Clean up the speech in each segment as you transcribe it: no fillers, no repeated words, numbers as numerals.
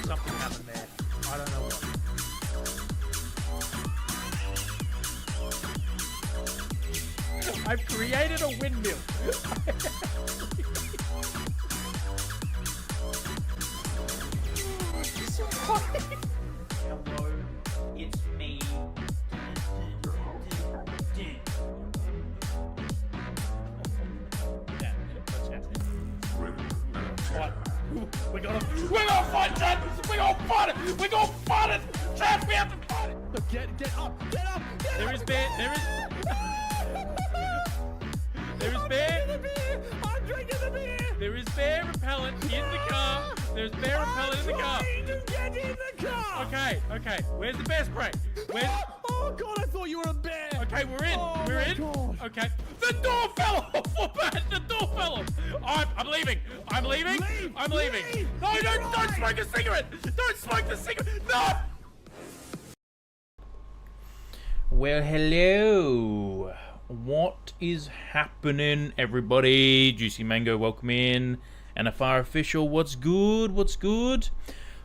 Something happened there. I don't know what. I've created a windmill. Hello, it's me. We're gonna fight, Chad! We're gonna fight it! We're gonna fight it! Chad, we have to fight it! Look, get up! Get up! There is bear, there is bear. I'm drinking the beer! There is bear repellent in the car. There's bear repellent in the car. Trying to get in the car! Okay. Where's the bear spray? Where's... Oh god, I thought you were a bear! Okay, we're in. Oh we're my in. God. Okay. The door fell off. What bad? The door fell off. I'm leaving. I'm leaving. Leave. I'm leaving. Leave. No, don't Right. smoke a cigarette. Don't smoke the cigarette. No. Well, hello. What is happening, everybody? Juicy Mango, welcome in. NFR official, what's good? What's good?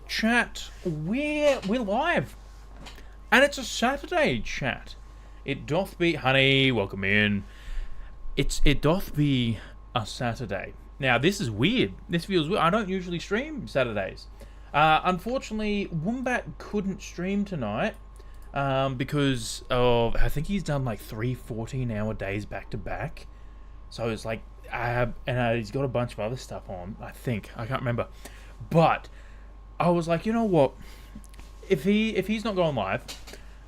Chat, we're live. And it's a Saturday, chat. It doth be, honey, welcome in. It doth be a Saturday. Now, this is weird. This feels weird. I don't usually stream Saturdays. Unfortunately, Wombat couldn't stream tonight because of, I think he's done like 3 14-hour days back to back. So it's like, and he's got a bunch of other stuff on, I think. I can't remember. But I was like, you know what? If he's not going live,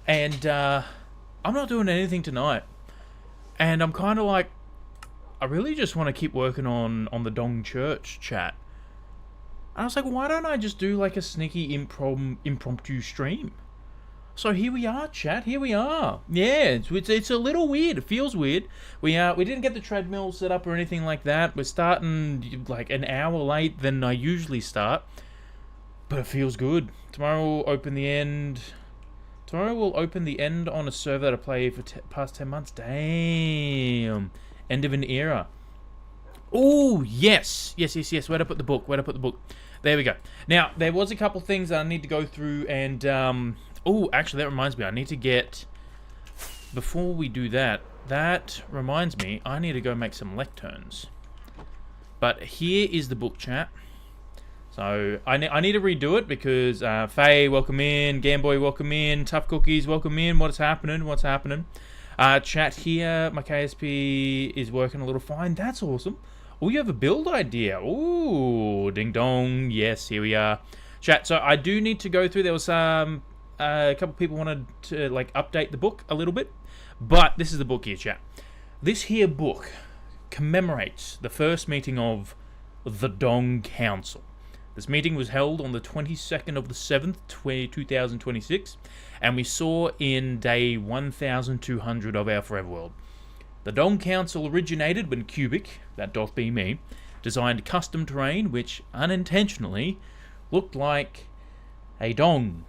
and I'm not doing anything tonight, and I'm kind of like, I really just want to keep working on the Dong Church chat. And I was like, why don't I just do like a sneaky impromptu stream? So here we are, chat. Here we are. Yeah, it's a little weird. It feels weird. We didn't get the treadmill set up or anything like that. We're starting like an hour late than I usually start. But it feels good. Tomorrow we'll open the end. Tomorrow we'll open the end on a server that I played for past 10 months. Damn. End of an era. Oh, yes. Yes. Where'd I put the book? There we go. Now, there was a couple things that I need to go through and... oh, actually, that reminds me. I need to get... Before we do that, that reminds me, I need to go make some lecterns. But here is the book, chat. So I need to redo it because Faye, welcome in. Gamboy, welcome in. Tough Cookies, welcome in. What's happening? Chat here. My KSP is working a little fine. That's awesome. Oh, you have a build idea. Ooh, ding dong. Yes, here we are. Chat. So I do need to go through. There was a couple people wanted to like update the book a little bit, but this is the book here, chat. This here book commemorates the first meeting of the Dong Council. This meeting was held on the 22nd of the 7th, 2026, and we saw in day 1200 of our Forever World. The Dong Council originated when Cubic, that doth be me, designed custom terrain which unintentionally looked like a dong.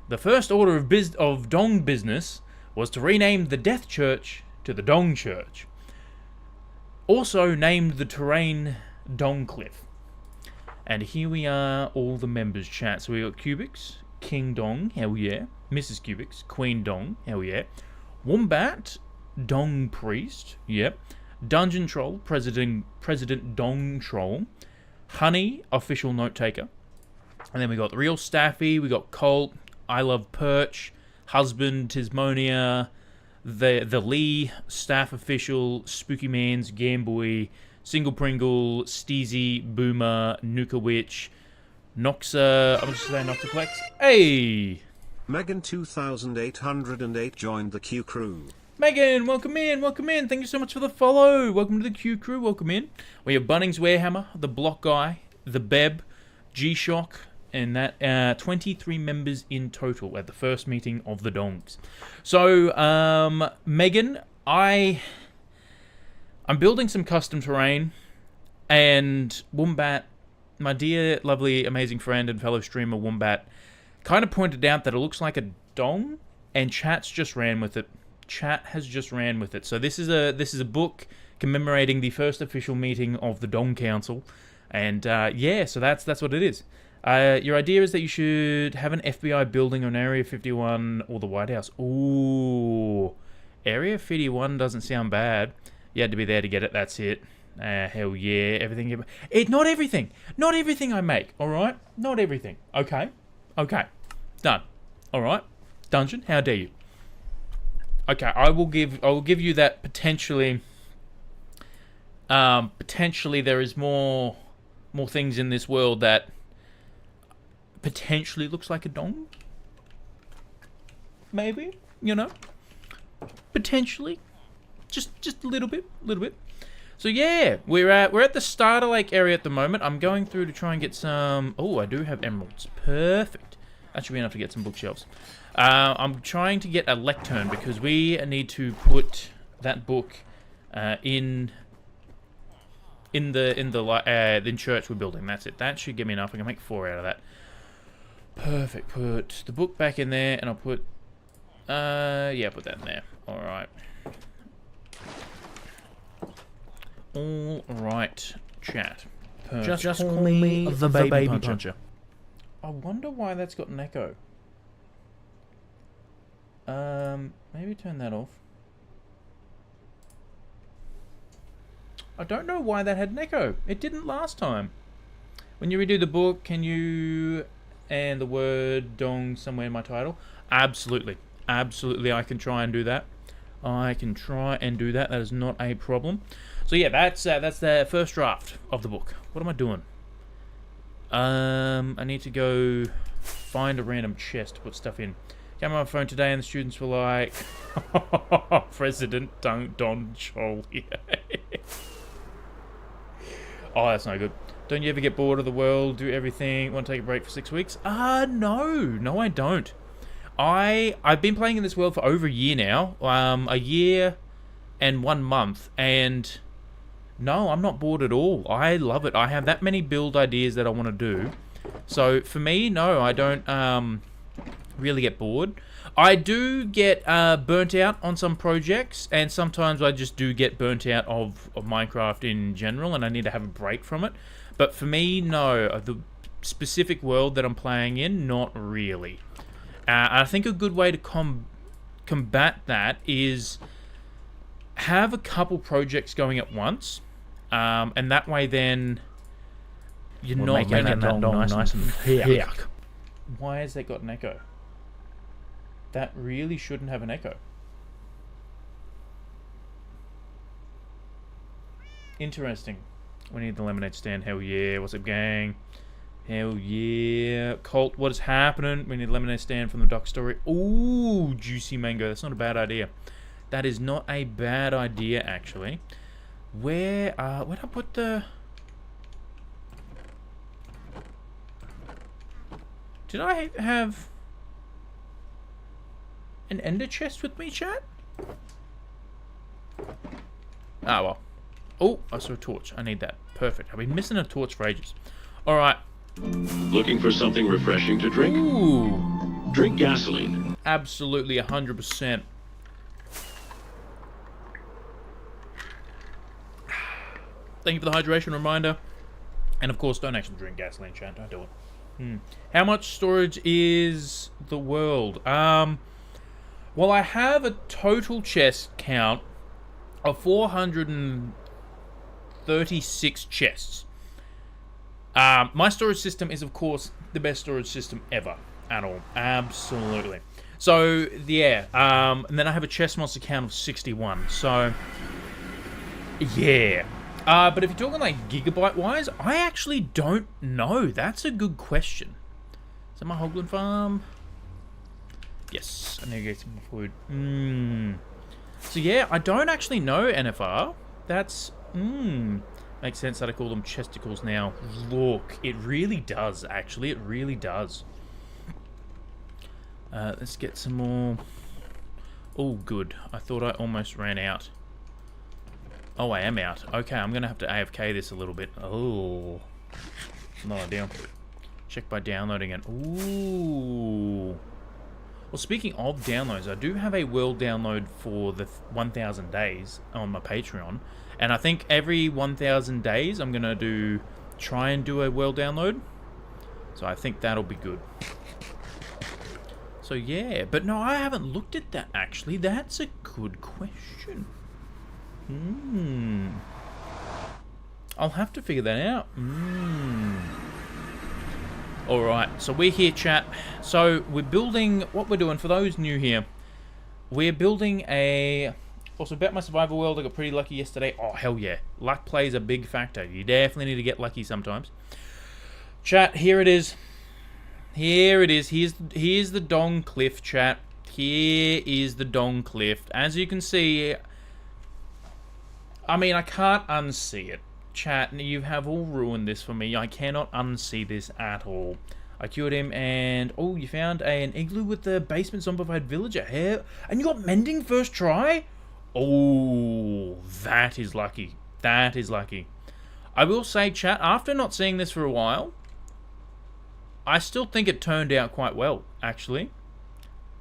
The first order of Dong business was to rename the Death Church to the Dong Church. Also named the terrain Dong Cliff. And here we are, all the members, chat. So we got Cubics, King Dong, hell yeah. Mrs. Cubics, Queen Dong, hell yeah. Wombat, Dong Priest, yep. Dungeon Troll, President Dong Troll. Honey, official note taker. And then we got the real Staffy, we got Colt, I Love Perch, Husband, Tismonia, the Lee, Staff Official, Spooky Mans, Gamboy, Single Pringle, Steezy, Boomer, Nuka Witch, Noxa, I'm just saying Noxaplex. Hey! Megan 2808 joined the Q crew. Megan, welcome in. Thank you so much for the follow. Welcome to the Q crew, welcome in. We have Bunnings Warehammer, the Block Guy, the Beb, G-Shock, and that 23 members in total at the first meeting of the Dongs. So, Megan, I I'm building some custom terrain, and Wombat, my dear, lovely, amazing friend and fellow streamer Wombat, kind of pointed out that it looks like a dong, and chat's just ran with it. Chat has just ran with it. So this is a book commemorating the first official meeting of the Dong Council, and yeah, so that's what it is. Your idea is that you should have an FBI building on Area 51 or the White House. Ooh, Area 51 doesn't sound bad. You had to be there to get it. That's it. Hell yeah, everything. Not everything. Not everything I make. All right, not everything. Okay, done. All right, dungeon. How dare you? Okay, I will give you that potentially. Potentially there is more things in this world that potentially looks like a dong. Maybe, potentially, just a little bit. So yeah, we're at the starter lake area at the moment. I'm going through to try and get some. Oh, I do have emeralds. Perfect. That should be enough to get some bookshelves. I'm trying to get a lectern because we need to put that book in the church we're building. That's it. That should give me enough. I can make 4 out of that. Perfect. Put the book back in there, and I'll put put that in there. All right, chat. Perfect. Just call me the baby puncher. I wonder why that's got an echo. Maybe turn that off. I don't know why that had an echo. It didn't last time. When you redo the book, can you and the word dong somewhere in my title? Absolutely. Absolutely, I can try and do that. That is not a problem. So yeah, that's the first draft of the book. What am I doing? I need to go find a random chest to put stuff in. Came on my phone today, and the students were like, President Don Chol here. Oh, that's no good. Don't you ever get bored of the world, do everything, want to take a break for 6 weeks? No, I don't. I've been playing in this world for over a year now, a year and 1 month, and no, I'm not bored at all. I love it. I have that many build ideas that I want to do. So for me, no, I don't really get bored. I do get burnt out on some projects, and sometimes I just do get burnt out of Minecraft in general, and I need to have a break from it. But for me, no, the specific world that I'm playing in, not really. I think a good way to combat that is have a couple projects going at once, and that way then you're not making that dong nice and thick. Why has that got an echo? That really shouldn't have an echo. Interesting. We need the lemonade stand. Hell yeah. What's up, gang? Hell yeah. Colt, what is happening? We need a lemonade stand from the doc story. Ooh, juicy mango. That's not a bad idea. That is not a bad idea, actually. Where'd I put the... Did I have an ender chest with me, chat? Ah, well. Oh, I saw a torch. I need that. Perfect. I've been missing a torch for ages. Alright. Looking for something refreshing to drink? Ooh. Drink gasoline. Absolutely, 100%. Thank you for the hydration reminder. And of course, don't actually drink gasoline, chat. Don't do it. How much storage is the world? Well, I have a total chest count of 436 chests. My storage system is, of course, the best storage system ever at all. Absolutely. So, yeah. And then I have a chest monster count of 61. So, yeah. But if you're talking like gigabyte-wise, I actually don't know. That's a good question. Is that my Hoglin farm? Yes, I need to get some more food. So yeah, I don't actually know NFR. That's, makes sense that I call them chesticles now. Look, it really does, actually. It really does. Let's get some more. Oh, good. I thought I almost ran out Oh, I am out. Okay, I'm going to have to AFK this a little bit. Oh. Not ideal. Check by downloading it. Ooh. Well, speaking of downloads, I do have a world download for the 1,000 days on my Patreon. And I think every 1,000 days I'm going to try and do a world download. So I think that'll be good. So yeah, but no, I haven't looked at that actually. That's a good question. I'll have to figure that out. Alright, so we're here, chat. So we're building, what we're doing, for those new here, we're building a... Also, about my survival world, I got pretty lucky yesterday. Oh, hell yeah. Luck plays a big factor. You definitely need to get lucky sometimes. Chat, here it is. Here it is. Here's the Dong Cliff, chat. Here is the Dong Cliff. As you can see... I mean, I can't unsee it. Chat, you have all ruined this for me. I cannot unsee this at all. I cured him and... Oh, you found an igloo with the basement zombified villager. Here. And you got mending first try? Oh, that is lucky. That is lucky. I will say, chat, after not seeing this for a while, I still think it turned out quite well, actually.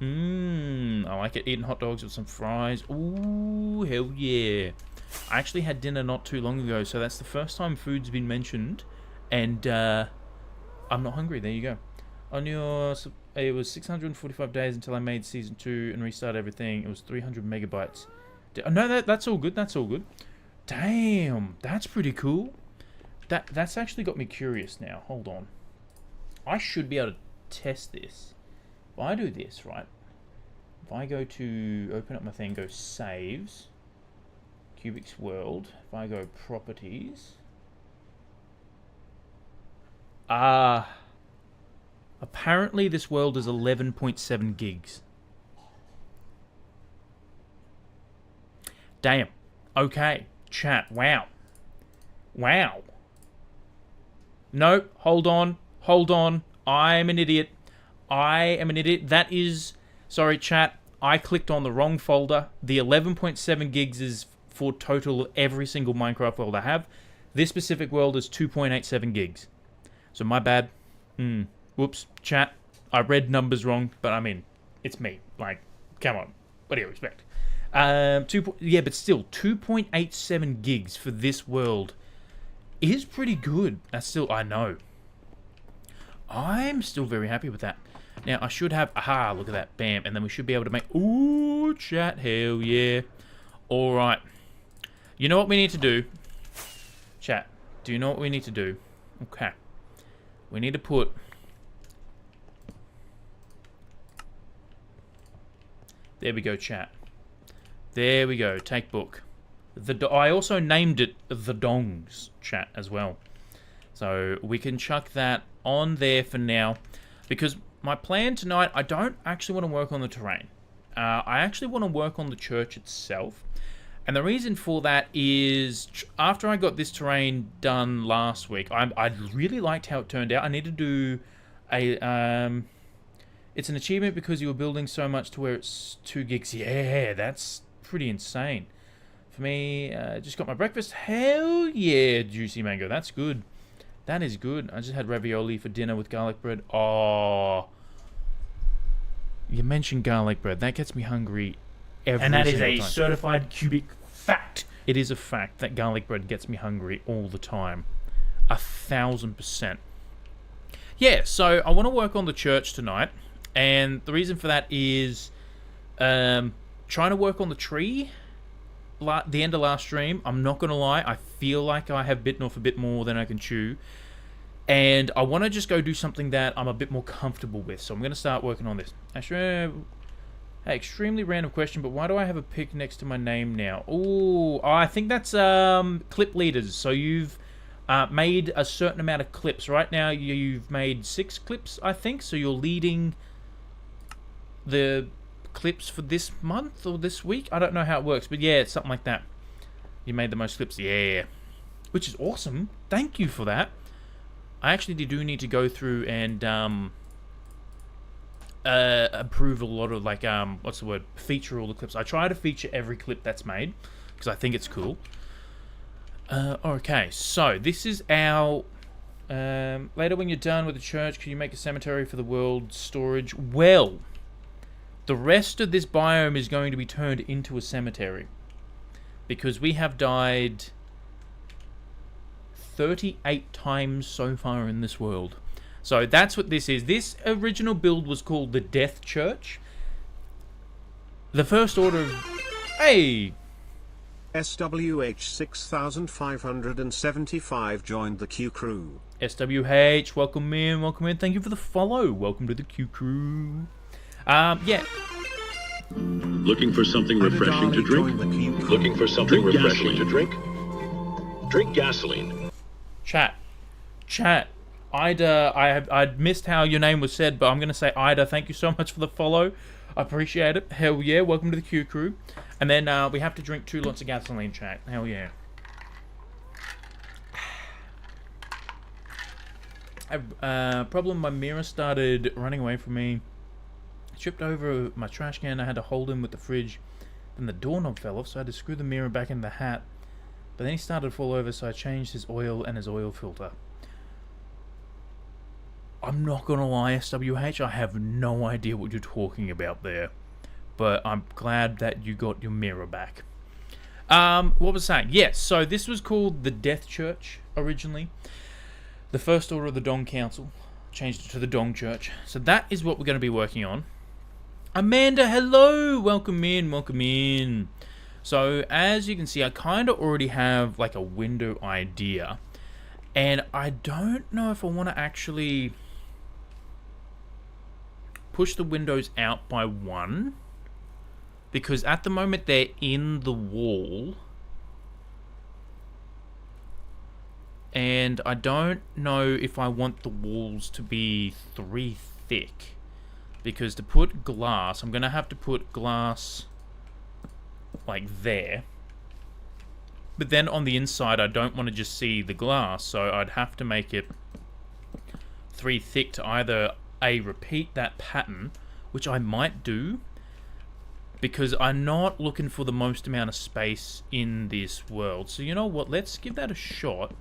I like it. Eating hot dogs with some fries. Ooh, hell yeah. I actually had dinner not too long ago, so that's the first time food's been mentioned, and I'm not hungry. There you go. On your, it was 645 days until I made season 2 and restarted everything. It was 300 megabytes. No, that's all good. That's all good. Damn, that's pretty cool. That's actually got me curious now. Hold on. I should be able to test this. If I do this, right? If I go to open up my thing, go saves. Cubics World. If I go properties. Apparently this world is 11.7 gigs. Damn. Okay. Chat. Wow. Wow. No. Hold on. Hold on. I'm an idiot. I am an idiot. That is... Sorry, chat. I clicked on the wrong folder. The 11.7 gigs is... for total every single Minecraft world I have. This specific world is 2.87 gigs. So my bad. Whoops. Chat. I read numbers wrong, but I mean, it's me. Like, come on. What do you expect? Yeah, but still, 2.87 gigs for this world is pretty good. That's still, I know. I'm still very happy with that. Now, I should have, aha, look at that, bam, and then we should be able to make, ooh, chat, hell yeah. Alright. You know what we need to do? Chat, do you know what we need to do? Okay. We need to put... There we go, chat. There we go, take book. I also named it the Dongs, chat, as well. So we can chuck that on there for now. Because my plan tonight, I don't actually want to work on the terrain. I actually want to work on the church itself. And the reason for that is, after I got this terrain done last week, I really liked how it turned out. I need to do a... it's an achievement because you were building so much to where it's 2 gigs. Yeah, that's pretty insane. For me, just got my breakfast. Hell yeah, Juicy Mango. That's good. That is good. I just had ravioli for dinner with garlic bread. Oh... You mentioned garlic bread. That gets me hungry every single time. And that is a certified cubic fact. It is a fact that garlic bread gets me hungry all the time. 1000%. Yeah, so I want to work on the church tonight. And the reason for that is trying to work on the tree. The end of last stream, I'm not going to lie, I feel like I have bitten off a bit more than I can chew. And I want to just go do something that I'm a bit more comfortable with. So I'm going to start working on this. Actually, hey, extremely random question, but why do I have a pic next to my name now? Ooh, I think that's clip leaders. So you've made a certain amount of clips. Right now, you've made 6 clips, I think. So you're leading the clips for this month or this week. I don't know how it works, but yeah, it's something like that. You made the most clips. Yeah. Which is awesome. Thank you for that. I actually do need to go through and approve a lot of, like, what's the word? Feature all the clips. I try to feature every clip that's made because I think it's cool. Okay, so this is our... later when you're done with the church, can you make a cemetery for the world storage? Well, the rest of this biome is going to be turned into a cemetery. Because we have died 38 times so far in this world. So that's what this is. This original build was called the Death Church. The First Order of... Hey! SWH 6575 joined the Q crew. SWH, welcome in, welcome in. Thank you for the follow. Welcome to the Q crew. Yeah. Looking for something refreshing to drink? Joined the Q crew. Looking for something refreshing to drink? Drink gasoline. Chat. Ida, I'd missed how your name was said, but I'm going to say Ida, thank you so much for the follow. I appreciate it. Hell yeah, welcome to the Q crew. And then we have to drink 2 lots of gasoline, chat. Hell yeah. Problem, my mirror started running away from me. Tripped over my trash can, I had to hold him with the fridge. Then the doorknob fell off, so I had to screw the mirror back in the hat. But then he started to fall over, so I changed his oil and his oil filter. I'm not gonna lie, SWH, I have no idea what you're talking about there. But I'm glad that you got your mirror back. What was I saying? Yes, so this was called the Death Church originally. The First Order of the Dong Council changed it to the Dong Church. So that is what we're going to be working on. Amanda, hello! Welcome in, welcome in. So as you can see, I kind of already have like a window idea. And I don't know if I want to actually push the windows out by 1. Because at the moment they're in the wall. And I don't know if I want the walls to be 3 thick. Because to put glass, I'm going to have to put glass like there. But then on the inside, I don't want to just see the glass. So I'd have to make it 3 thick to either repeat that pattern, which I might do. Because I'm not looking for the most amount of space in this world. So you know what? Let's give that a shot.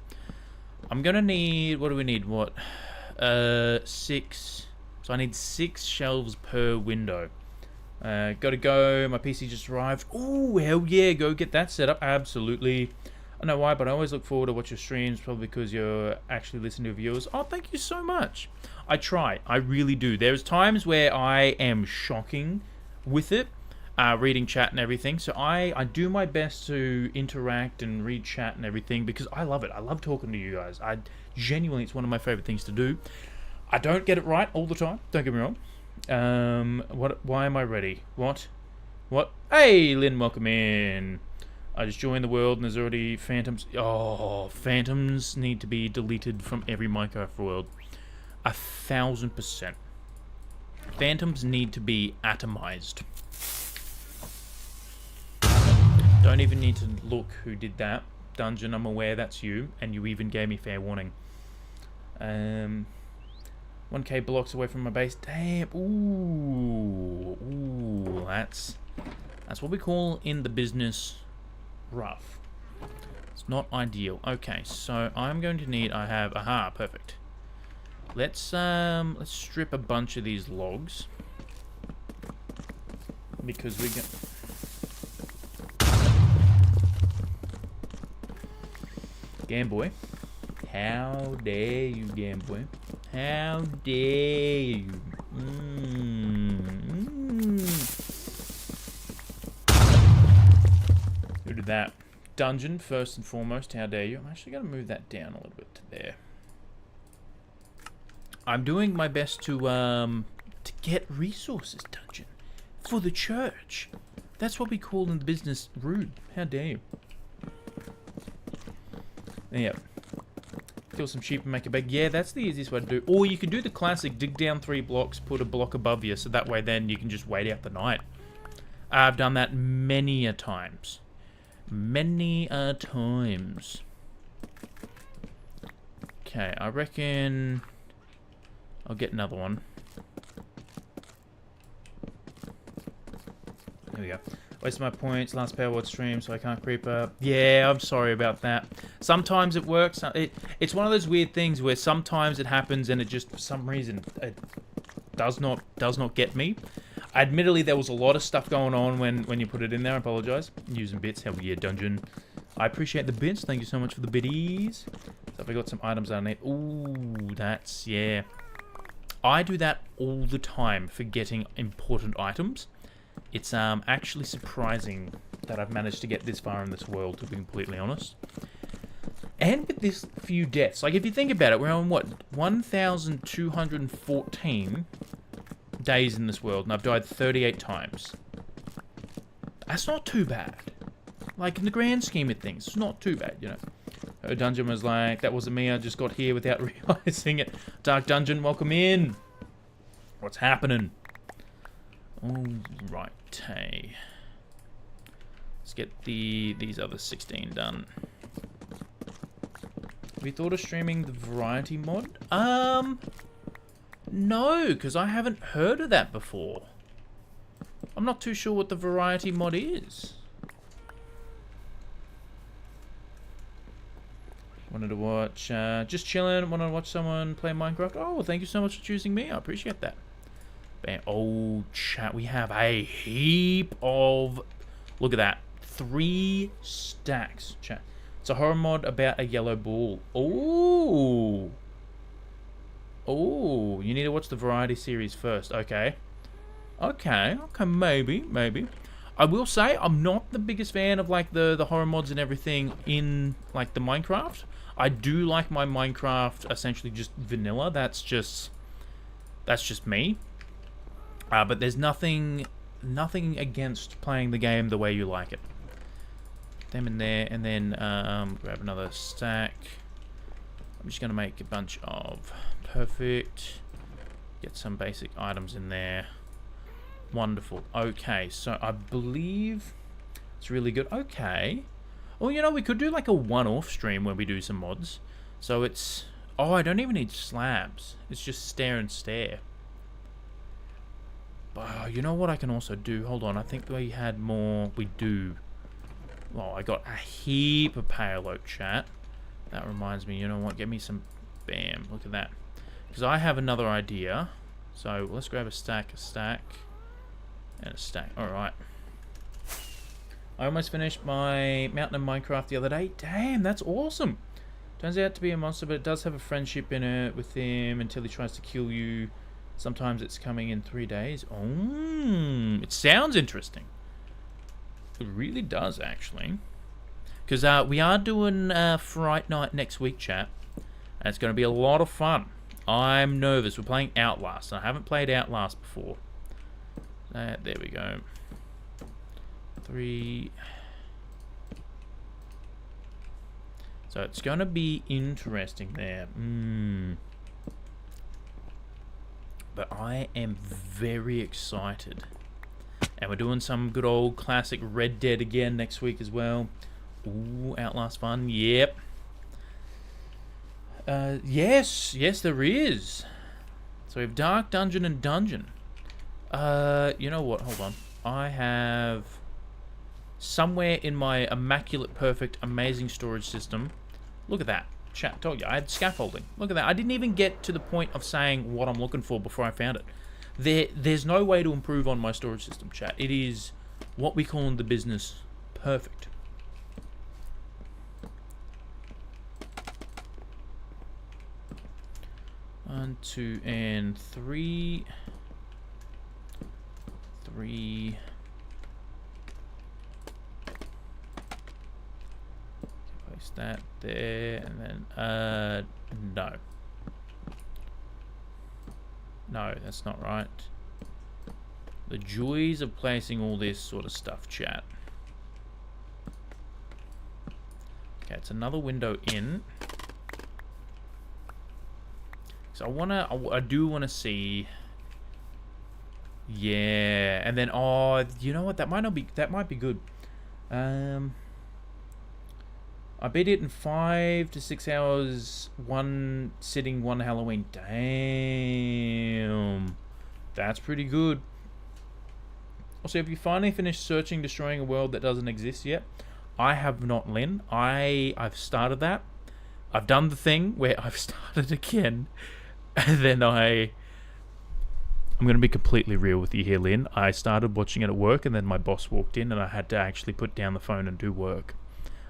I'm going to need... What do we need? What? 6. So I need 6 shelves per window. Gotta go. My PC just arrived. Oh, hell yeah. Go get that set up. Absolutely. I don't know why, but I always look forward to watch your streams. Probably because you're actually listening to viewers. Oh, thank you so much. I try. I really do. There's times where I am shocking with it. Reading chat and everything, so I do my best to interact and read chat and everything because I love it. I love talking to you guys. Genuinely, it's one of my favorite things to do. I don't get it right all the time, don't get me wrong. Why am I ready? What? Hey, Lynn, welcome in. I just joined the world and there's already phantoms. Oh, phantoms need to be deleted from every Minecraft world. 1000%. Phantoms need to be atomized. Don't even need to look who did that. Dungeon, I'm aware that's you, and you even gave me fair warning. 1k blocks away from my base. Damn. Ooh, that's what we call in the business rough. It's not ideal. Okay, so I'm going to need. I have. Aha, perfect. Let's strip a bunch of these logs because we get. Gameboy. How dare you, Gameboy? How dare you? Who did that? Dungeon, first and foremost. How dare you? I'm actually going to move that down a little bit to there. I'm doing my best to get resources, Dungeon. For the church. That's what we call in the business rude. How dare you? Yep. Kill some sheep and make a bed. Yeah, that's the easiest way to do. Or you can do the classic, dig down 3 blocks, put a block above you, so that way then you can just wait out the night. I've done that many a times. Many a times. Okay, I reckon I'll get another one. There we go. Wasted my points last Powerword stream, so I can't creep up. Yeah, I'm sorry about that. Sometimes it works. It's one of those weird things where sometimes it happens and it just, for some reason, it does not get me. Admittedly, there was a lot of stuff going on when you put it in there. I apologize. Using bits. Hell yeah, dungeon. I appreciate the bits. Thank you so much for the biddies. So I got some items underneath. Ooh, that's, yeah. I do that all the time for getting important items. It's actually surprising that I've managed to get this far in this world, to be completely honest. And with this few deaths, like if you think about it, we're on what, 1,214 days in this world, and I've died 38 times. That's not too bad. Like in the grand scheme of things, it's not too bad, you know. Her dungeon was like, that wasn't me, I just got here without realizing it. Dark Dungeon, welcome in. What's happening? Alright, hey. Let's get these other 16 done. Have you thought of streaming the variety mod? No, because I haven't heard of that before. I'm not too sure what the variety mod is. Wanted to watch, just chilling, wanted to watch someone play Minecraft. Oh, well, thank you so much for choosing me, I appreciate that. Bam. Oh, chat, we have a heap of... Look at that. 3 stacks, chat. It's a horror mod about a yellow ball. Oh. Oh, you need to watch the variety series first. Okay. Okay, maybe. I will say, I'm not the biggest fan of, like, the horror mods and everything in, like, the Minecraft. I do like my Minecraft essentially just vanilla. That's just me. But there's nothing against playing the game the way you like it. Them in there, and then grab another stack. I'm just gonna make a bunch of perfect. Get some basic items in there. Wonderful. Okay, so I believe it's really good. Okay. Well, you know, we could do like a one-off stream where we do some mods. So it's... Oh, I don't even need slabs. It's just stare and stare. But you know what I can also do? Hold on, I think we had more... We do. Well, I got a heap of payload, chat. That reminds me, you know what? Get me some... Bam, look at that. Because I have another idea. So let's grab a stack, and a stack. Alright. I almost finished my Mountain of Minecraft the other day. Damn, that's awesome. Turns out to be a monster, but it does have a friendship in it with him until he tries to kill you. Sometimes it's coming in 3 days. Oh, it sounds interesting. It really does, actually. Because we are doing Fright Night next week, chat. And it's going to be a lot of fun. I'm nervous. We're playing Outlast. I haven't played Outlast before. There we go. 3. So it's going to be interesting there. But I am very excited. And we're doing some good old classic Red Dead again next week as well. Ooh, Outlast fun. Yep. Yes, there is. So we have Dark Dungeon and Dungeon. You know what? Hold on. I have somewhere in my immaculate, perfect, amazing storage system. Look at that. Chat, told you, I had scaffolding. Look at that. I didn't even get to the point of saying what I'm looking for before I found it. There's no way to improve on my storage system, chat. It is what we call in the business perfect. One, 2, and 3. 3. Place that there, and then no. No, that's not right. The joys of placing all this sort of stuff, chat. Okay, it's another window in. So I do wanna see. Yeah, and then oh, you know what? That might be good. I beat it in 5 to 6 hours, one sitting, one Halloween. Damn, that's pretty good. Also, if you finally finished searching, destroying a world that doesn't exist yet, I have not, Lynn. I've started that. I've done the thing where I've started again, and then I'm going to be completely real with you here, Lynn. I started watching it at work, and then my boss walked in, and I had to actually put down the phone and do work.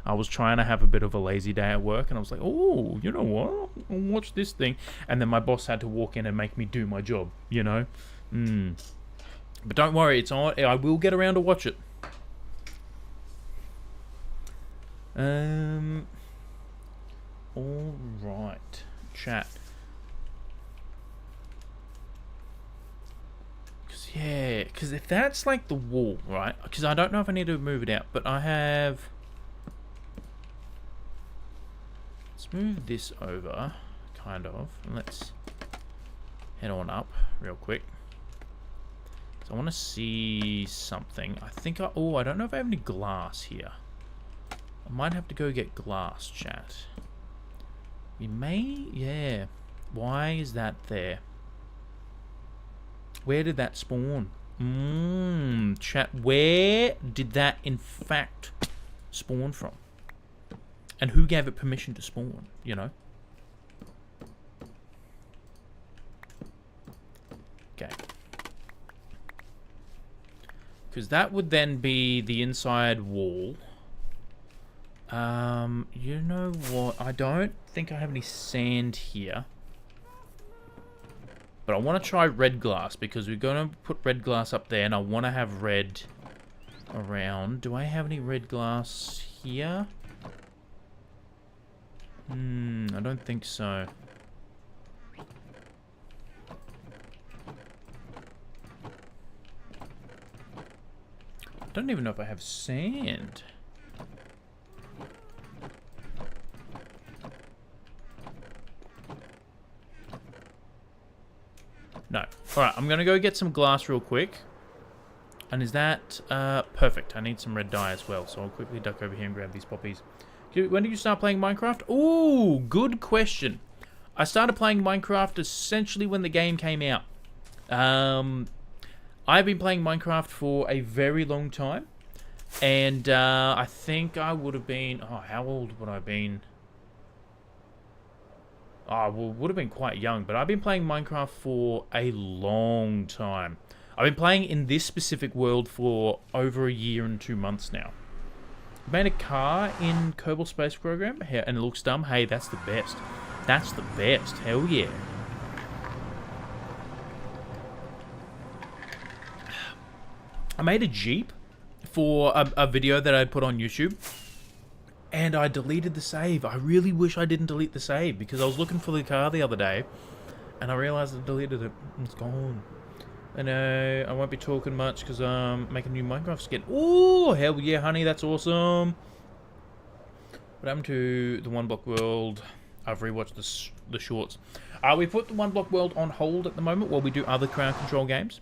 I was trying to have a bit of a lazy day at work, and I was like, oh, you know what? I'll watch this thing. And then my boss had to walk in and make me do my job, you know? But don't worry, it's on. I will get around to watch it. All right, chat. Because if that's like the wall, right? Because I don't know if I need to move it out, but I have. Let's move this over, kind of. And let's head on up real quick. So I want to see something. I think I don't know if I have any glass here. I might have to go get glass, chat. We may, yeah. Why is that there? Where did that spawn? Chat, where did that in fact spawn from? And who gave it permission to spawn, you know? Okay. Because that would then be the inside wall. You know what? I don't think I have any sand here. But I want to try red glass because we're going to put red glass up there and I want to have red around. Do I have any red glass here? I don't think so. I don't even know if I have sand. No. Alright, I'm gonna go get some glass real quick. And is that... perfect. I need some red dye as well, so I'll quickly duck over here and grab these poppies. When did you start playing Minecraft? Ooh, good question. I started playing Minecraft essentially when the game came out. I've been playing Minecraft for a very long time. And I think I would have been... Oh, how old would I have been? Oh, well, would have been quite young. But I've been playing Minecraft for a long time. I've been playing in this specific world for over a year and 2 months now. I made a car in Kerbal Space Program, and it looks dumb. Hey, that's the best. That's the best. Hell yeah. I made a Jeep for a video that I put on YouTube, and I deleted the save. I really wish I didn't delete the save, because I was looking for the car the other day, and I realized I deleted it. It's gone. I know, I won't be talking much because I'm making a new Minecraft skin. Oh, hell yeah, honey, that's awesome. What happened to the One Block World? I've rewatched the shorts. We put the One Block World on hold at the moment while we do other crowd control games.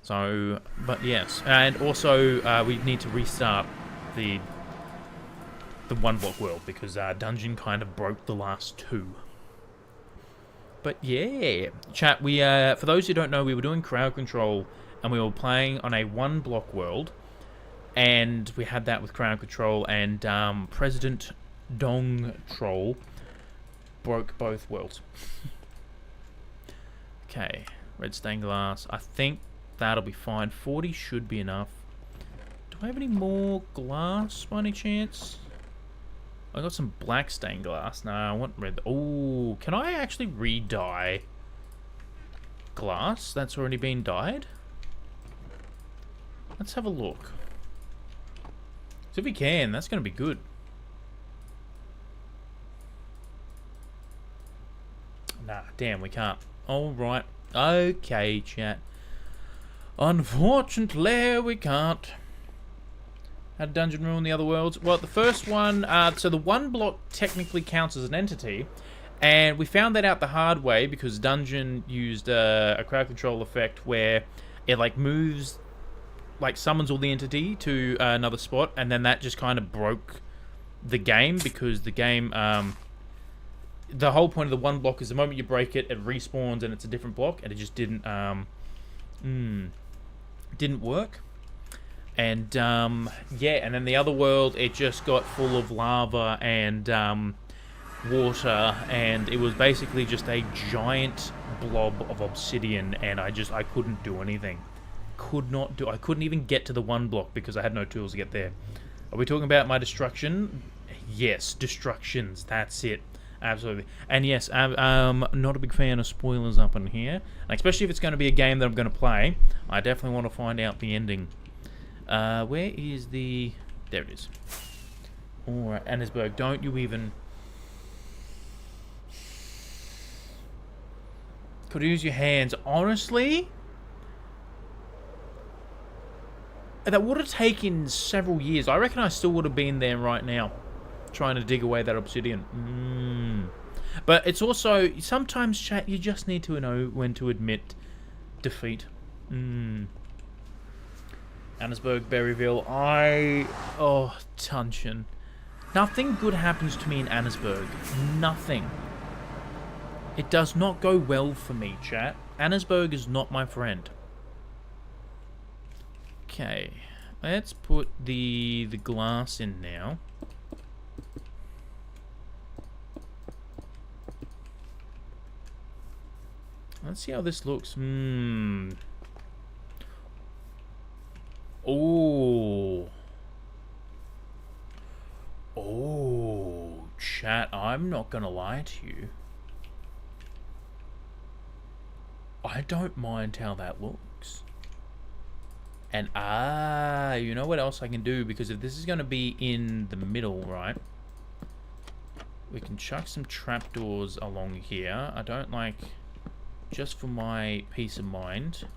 So, but yes. And also, we need to restart the One Block World because Dungeon kind of broke the last two. But yeah, chat, we for those who don't know, we were doing crowd control and we were playing on a one block world, and we had that with crowd control, and President Dong Troll broke both worlds. Okay, red stained glass. I think that'll be fine. 40 should be enough. Do I have any more glass by any chance? I got some black stained glass. No, I want red. Oh, can I actually re-dye glass that's already been dyed? Let's have a look. So if we can, that's going to be good. Nah, damn, we can't. Alright. Okay, chat. Unfortunately, we can't. Had Dungeon ruin the other worlds? Well, the first one, so the one block technically counts as an entity, and we found that out the hard way because Dungeon used a crowd control effect where it like moves, like summons all the entity to another spot, and then that just kind of broke the game because the game, the whole point of the one block is the moment you break it, it respawns and it's a different block, and it just didn't work. And, yeah, and then the other world, it just got full of lava and, water, and it was basically just a giant blob of obsidian, and I couldn't do anything. I couldn't even get to the one block because I had no tools to get there. Are we talking about my destruction? Yes, destructions, that's it. Absolutely. And yes, I'm not a big fan of spoilers up in here, and especially if it's going to be a game that I'm going to play. I definitely want to find out the ending. Where is the... There it is. Alright, Annesburg, don't you even... Could use your hands. Honestly, that would have taken several years. I reckon I still would have been there right now, trying to dig away that obsidian. But it's also, sometimes, chat, you just need to know when to admit defeat. Annesburg, Berryville. Oh, Tuncheon. Nothing good happens to me in Annesburg. Nothing. It does not go well for me, chat. Annesburg is not my friend. Okay, let's put the glass in now. Let's see how this looks. Oh. Oh, chat, I'm not gonna lie to you. I don't mind how that looks. And, you know what else I can do? Because if this is going to be in the middle, right? We can chuck some trapdoors along here. I don't like, just for my peace of mind,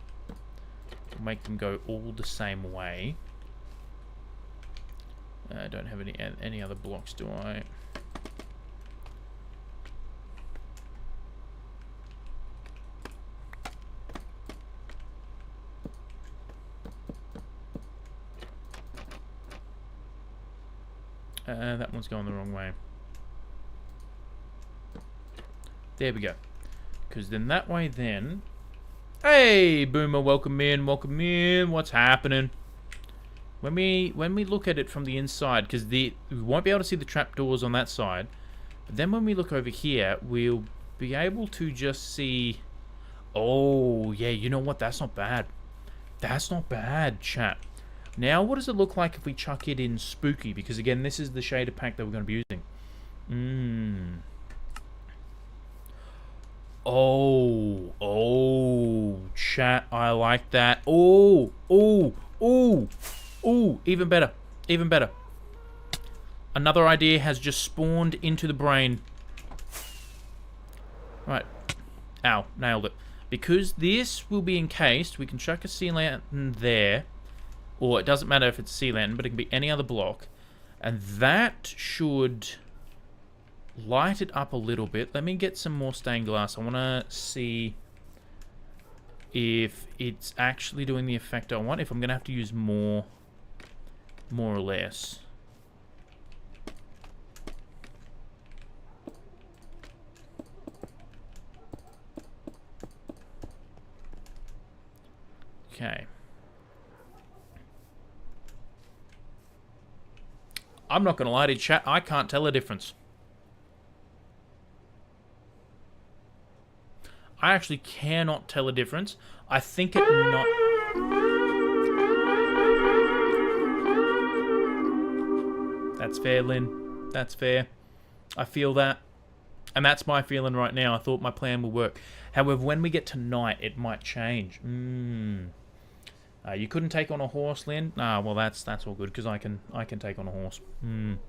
make them go all the same way. I don't have any other blocks, do I? That one's going the wrong way. There we go. Because then that way then... Hey, Boomer, welcome in, welcome in. What's happening? When we look at it from the inside, because we won't be able to see the trapdoors on that side. But then when we look over here, we'll be able to just see... Oh, yeah, you know what? That's not bad. That's not bad, chat. Now, what does it look like if we chuck it in Spooky? Because, again, this is the shader pack that we're going to be using. Oh, chat, I like that. Oh, even better, even better. Another idea has just spawned into the brain. Right. Ow, nailed it. Because this will be encased, we can chuck a sea lantern there. Or it doesn't matter if it's a sea lantern, but it can be any other block. And that should light it up a little bit. Let me get some more stained glass. I want to see if it's actually doing the effect I want. If I'm going to have to use more or less. Okay. I'm not going to lie to you, chat. I can't tell a difference. I actually cannot tell a difference. I think it not... That's fair, Lynn. That's fair. I feel that. And that's my feeling right now. I thought my plan would work. However, when we get to night, it might change. You couldn't take on a horse, Lynn? Well, that's all good, because I can take on a horse. And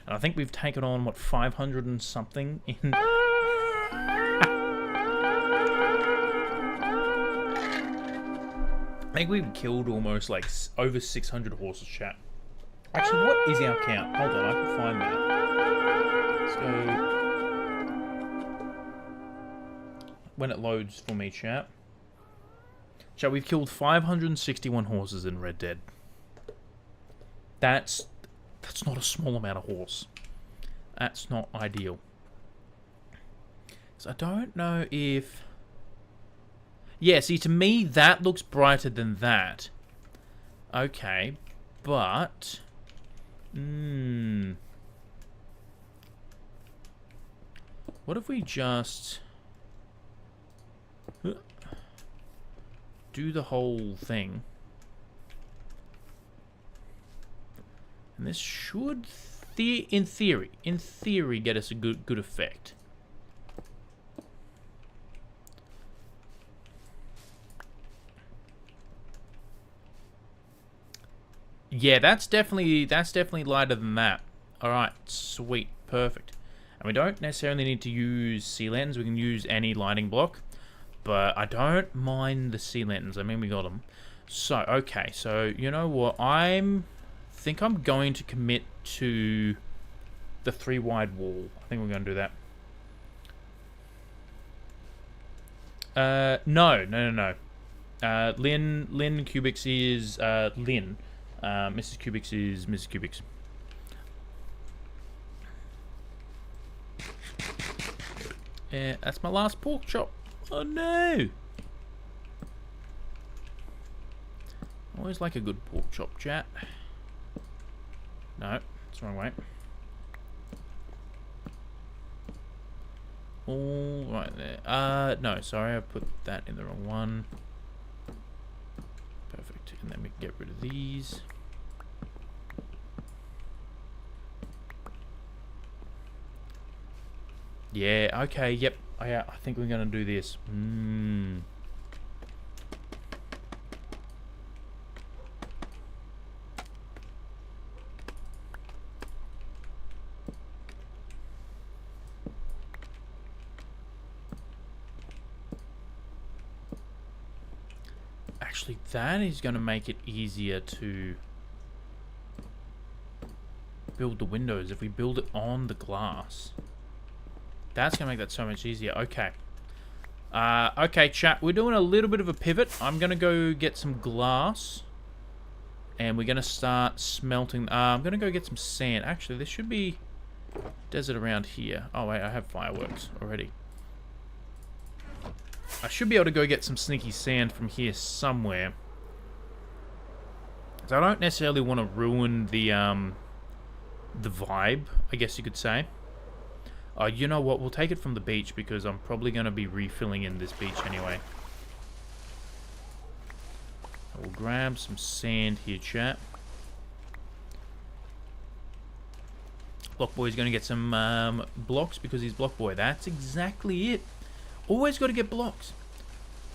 I think we've taken on, what, 500 and something in... I think we've killed almost, like, over 600 horses, chat. Actually, what is our count? Hold on, I can find that. Let's go... When it loads for me, chat. Chat, we've killed 561 horses in Red Dead. That's not a small amount of horse. That's not ideal. So I don't know if... Yeah, see, to me, that looks brighter than that. Okay. But... what if we just... do the whole thing? And this should, in theory, get us a good effect. Yeah, that's definitely lighter than that. All right, sweet, perfect. And we don't necessarily need to use sea lanterns. We can use any lighting block, but I don't mind the sea lanterns. I mean, we got them. So okay, so you know what? Think I'm going to commit to the 3 wide wall. I think we're going to do that. No. Lynn Cubics is Lynn. Mrs. Cubics is Mrs. Cubics. Yeah, that's my last pork chop. Oh no! Always like a good pork chop, chat. No, it's the wrong way. All right there. No, sorry, I put that in the wrong one. Perfect. And then we can get rid of these. Yeah, okay, yep. I think we're going to do this. Actually, that is going to make it easier to build the windows if we build it on the glass. That's going to make that so much easier. Okay. Okay, chat. We're doing a little bit of a pivot. I'm going to go get some glass. And we're going to start smelting. I'm going to go get some sand. Actually, there should be desert around here. Oh, wait. I have fireworks already. I should be able to go get some sneaky sand from here somewhere. So I don't necessarily want to ruin the vibe, I guess you could say. You know what? We'll take it from the beach because I'm probably going to be refilling in this beach anyway. We'll grab some sand here, chat. Block Boy's going to get some blocks because he's Block Boy. That's exactly it. Always got to get blocks.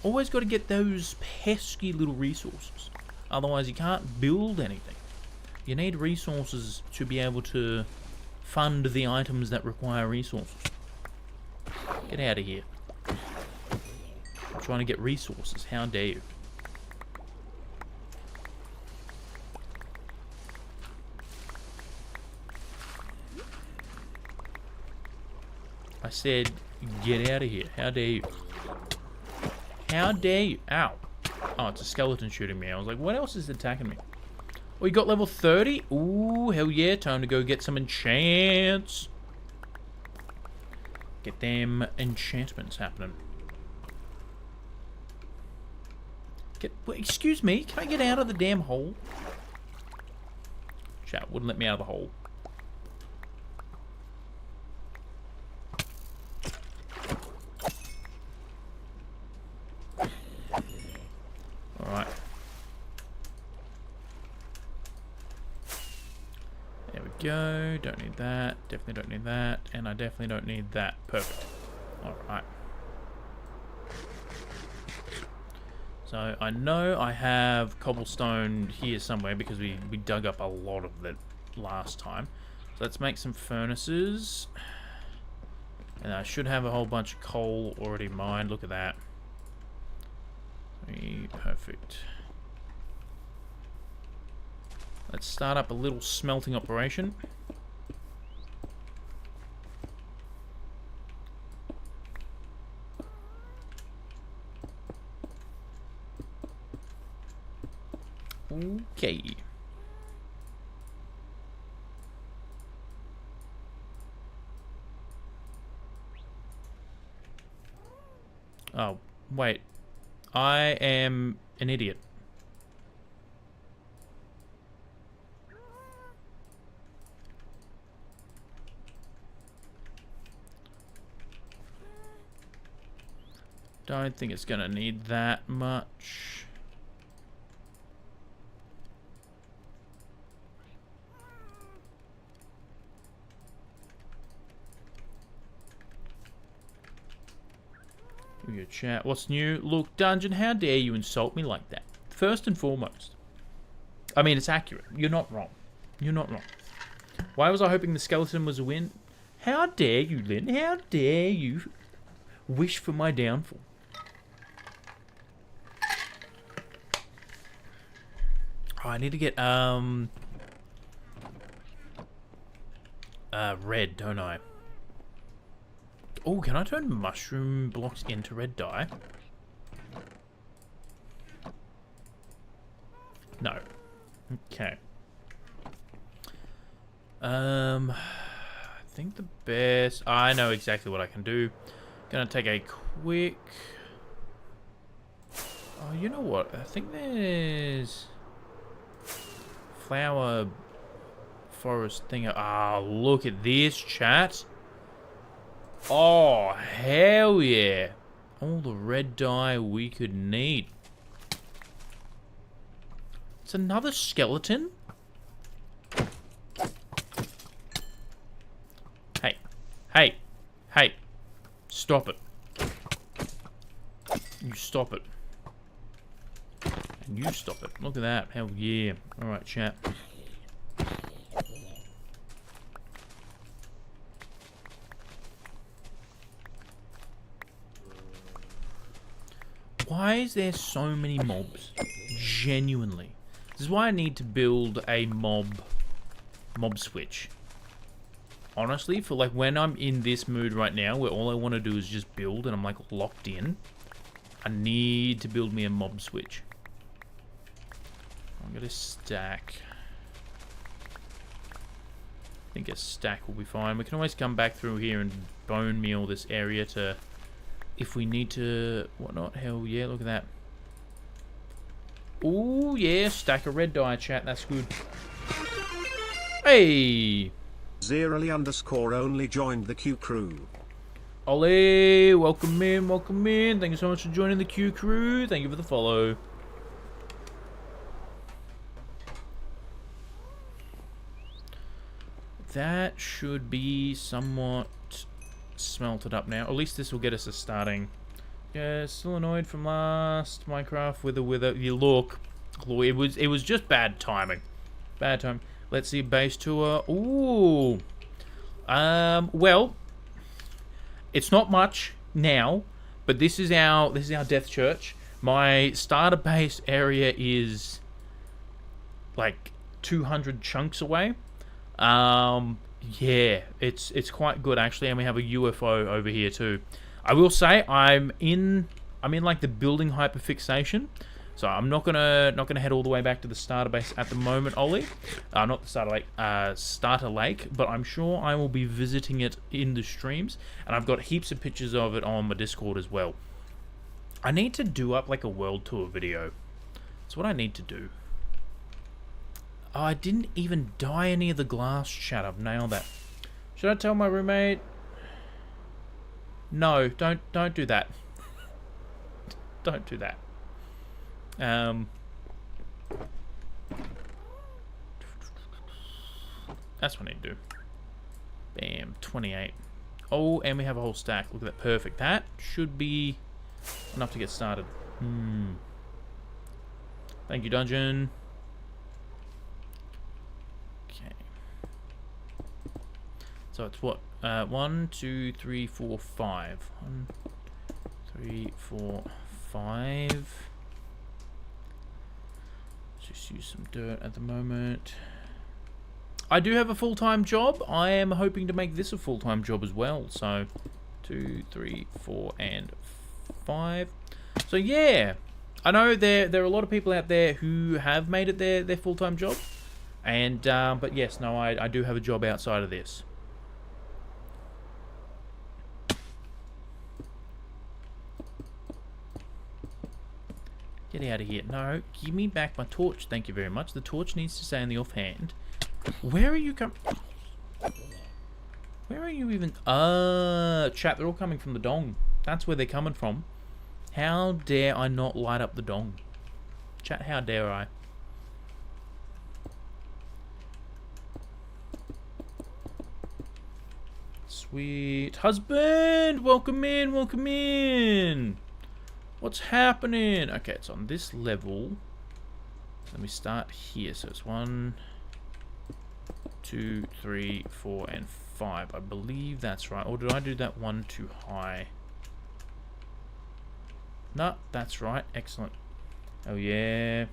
Always got to get those pesky little resources. Otherwise, you can't build anything. You need resources to be able to fund the items that require resources. Get out of here. I'm trying to get resources. How dare you? I said, get out of here. How dare you? How dare you? Ow. Oh, it's a skeleton shooting me. I was like, what else is attacking me? We got level 30. Ooh, hell yeah. Time to go get some enchants. Get them enchantments happening. Wait, excuse me. Can I get out of the damn hole? Chat wouldn't let me out of the hole. Alright. There we go. Don't need that. Definitely don't need that. And I definitely don't need that. Perfect. Alright. So I know I have cobblestone here somewhere because we dug up a lot of it last time. So let's make some furnaces. And I should have a whole bunch of coal already mined. Look at that. Perfect. Let's start up a little smelting operation. Okay. Oh, wait. I am an idiot. Don't think it's gonna need that much. Your chat. What's new? Look, Dungeon, how dare you insult me like that? First and foremost. I mean, it's accurate. You're not wrong. You're not wrong. Why was I hoping the skeleton was a win? How dare you, Lynn? How dare you wish for my downfall? Oh, I need to get, red, don't I? Oh, can I turn mushroom blocks into red dye? No. Okay. I think the best... I know exactly what I can do. Gonna take a quick... Oh, you know what? I think there's... flower forest thing. Ah, look at this, chat. Oh, hell yeah. All the red dye we could need. It's another skeleton? Hey. Hey. Hey. Stop it. You stop it. And you stop it. Look at that. Hell yeah. Alright, chat. Why is there so many mobs? Genuinely. This is why I need to build a mob switch. Honestly, for like when I'm in this mood right now, where all I want to do is just build and I'm like locked in, I need to build me a mob switch. I'm gonna stack. I think a stack will be fine. We can always come back through here and bone meal this area to... if we need to, whatnot. Hell yeah, look at that. Ooh, yeah, stack of red dye, chat. That's good. Hey! Zerally _ only joined the Q crew. Ollie, welcome in, welcome in. Thank you so much for joining the Q crew. Thank you for the follow. That should be somewhat smelted up now. At least this will get us a starting. Yeah, still annoyed from last Minecraft with a you look. It was just bad timing. Bad time. Let's see base tour. Ooh. Well, it's not much now, but this is our death church. My starter base area is like 200 chunks away. Yeah, it's quite good actually, and we have a UFO over here too. I will say I'm in like the building hyperfixation, so I'm not gonna head all the way back to the starter base at the moment, Ollie. Not the starter lake, but I'm sure I will be visiting it in the streams, and I've got heaps of pictures of it on my Discord as well. I need to do up like a world tour video. That's what I need to do. Oh, I didn't even dye any of the glass, chat. I've nailed that. Should I tell my roommate? No, don't do that. Don't do that. That's what I need to do. Bam, 28. Oh, and we have a whole stack. Look at that, perfect. That should be enough to get started. Thank you, Dungeon. Okay. So it's what? 1, 2, 3, 4, 5. 1, 3, 4, 5. Just use some dirt at the moment. I do have a full-time job. I am hoping to make this a full-time job as well. So 2, 3, 4, and 5. So yeah, I know there are a lot of people out there who have made it their full-time job, and but yes, no, I do have a job outside of this. Get out of here. No, give me back my torch. Thank you very much. The torch needs to stay in the offhand. Where are you Where are you even? Chat, they're all coming from the dong. That's where they're coming from. How dare I not light up the dong? Chat, how dare I? Sweet husband! Welcome in, welcome in! What's happening? Okay, it's on this level. Let me start here. So it's 1, 2, 3, 4, and 5. I believe that's right. Or did I do that one too high? No, that's right. Excellent. Oh, yeah.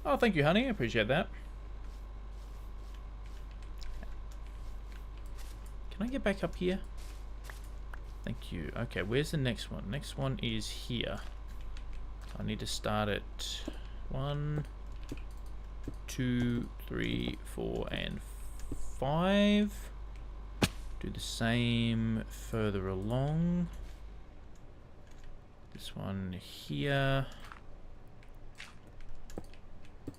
Oh, thank you, honey. I appreciate that. Can I get back up here? Thank you. Okay, where's the next one? Next one is here. So I need to start at 1, 2, 3, 4, and 5. Do the same further along. This one here.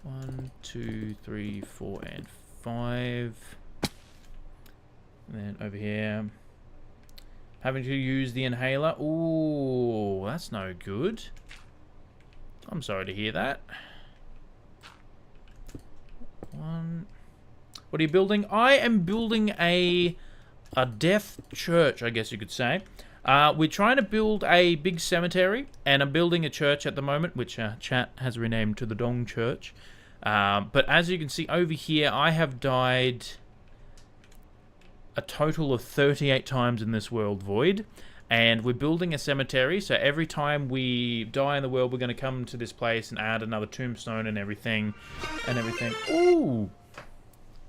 1, 2, 3, 4, and 5. And then over here, having to use the inhaler. Ooh, that's no good. I'm sorry to hear that. One. What are you building? I am building a death church, I guess you could say. We're trying to build a big cemetery, and I'm building a church at the moment, which chat has renamed to the Dong Church. But as you can see over here, I have died a total of 38 times in this world void, and we're building a cemetery, so every time we die in the world, we're going to come to this place and add another tombstone and everything. Ooh!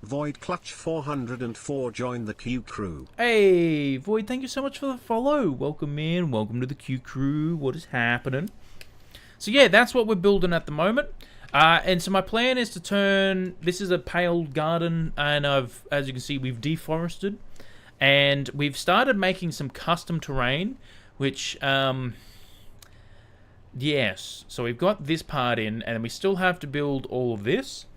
Void Clutch 404 joined the Q crew. Hey, Void, thank you so much for the follow. Welcome in, welcome to the Q crew. What is happening? So yeah, that's what we're building at the moment. And so my plan is to turn, this is a paled garden, and as you can see, we've deforested, and we've started making some custom terrain, which, yes, so we've got this part in, and we still have to build all of this.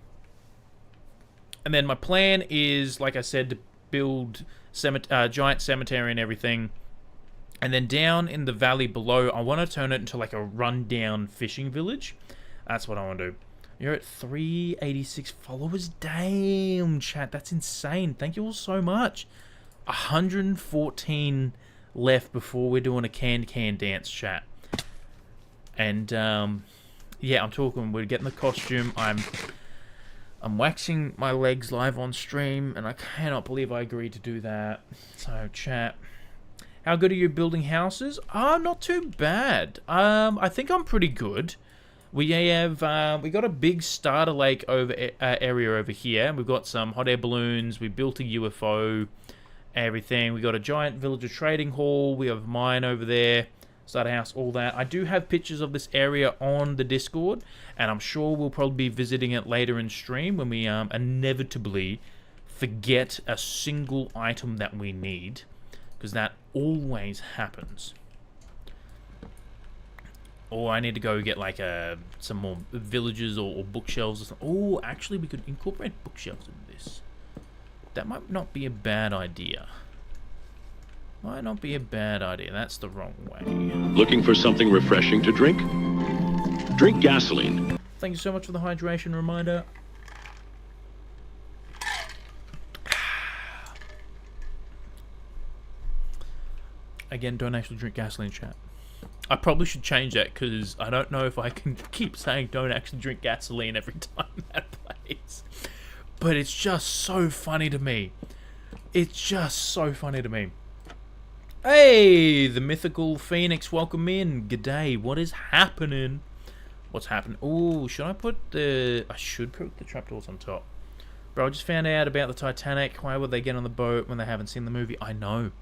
And then my plan is, like I said, to build giant cemetery and everything. And then down in the valley below, I want to turn it into like a rundown fishing village. That's what I want to do. You're at 386 followers. Damn, chat. That's insane. Thank you all so much. 114 left before we're doing a can dance, chat. And, yeah, I'm talking. We're getting the costume. I'm waxing my legs live on stream, and I cannot believe I agreed to do that. So, chat. How good are you building houses? Not too bad. I think I'm pretty good. We have we got a big starter lake area over here, and we've got some hot air balloons. We built a UFO, everything. We got a giant villager trading hall. We have a mine over there, starter house, all that. I do have pictures of this area on the Discord, and I'm sure we'll probably be visiting it later in stream when we inevitably forget a single item that we need, because that always happens. Or I need to go get like some more villages or bookshelves or something. Oh, actually we could incorporate bookshelves in this. That might not be a bad idea. Might not be a bad idea. That's the wrong way. Looking for something refreshing to drink? Drink gasoline. Thank you so much for the hydration reminder. Again, don't actually drink gasoline, chat. I probably should change that, because I don't know if I can keep saying don't actually drink gasoline every time that plays. But it's just so funny to me. It's just so funny to me. Hey, the mythical Phoenix, welcome in. G'day, what is happening? What's happening? Oh, should I put the... I should put the trapdoors on top. Bro, I just found out about the Titanic. Why would they get on the boat when they haven't seen the movie? I know.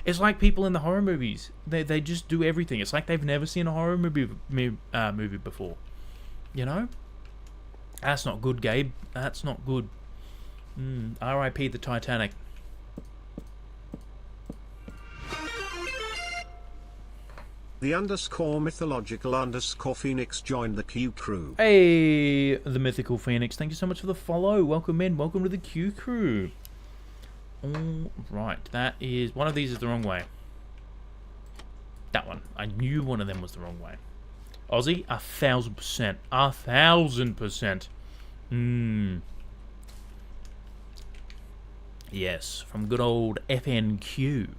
It's like people in the horror movies. They just do everything. It's like they've never seen a horror movie before. You know? That's not good, Gabe. That's not good. R.I.P. the Titanic. The _mythological _Phoenix joined the Q crew. Hey, the mythical Phoenix. Thank you so much for the follow. Welcome in. Welcome to the Q crew. All right, that is one of these is the wrong way. That one. I knew one of them was the wrong way. Aussie, 1,000%. 1,000%. Yes, from good old FNQ.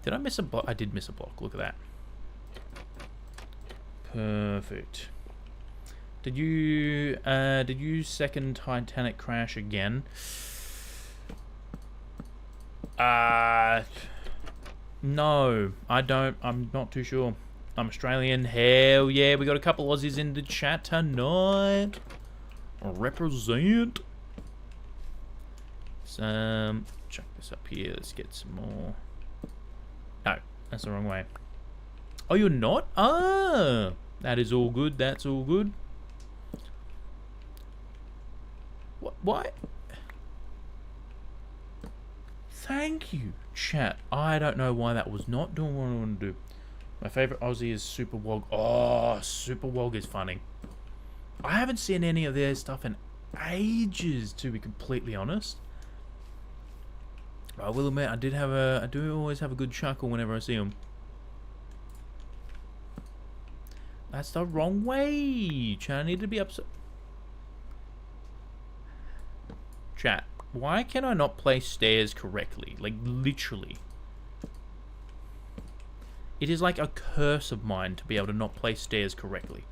Did I miss a block? I did miss a block. Look at that. Perfect. Did you second Titanic crash again? No, I don't. I'm not too sure. I'm Australian. Hell yeah, we got a couple Aussies in the chat tonight. Represent. Check this up here. Let's get some more. No, that's the wrong way. Oh, you're not? Ah, that is all good. That's all good. What? Why? Thank you, chat. I don't know why that was not doing what I want to do. My favorite Aussie is Super Wog. Oh, Super Wog is funny. I haven't seen any of their stuff in ages, to be completely honest. I will admit, I do always have a good chuckle whenever I see them. That's the wrong way. Chat, I need to be upset. Chat, why can I not place stairs correctly? Like, literally. It is like a curse of mine to be able to not place stairs correctly.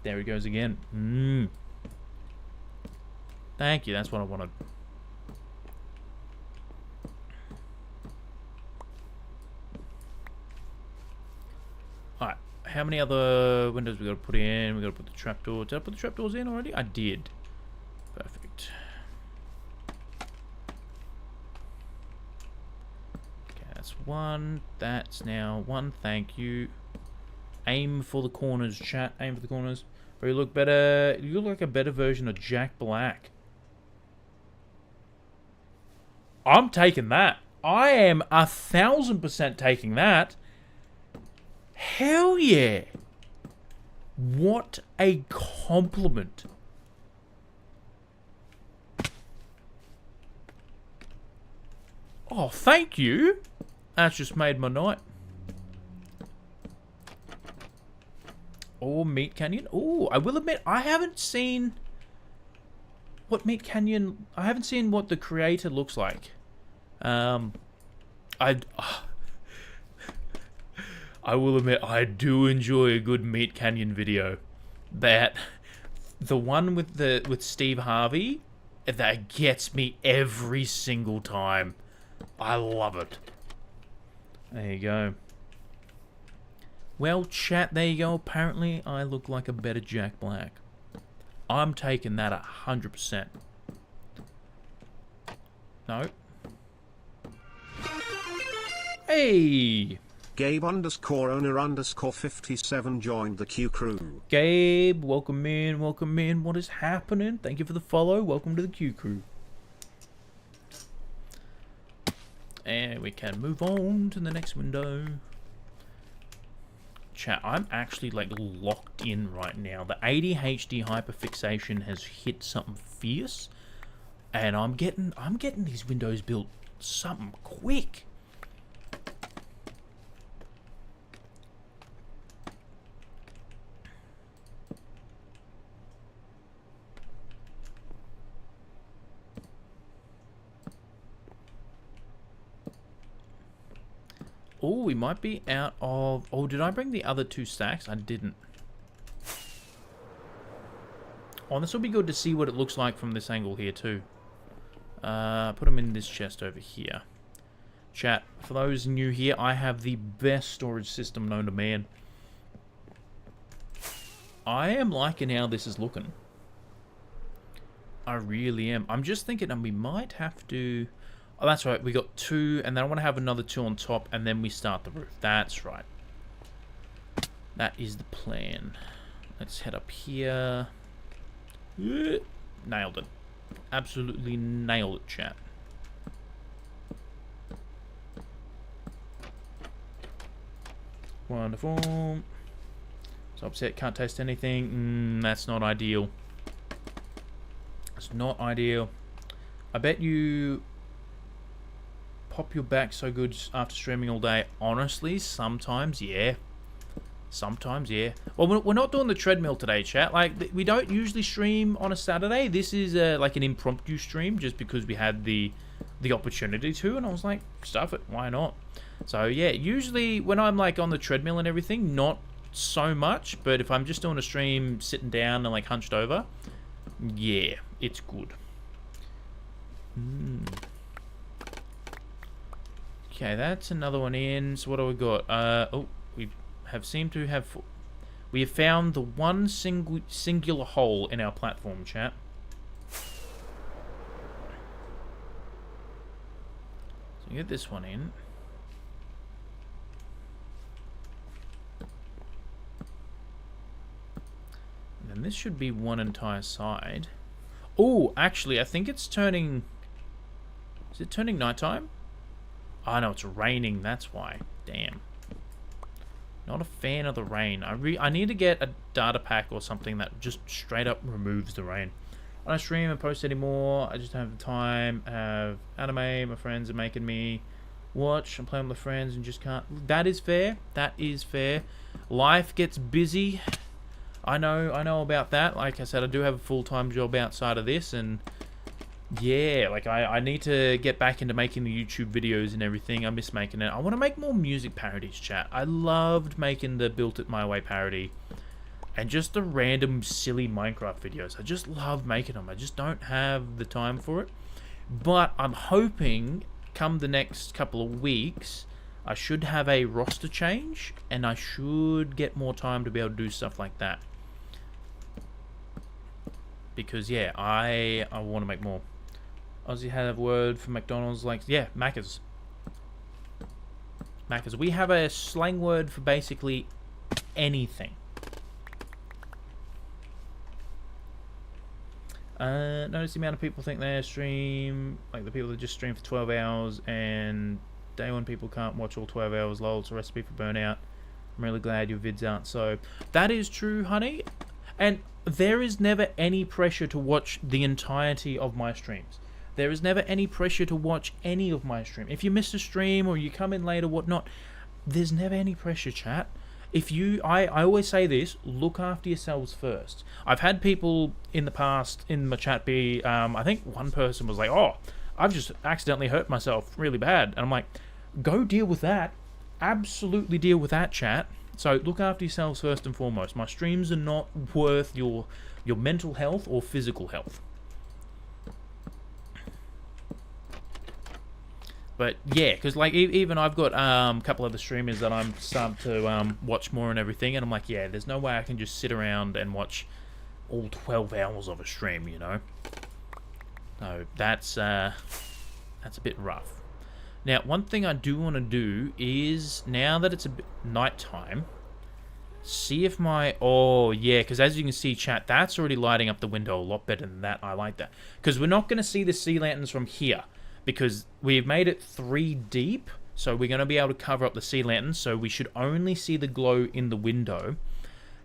There he goes again. Thank you, that's what I wanted. Alright, how many other windows we gotta put in? We gotta put the trapdoor. Did I put the trapdoors in already? I did. Perfect. Okay, that's one. That's now one. Thank you. Aim for the corners, chat. Aim for the corners. Or you look better. You look like a better version of Jack Black. I'm taking that. I am 1,000% taking that. Hell yeah. What a compliment. Oh, thank you. That's just made my night. Or Meat Canyon. Oh, I will admit, I haven't seen what Meat Canyon. I haven't seen what the creator looks like. I will admit, I do enjoy a good Meat Canyon video. That the one with Steve Harvey, that gets me every single time. I love it. There you go. Well, chat, there you go. Apparently, I look like a better Jack Black. I'm taking that 100%. No. Hey! Gabe _owner _57 joined the Q crew. Gabe, welcome in, welcome in. What is happening? Thank you for the follow. Welcome to the Q crew. And we can move on to the next window. Chat, I'm actually like locked in right now. The ADHD hyperfixation has hit something fierce, and I'm getting these windows built something quick. Oh, we might be out of... Oh, did I bring the other two stacks? I didn't. Oh, this will be good to see what it looks like from this angle here, too. Put them in this chest over here. Chat, for those new here, I have the best storage system known to man. I am liking how this is looking. I really am. I'm just thinking, and we might have to... Oh, that's right. We got two, and then I want to have another two on top, and then we start the roof. That's right. That is the plan. Let's head up here. Nailed it. Absolutely nailed it, chat. Wonderful. So upset, can't taste anything. That's not ideal. It's It's not ideal. I bet you pop your back so good after streaming all day. Honestly, sometimes, yeah. Sometimes, yeah. Well, we're not doing the treadmill today, chat. Like, we don't usually stream on a Saturday. This is like an impromptu stream just because we had the opportunity to, and I was like, stuff it, why not? So yeah, usually when I'm like on the treadmill and everything, not so much, but if I'm just doing a stream sitting down and like hunched over, yeah, it's good. Okay, that's another one in. So what do we got? Oh, we have found the one singular hole in our platform, chat. So get this one in. And then this should be one entire side. Oh, actually, I think it's turning... Is it turning nighttime? Oh, no, it's raining. That's why. Damn. Not a fan of the rain. I need to get a data pack or something that just straight up removes the rain. I don't stream and post anymore. I just don't have the time. I have anime my friends are making me watch. I'm playing with my friends and just can't. That is fair. That is fair. Life gets busy. I know about that. Like I said, I do have a full-time job outside of this, and yeah, like I need to get back into making the YouTube videos and everything. I miss making it. I want to make more music parodies, chat. I loved making the Built It My Way parody and just the random silly Minecraft videos. I just love making them. I just don't have the time for it. But I'm hoping come the next couple of weeks, I should have a roster change and I should get more time to be able to do stuff like that. Because yeah, I want to make more. Aussie had a word for McDonald's, like, yeah, Macca's. Macca's. We have a slang word for basically anything. Notice the amount of people think they stream, like the people that just stream for 12 hours, and day one people can't watch all 12 hours, lol, it's a recipe for burnout. I'm really glad your vids aren't so. That is true, honey. And there is never any pressure to watch the entirety of my streams. There is never any pressure to watch any of my stream. If you miss a stream or you come in late or whatnot, there's never any pressure, chat. If you, I always say this, look after yourselves first. I've had people in the past in my chat be, I think one person was like, oh, I've just accidentally hurt myself really bad. And I'm like, go deal with that. Absolutely deal with that, chat. So look after yourselves first and foremost. My streams are not worth your mental health or physical health. But yeah, because like even I've got a couple of the streamers that I'm starting to watch more and everything, and I'm like, yeah, there's no way I can just sit around and watch all 12 hours of a stream, you know. So that's a bit rough. Now, one thing I do want to do is, now that it's a bit nighttime, see if my... Oh, yeah, because as you can see, chat, that's already lighting up the window a lot better than that. I like that. Because we're not going to see the sea lanterns from here, because we've made it 3 deep, so we're going to be able to cover up the sea lanterns, so we should only see the glow in the window.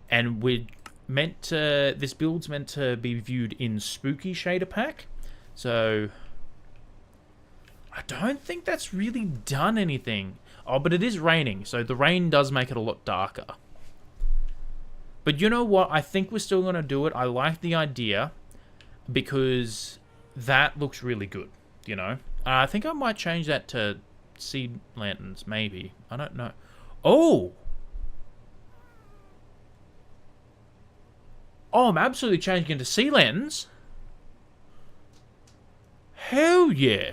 And we're meant to... This build's meant to be viewed in Spooky Shader Pack, so... I don't think that's really done anything. Oh, but it is raining, so the rain does make it a lot darker. But you know what? I think we're still going to do it. I like the idea because that looks really good, you know? I think I might change that to sea lanterns, maybe. I don't know. Oh! Oh, I'm absolutely changing into sea lanterns. Hell yeah!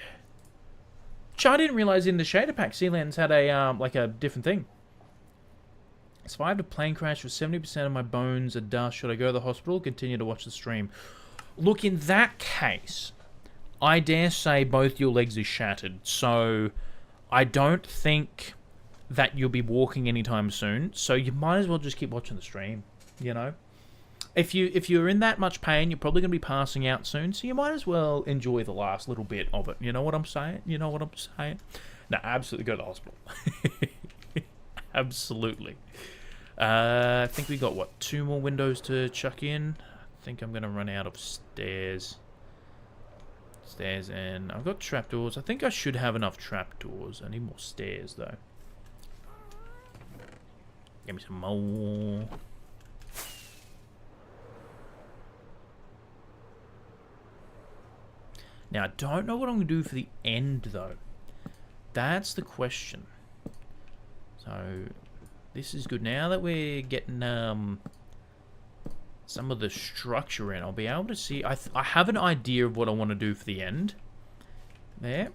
I didn't realize in the shader pack, sea lanterns had a like a different thing. Survived a plane crash with 70% of my bones are dust. Should I go to the hospital or continue to watch the stream? Look, in that case, I dare say both your legs are shattered. So I don't think that you'll be walking anytime soon. So you might as well just keep watching the stream, you know? If you're in that much pain, you're probably going to be passing out soon, so you might as well enjoy the last little bit of it. You know what I'm saying? You know what I'm saying? No, absolutely go to the hospital. Absolutely. I think we got, what, 2 more windows to chuck in? I think I'm going to run out of stairs. Stairs, and I've got trapdoors. I think I should have enough trapdoors. I need more stairs, though. Give me some more. Now, I don't know what I'm going to do for the end, though. That's the question. So, this is good. Now that we're getting some of the structure in, I'll be able to see. I have an idea of what I want to do for the end. There.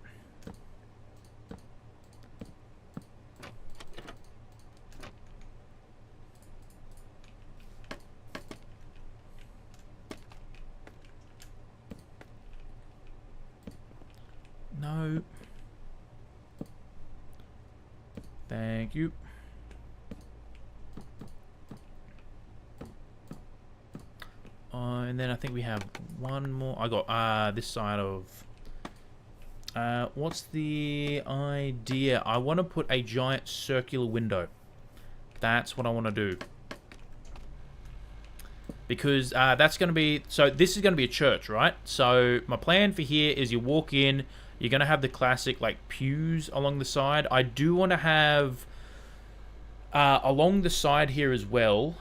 No. Thank you. And then I think we have one more. I got this side of. What's the idea? I want to put a giant circular window. That's what I want to do. Because that's going to be... So this is going to be a church, right? So my plan for here is you walk in. You're going to have the classic, like, pews along the side. I do want to have... along the side here as well...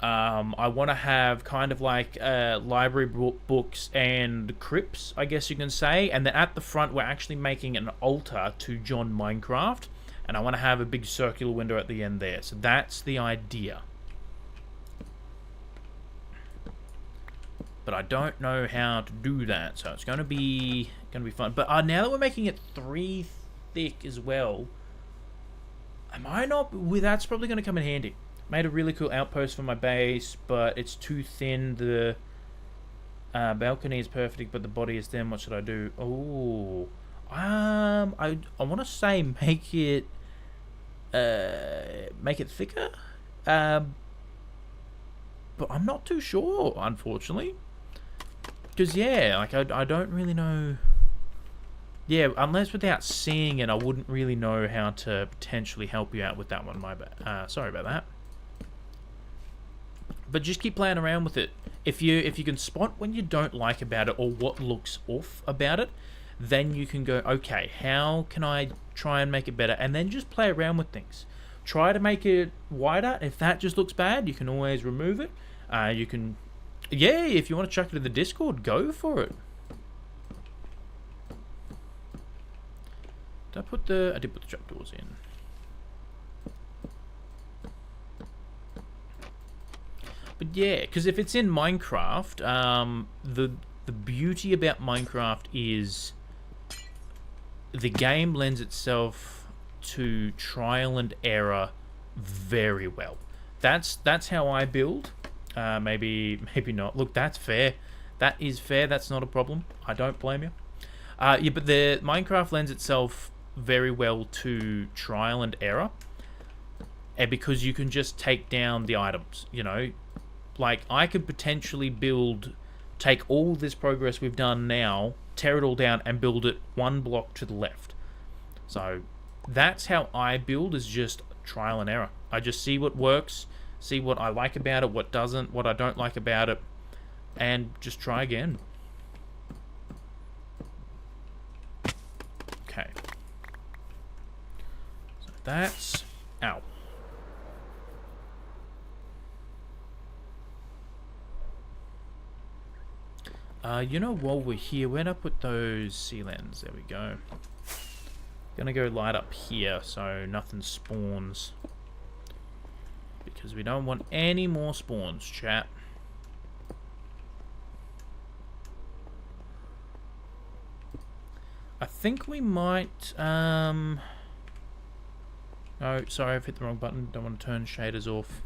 I want to have kind of like library books and crypts, I guess you can say. And then at the front, we're actually making an altar to John Minecraft. And I want to have a big circular window at the end there. So that's the idea. But I don't know how to do that. So it's going to be fun. But now that we're making it 3 thick as well, am I not... Well, that's probably going to come in handy. Made a really cool outpost for my base, but it's too thin. The balcony is perfect, but the body is thin. What should I do? Oh, I want to say make it thicker. But I'm not too sure, unfortunately. Because yeah, like I don't really know. Yeah, unless without seeing it, I wouldn't really know how to potentially help you out with that one. My bad. Sorry about that. But just keep playing around with it. If you can spot when you don't like about it or what looks off about it, then you can go, okay, how can I try and make it better? And then just play around with things. Try to make it wider. If that just looks bad, you can always remove it. You can, yeah, if you want to chuck it in the Discord, go for it. I did put the trapdoors in. But yeah, because if it's in Minecraft, the beauty about Minecraft is the game lends itself to trial and error very well. That's how I build. Maybe not. Look, that's fair. That is fair. That's not a problem. I don't blame you. Yeah, but the Minecraft lends itself very well to trial and error, and because you can just take down the items, you know. Like, I could potentially take all this progress we've done now, tear it all down, and build it 1 block to the left. So, that's how I build, is just trial and error. I just see what works, see what I like about it, what doesn't, what I don't like about it, and just try again. Okay. So, that's... Ow. You know, while we're here, where'd I put those sea lanterns? There we go. Gonna go light up here so nothing spawns. Because we don't want any more spawns, chat. I think we might, Oh, sorry, I've hit the wrong button. Don't want to turn shaders off.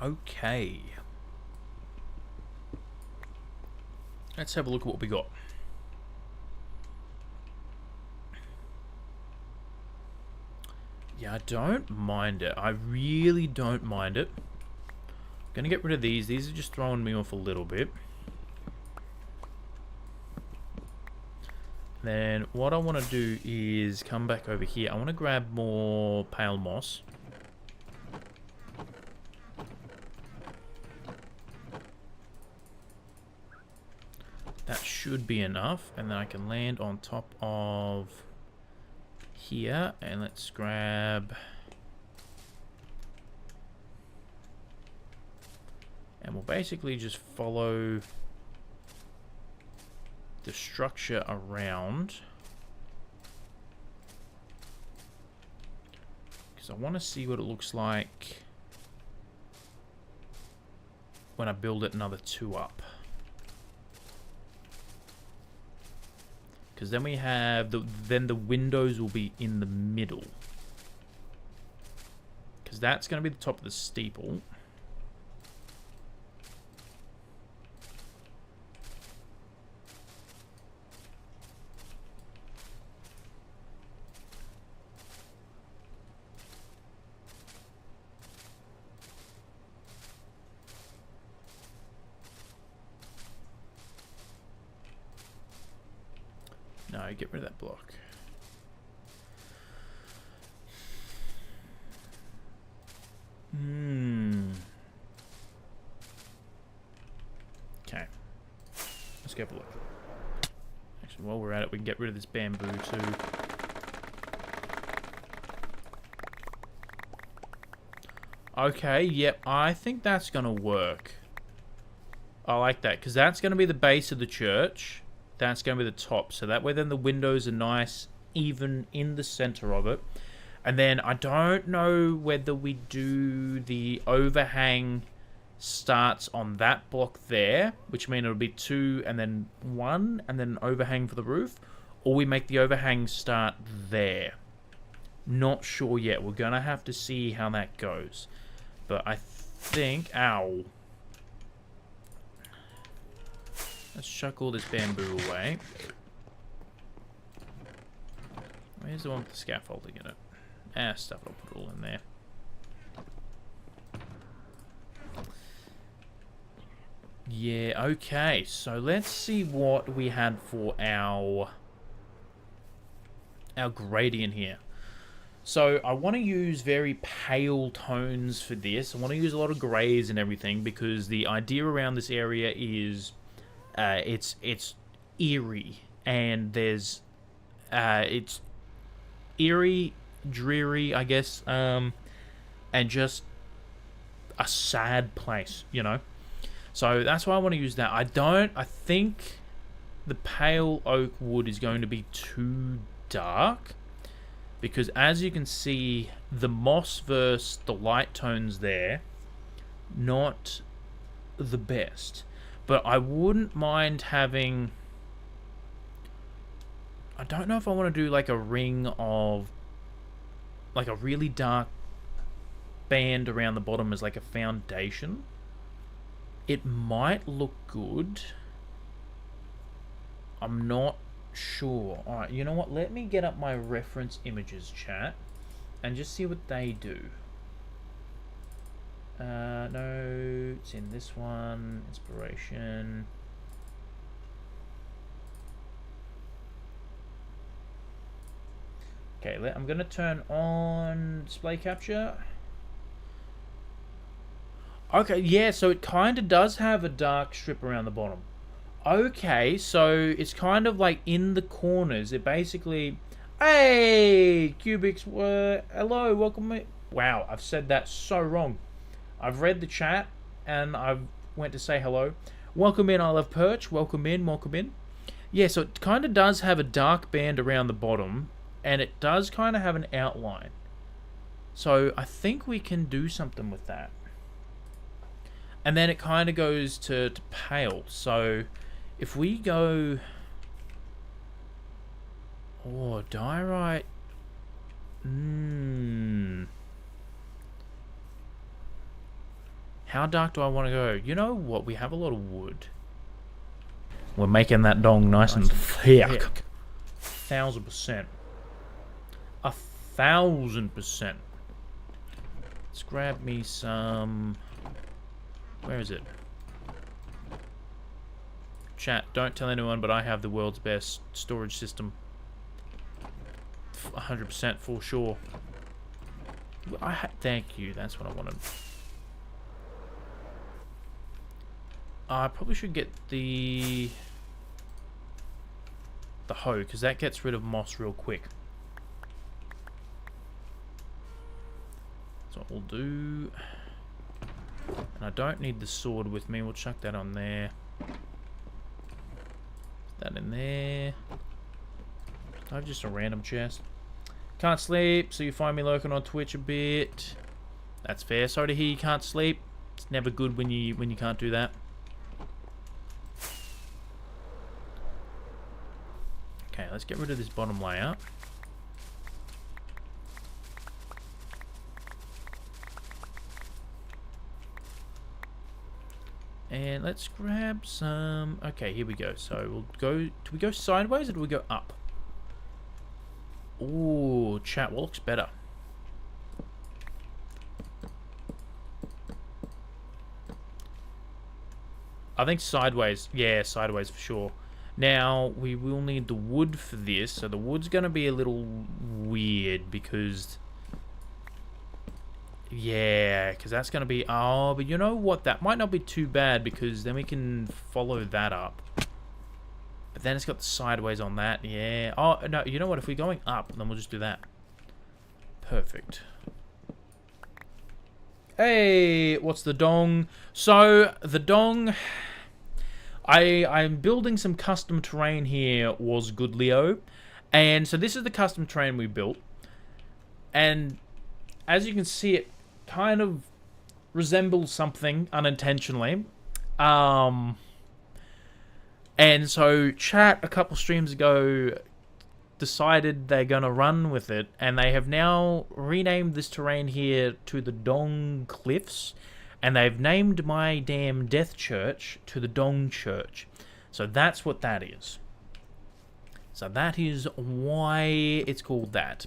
Okay. Let's have a look at what we got. Yeah, I don't mind it. I really don't mind it. I'm gonna get rid of these. These are just throwing me off a little bit. Then what I want to do is come back over here. I want to grab more pale moss. should be enough. And then I can land on top of here. And let's grab... And we'll basically just follow the structure around. Because I want to see what it looks like when I build it another 2 up. Because then we have then the windows will be in the middle. Because that's going to be the top of the steeple. No, get rid of that block. Okay. Let's go have a look. Actually, while we're at it, we can get rid of this bamboo too. Okay, yep, I think that's gonna work. I like that, because that's gonna be the base of the church. That's going to be the top. So that way then the windows are nice, even in the center of it. And then I don't know whether we do the overhang starts on that block there, which means it'll be 2 and then 1 and then an overhang for the roof. Or we make the overhang start there. Not sure yet. We're going to have to see how that goes. But I think... Ow. Let's chuck all this bamboo away. Where's the one with the scaffolding in it? Ah, stuff it. I'll put it all in there. Yeah, okay. So let's see what we had for our gradient here. So I want to use very pale tones for this. I want to use a lot of greys and everything because the idea around this area is... it's eerie, and there's it's eerie, dreary, I guess, and just a sad place, you know. So that's why I want to use that. I think the pale oak wood is going to be too dark, because as you can see, the moss versus the light tones there, not the best. But I wouldn't mind having... I don't know if I want to do like a ring of... like a really dark band around the bottom as like a foundation. It might look good. I'm not sure. Alright, you know what? Let me get up my reference images, chat. And just see what they do. No, it's in this one. Inspiration. Okay, I'm going to turn on display capture. Okay, yeah, so it kind of does have a dark strip around the bottom. Okay, so it's kind of like in the corners. It basically... Hey, Cubics, hello, welcome. Wow, I've said that so wrong. I've read the chat, and I went to say hello. Welcome in, I love Perch. Welcome in, welcome in. Yeah, so it kind of does have a dark band around the bottom, and it does kind of have an outline. So I think we can do something with that. And then it kind of goes to pale. So if we go... Oh, diorite... How dark do I want to go? You know what? We have a lot of wood. We're making that dong nice and thick. 1000%. 1000%. Let's grab me some... Where is it? Chat, don't tell anyone, but I have the world's best storage system. 100% for sure. Thank you, that's what I wanted. I probably should get the... the hoe, because that gets rid of moss real quick. That's what we'll do. And I don't need the sword with me. We'll chuck that on there. Put that in there. I have just a random chest. Can't sleep, so you find me lurking on Twitch a bit. That's fair. Sorry to hear you can't sleep. It's never good when you can't do that. Okay, let's get rid of this bottom layer. And let's grab some... Okay, here we go. So we'll go... Do we go sideways or do we go up? Ooh, chat, what looks better? I think sideways. Yeah, sideways for sure. Now, we will need the wood for this. So the wood's going to be a little weird because... Yeah, because that's going to be... Oh, but you know what? That might not be too bad because then we can follow that up. But then it's got the sideways on that. Yeah. Oh, no, you know what? If we're going up, then we'll just do that. Perfect. Hey, what's the dong? So, the dong... I'm building some custom terrain here, was good, Leo. And so this is the custom terrain we built. And as you can see, it kind of resembles something unintentionally. And so chat a couple streams ago decided they're going to run with it. And they have now renamed this terrain here to the Dong Cliffs. And they've named my damn death church to the Dong Church. So that's what that is. So that is why it's called that.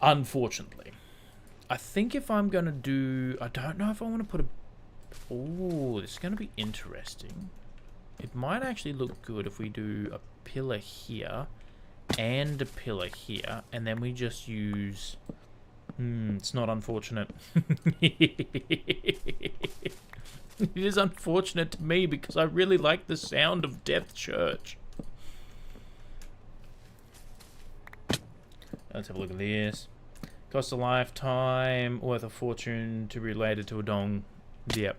Unfortunately. I think if I'm going to do... I don't know if I want to put a... Oh, this is going to be interesting. It might actually look good if we do a pillar here and a pillar here. And then we just use... it's not unfortunate. It is unfortunate to me because I really like the sound of Death Church. Let's have a look at this. Cost a lifetime, worth a fortune to be related to a dong. Yep.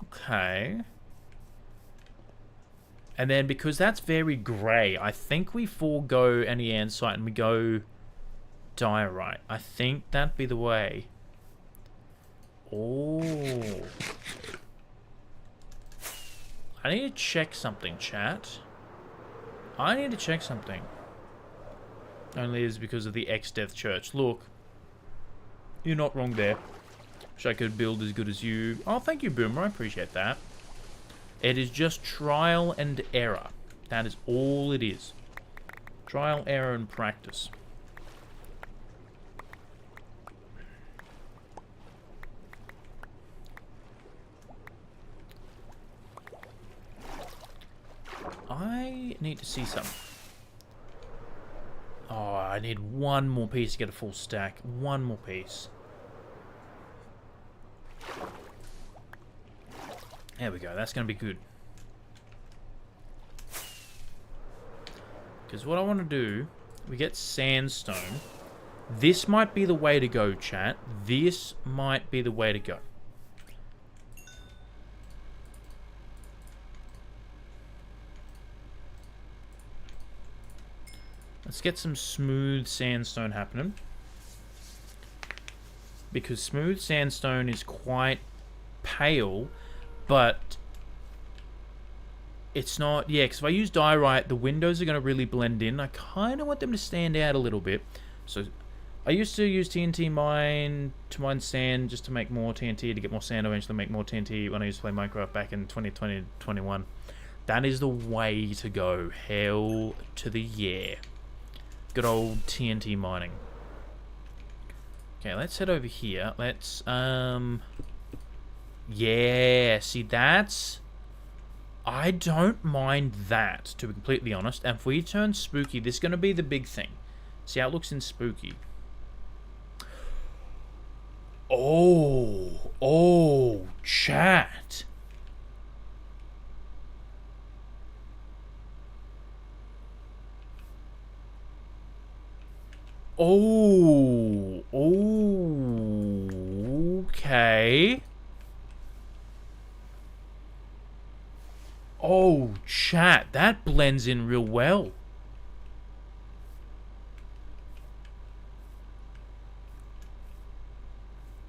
Okay. And then because that's very grey, I think we forego any andesite and we go... diorite. I think that'd be the way. Oh. I need to check something, chat. I need to check something. Only is because of the X-Death Church. Look. You're not wrong there. Wish I could build as good as you. Oh, thank you, Boomer. I appreciate that. It is just trial and error. That is all it is. Trial, error, and practice. I need to see some. Oh, I need one more piece to get a full stack. One more piece. There we go. That's going to be good. Because what I want to do, we get sandstone. This might be the way to go, chat. This might be the way to go. Let's get some smooth sandstone happening. Because smooth sandstone is quite pale, but it's not... Yeah, because if I use diorite, the windows are going to really blend in. I kind of want them to stand out a little bit. So I used to use TNT mine to mine sand just to make more TNT, to get more sand, eventually make more TNT when I used to play Minecraft back in 2020-21. That is the way to go. Hell to the yeah. Good old TNT mining. Okay, let's head over here. Let's, yeah, see, that's... I don't mind that, to be completely honest. And if we turn spooky, this is going to be the big thing. See how it looks in spooky. Oh, chat. Oh, okay. Oh, chat, that blends in real well.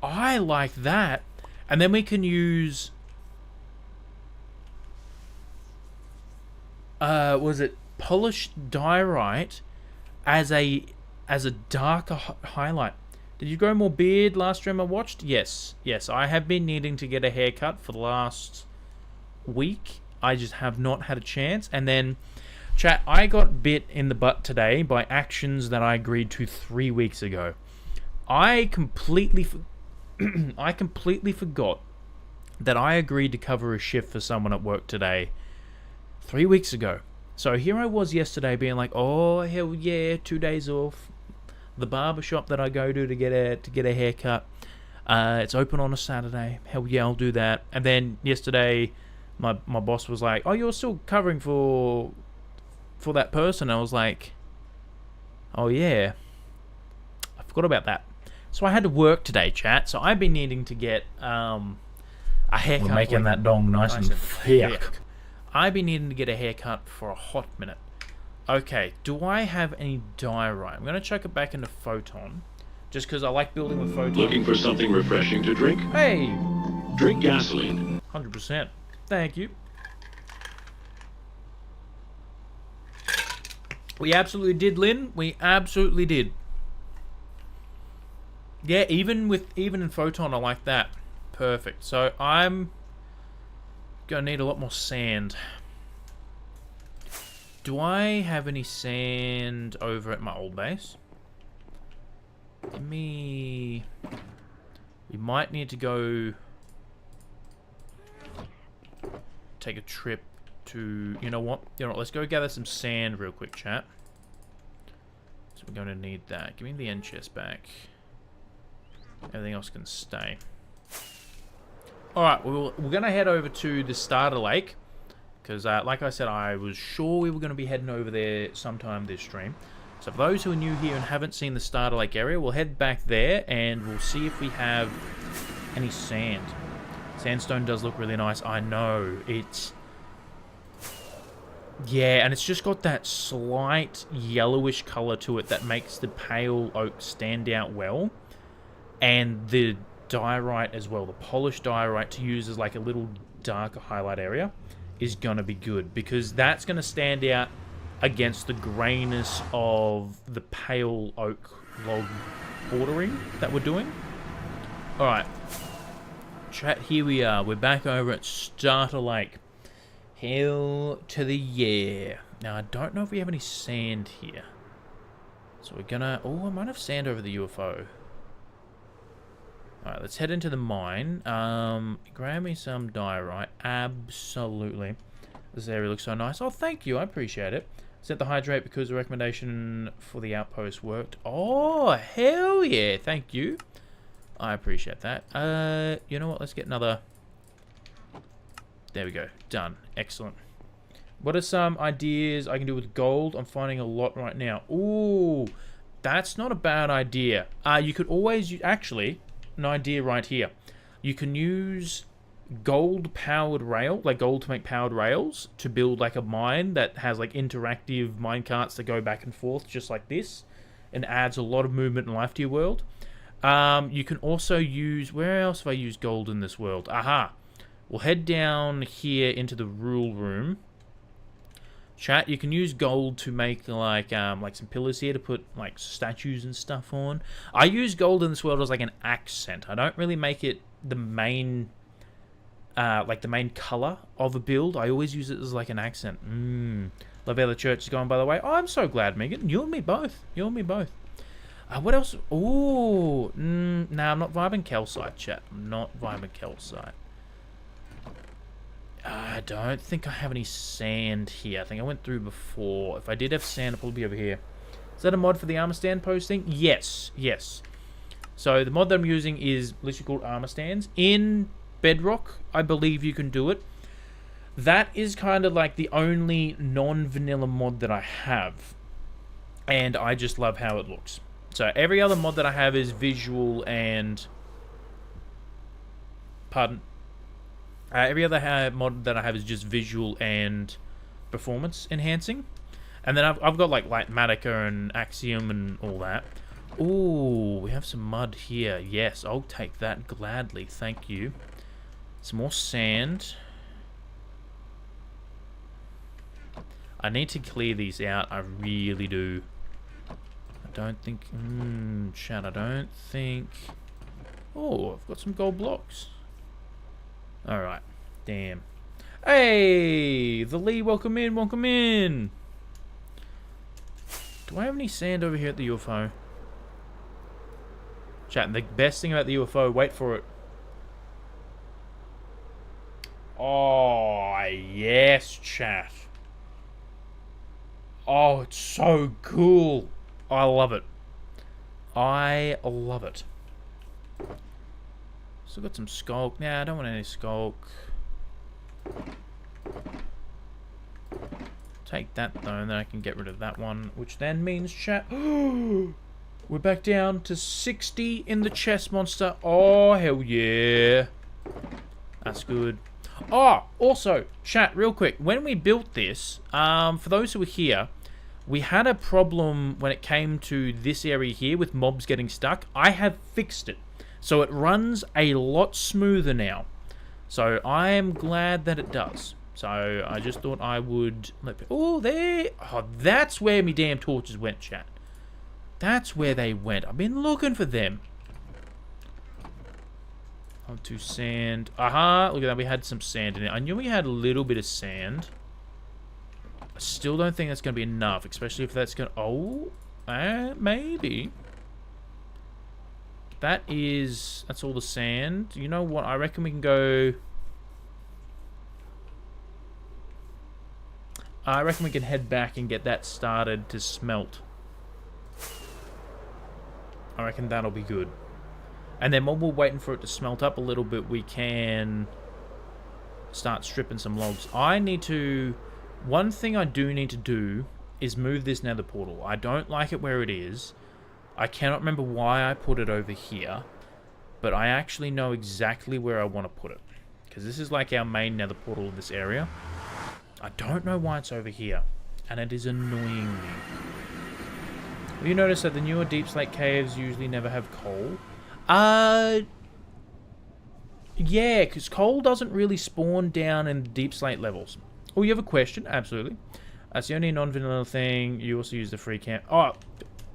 I like that. And then we can use... was it polished diorite as a darker highlight? Did you grow more beard last stream I watched? Yes. I have been needing to get a haircut for the last week. I just have not had a chance. And then, chat, I got bit in the butt today by actions that I agreed to 3 weeks ago. I completely forgot that I agreed to cover a shift for someone at work today 3 weeks ago. So here I was yesterday being like, oh hell yeah, 2 days off. The barber shop that I go to get a haircut, it's open on a Saturday. Hell yeah, I'll do that. And then yesterday, my boss was like, oh, you're still covering for that person. I was like, oh yeah, I forgot about that. So I had to work today, chat. So I've been needing to get a haircut. We're making that dong nice and thick. I've been needing to get a haircut for a hot minute. Okay, do I have any diorite? I'm going to chuck it back into Photon, just because I like building with Photon. Looking for something refreshing to drink? Hey! Drink gasoline. 100%. Thank you. We absolutely did, Lynn. We absolutely did. Yeah, even in Photon, I like that. Perfect. So I'm gonna need a lot more sand. Do I have any sand over at my old base? We might need to go take a trip to... You know what? Let's go gather some sand real quick, chat. So we're going to need that. Give me the end chest back. Everything else can stay. Alright, we're going to head over to the starter lake. Because, like I said, I was sure we were going to be heading over there sometime this stream. So for those who are new here and haven't seen the starter lake area, we'll head back there and we'll see if we have any sand. Sandstone does look really nice. I know. It's... Yeah, and it's just got that slight yellowish color to it that makes the pale oak stand out well. And the diorite as well, the polished diorite to use as like a little darker highlight area is going to be good. Because that's going to stand out against the grayness of the pale oak log bordering that we're doing. Alright. Chat, here we are. We're back over at Starter Lake. Hell to the yeah. Now, I don't know if we have any sand here. So we're gonna... Oh, I might have sand over the UFO. Alright, let's head into the mine. Grab me some diorite. Absolutely. This area looks so nice. Oh, thank you. I appreciate it. Set the hydrate because the recommendation for the outpost worked. Oh, hell yeah. Thank you. I appreciate that. You know what? Let's get another... There we go. Done. Excellent. What are some ideas I can do with gold? I'm finding a lot right now. Ooh, that's not a bad idea. You could always use... Actually, an idea right here. You can use gold-powered rail, like gold to make powered rails, to build like a mine that has like interactive mine carts that go back and forth just like this, and adds a lot of movement and life to your world. You can also use... Where else have I used gold in this world? Aha! We'll head down here into the rule room. Chat, you can use gold to make like some pillars here to put like statues and stuff on. I use gold in this world as like an accent. I don't really make it the main like the main color of a build. I always use it as like an accent. Love how the church is going, by the way. Oh, I'm so glad, Megan. You and me both. You and me both. What else? Ooh, nah, I'm not vibing calcite, chat. I'm not vibing calcite. I don't think I have any sand here. I think I went through before. If I did have sand, it'll probably be over here. Is that a mod for the armor stand posting? Yes, yes. So the mod that I'm using is literally called armor stands. In Bedrock, I believe you can do it. That is kind of like the only non-vanilla mod that I have. And I just love how it looks. So every other mod that I have is visual and... Pardon. Every other mod that I have is just visual and performance enhancing. And then I've got like Matica and Axiom and all that. Ooh, we have some mud here. Yes, I'll take that gladly. Thank you. Some more sand. I need to clear these out. I really do. I don't think... chat, I don't think... Oh, I've got some gold blocks. Alright. Damn. Hey! The Lee, welcome in, welcome in! Do I have any sand over here at the UFO? Chat, the best thing about the UFO, wait for it. Oh, yes, chat. Oh, it's so cool. I love it. I love it. Still got some skulk. Nah, I don't want any skulk. Take that though, and then I can get rid of that one, which then means chat. We're back down to 60 in the chest monster. Oh, hell yeah. That's good. Oh, also, chat, real quick. When we built this, for those who were here, we had a problem when it came to this area here with mobs getting stuck. I have fixed it. So it runs a lot smoother now. So I am glad that it does. So I just thought I would... Oh, there... Oh, that's where me damn torches went, chat. That's where they went. I've been looking for them. Onto sand. Aha! Look at that. We had some sand in it. I knew we had a little bit of sand. I still don't think that's going to be enough. Especially if that's going to... Oh! Maybe. That's all the sand. You know what? I reckon we can go... I reckon we can head back and get that started to smelt. I reckon that'll be good. And then while we're waiting for it to smelt up a little bit, we can start stripping some logs. I need to... One thing I do need to do is move this nether portal. I don't like it where it is. I cannot remember why I put it over here. But I actually know exactly where I want to put it. Because this is like our main nether portal in this area. I don't know why it's over here. And it is annoying me. Have you noticed that the newer Deep Slate caves usually never have coal? Yeah, because coal doesn't really spawn down in Deep Slate levels. Oh, you have a question? Absolutely. That's the only non-vanilla thing. You also use the free cam. Oh,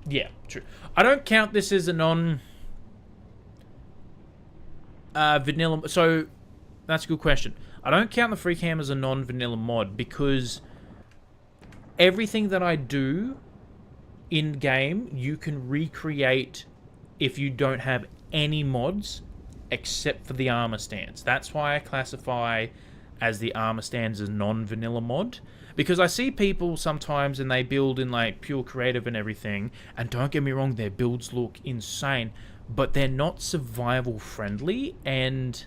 yeah, true. I don't count this as a vanilla. So, that's a good question. I don't count the free cam as a non-vanilla mod because everything that I do in game, you can recreate if you don't have any mods except for the armor stands. That's why I classify as the armor stands as non-vanilla mod, because I see people sometimes and they build in like pure creative and everything, and don't get me wrong, their builds look insane, but they're not survival friendly, and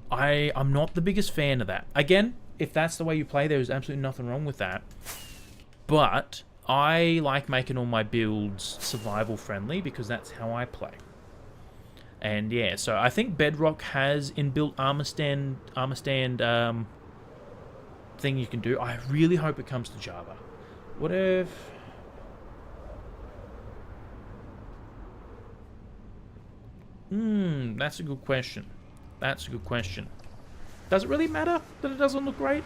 I'm not the biggest fan of that. Again, if that's the way you play, there's absolutely nothing wrong with that, but I like making all my builds survival friendly because that's how I play. And yeah, so I think Bedrock has inbuilt armor stand thing you can do. I really hope it comes to Java. What if... that's a good question. That's a good question. Does it really matter that it doesn't look great?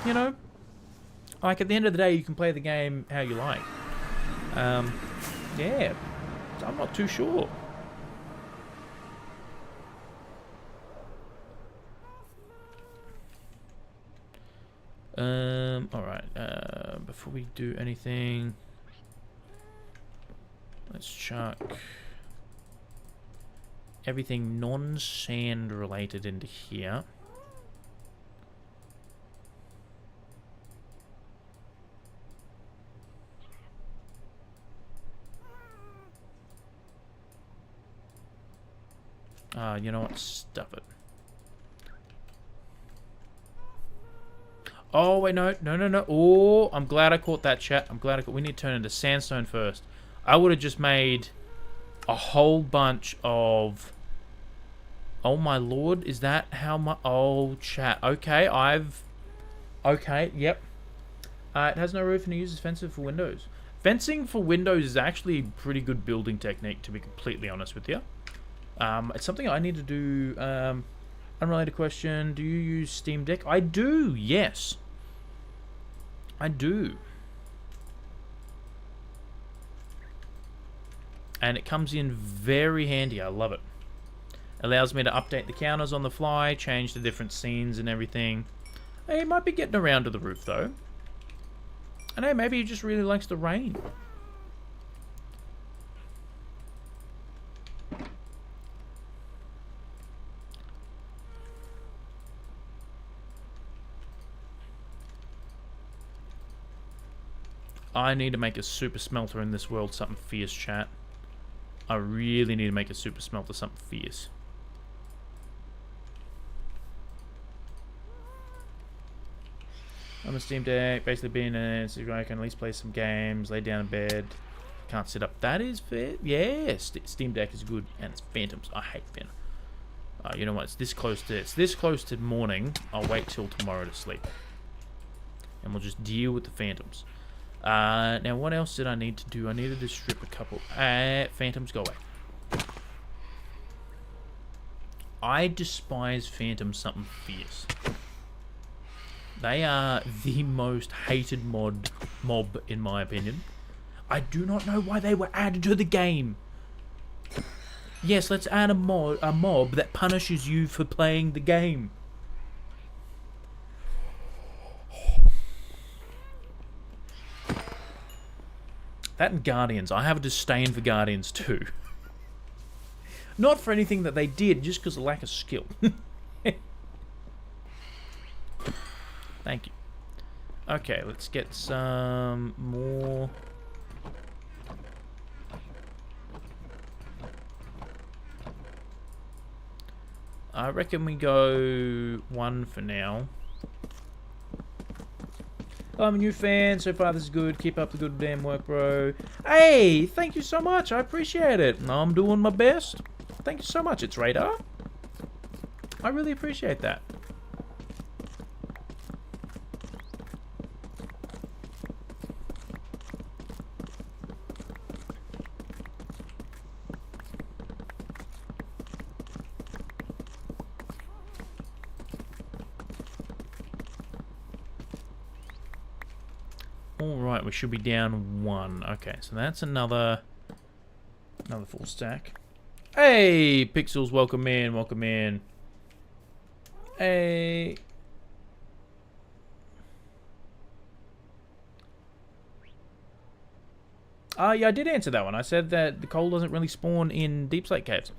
You know? Like, at the end of the day, you can play the game how you like. Yeah. I'm not too sure. Alright. Before we do anything, let's chuck everything non-sand related into here. You know what? Stuff it. Oh, wait, no. Oh, I'm glad I caught that, chat. I'm glad I caught... We need to turn into sandstone first. I would have just made a whole bunch of... Oh my lord, is that how much... Oh, chat. Okay, Okay, yep. It has no roof and it uses fencing for windows. Fencing for windows is actually a pretty good building technique, to be completely honest with you. It's something I need to do. Unrelated question. Do you use Steam Deck? I do, yes. I do. And it comes in very handy. I love it. Allows me to update the counters on the fly, change the different scenes and everything. Hey, he might be getting around to the roof, though. I know, maybe he just really likes the rain. I need to make a super smelter in this world something fierce, chat. I really need to make a super smelter something fierce. On the Steam Deck, basically being a I can at least play some games, lay down in bed, can't sit up. That is fair. Yeah, Steam Deck is good, and it's Phantoms. I hate Phantom. You know what? It's this close to morning. I'll wait till tomorrow to sleep, and we'll just deal with the Phantoms. Now, what else did I need to do? I needed to strip a couple. Phantoms, go away. I despise Phantoms something fierce. They are the most hated mob, in my opinion. I do not know why they were added to the game. Yes, let's add a mob that punishes you for playing the game. That and Guardians. I have a disdain for Guardians too. Not for anything that they did, just because of lack of skill. Thank you. Okay, let's get some more. I reckon we go 1 for now. I'm a new fan. So far, this is good. Keep up the good damn work, bro. Hey, thank you so much. I appreciate it. I'm doing my best. Thank you so much. It's Radar. I really appreciate that. Alright, we should be down 1. Okay, so that's another full stack. Hey, Pixels, welcome in, welcome in. Hey. Yeah, I did answer that one. I said that the coal doesn't really spawn in Deep Slate Caves.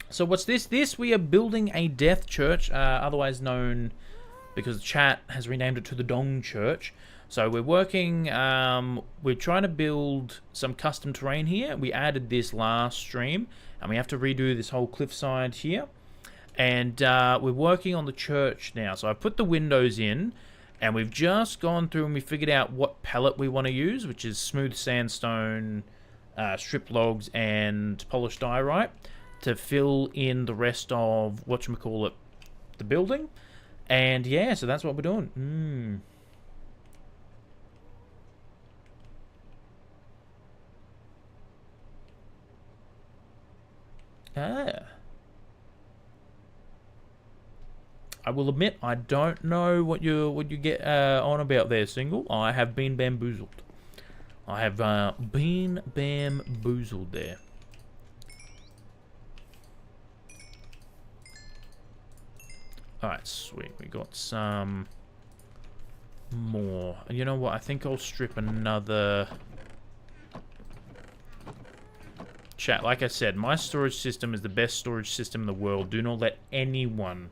So what's this? We are building a death church, otherwise known, because the chat has renamed it to the Dong Church. So we're working, we're trying to build some custom terrain here. We added this last stream, and we have to redo this whole cliffside here. And we're working on the church now. So I put the windows in, and we've just gone through and we figured out what palette we want to use, which is smooth sandstone, strip logs, and polished diorite, to fill in the rest of, whatchamacallit, the building. And yeah, so that's what we're doing. I will admit, I don't know what you get on about there, Single. I have been bamboozled. I have been bamboozled there. Alright, sweet. We got some more. And you know what? I think I'll strip another... Chat, like I said, my storage system is the best storage system in the world. Do not let anyone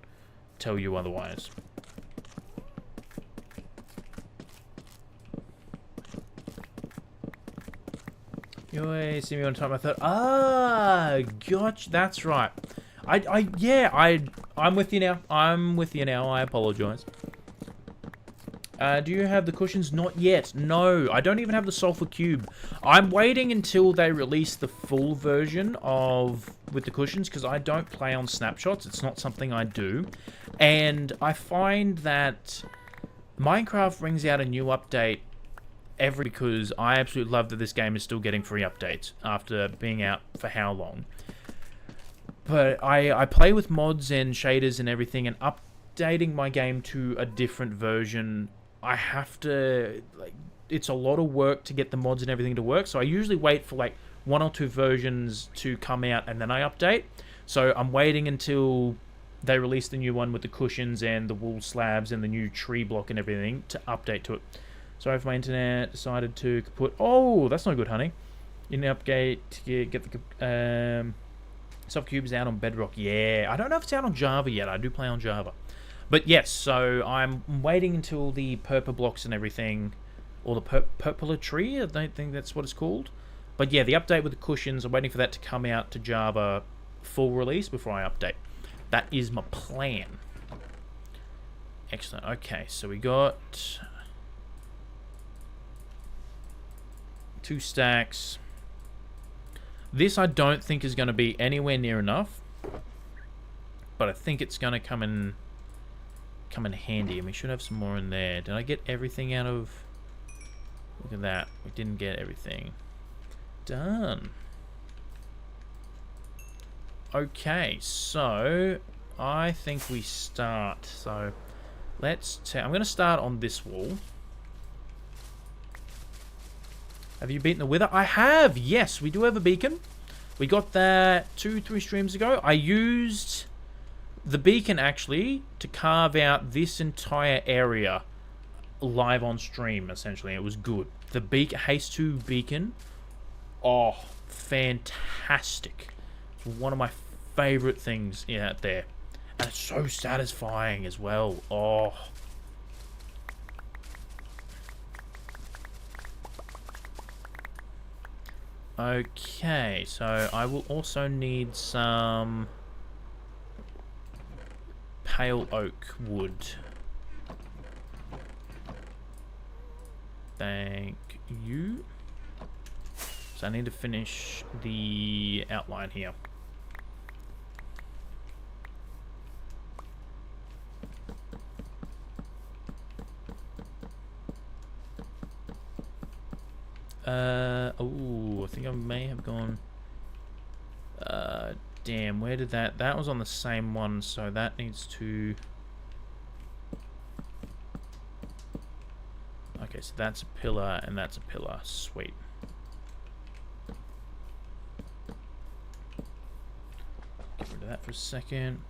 tell you otherwise. You see me on time. I thought, gotcha. That's right. I'm with you now. I apologize. Do you have the cushions? Not yet. No, I don't even have the sulfur cube. I'm waiting until they release the full version with the cushions, because I don't play on snapshots. It's not something I do. And I find that Minecraft brings out a new update because I absolutely love that this game is still getting free updates after being out for how long. But I play with mods and shaders and everything, and updating my game to a different version, I have to, like, it's a lot of work to get the mods and everything to work, so I usually wait for like 1 or 2 versions to come out and then I update. So I'm waiting until they release the new one with the cushions and the wool slabs and the new tree block and everything to update to it. Sorry if my internet decided to put... Oh, that's not good, honey. You need to update to get the... Subcube's out on Bedrock. Yeah, I don't know if it's out on Java yet. I do play on Java. But yes, so I'm waiting until the purple blocks and everything... Or the purple tree, I don't think that's what it's called. But yeah, the update with the cushions, I'm waiting for that to come out to Java full release before I update. That is my plan. Excellent. Okay, so we got... 2 stacks. This I don't think is going to be anywhere near enough, but I think it's going to come in handy, and we should have some more in there. Did I get everything out of... Look at that. We didn't get everything. Done. Okay, so I think we start. So I'm going to start on this wall. Have you beaten the Wither? I have! Yes, we do have a beacon. We got that 2-3 streams ago. I used the beacon, actually, to carve out this entire area live on stream, essentially. It was good. The Haste 2 beacon, oh, fantastic. It's one of my favorite things out there. And it's so satisfying as well. Oh. Okay, so I will also need some pale oak wood. Thank you. So I need to finish the outline here. Oh, I think I may have gone... damn, where did that... That was on the same one, so that needs to... Okay, so that's a pillar, and that's a pillar. Sweet. Get rid of that for a second.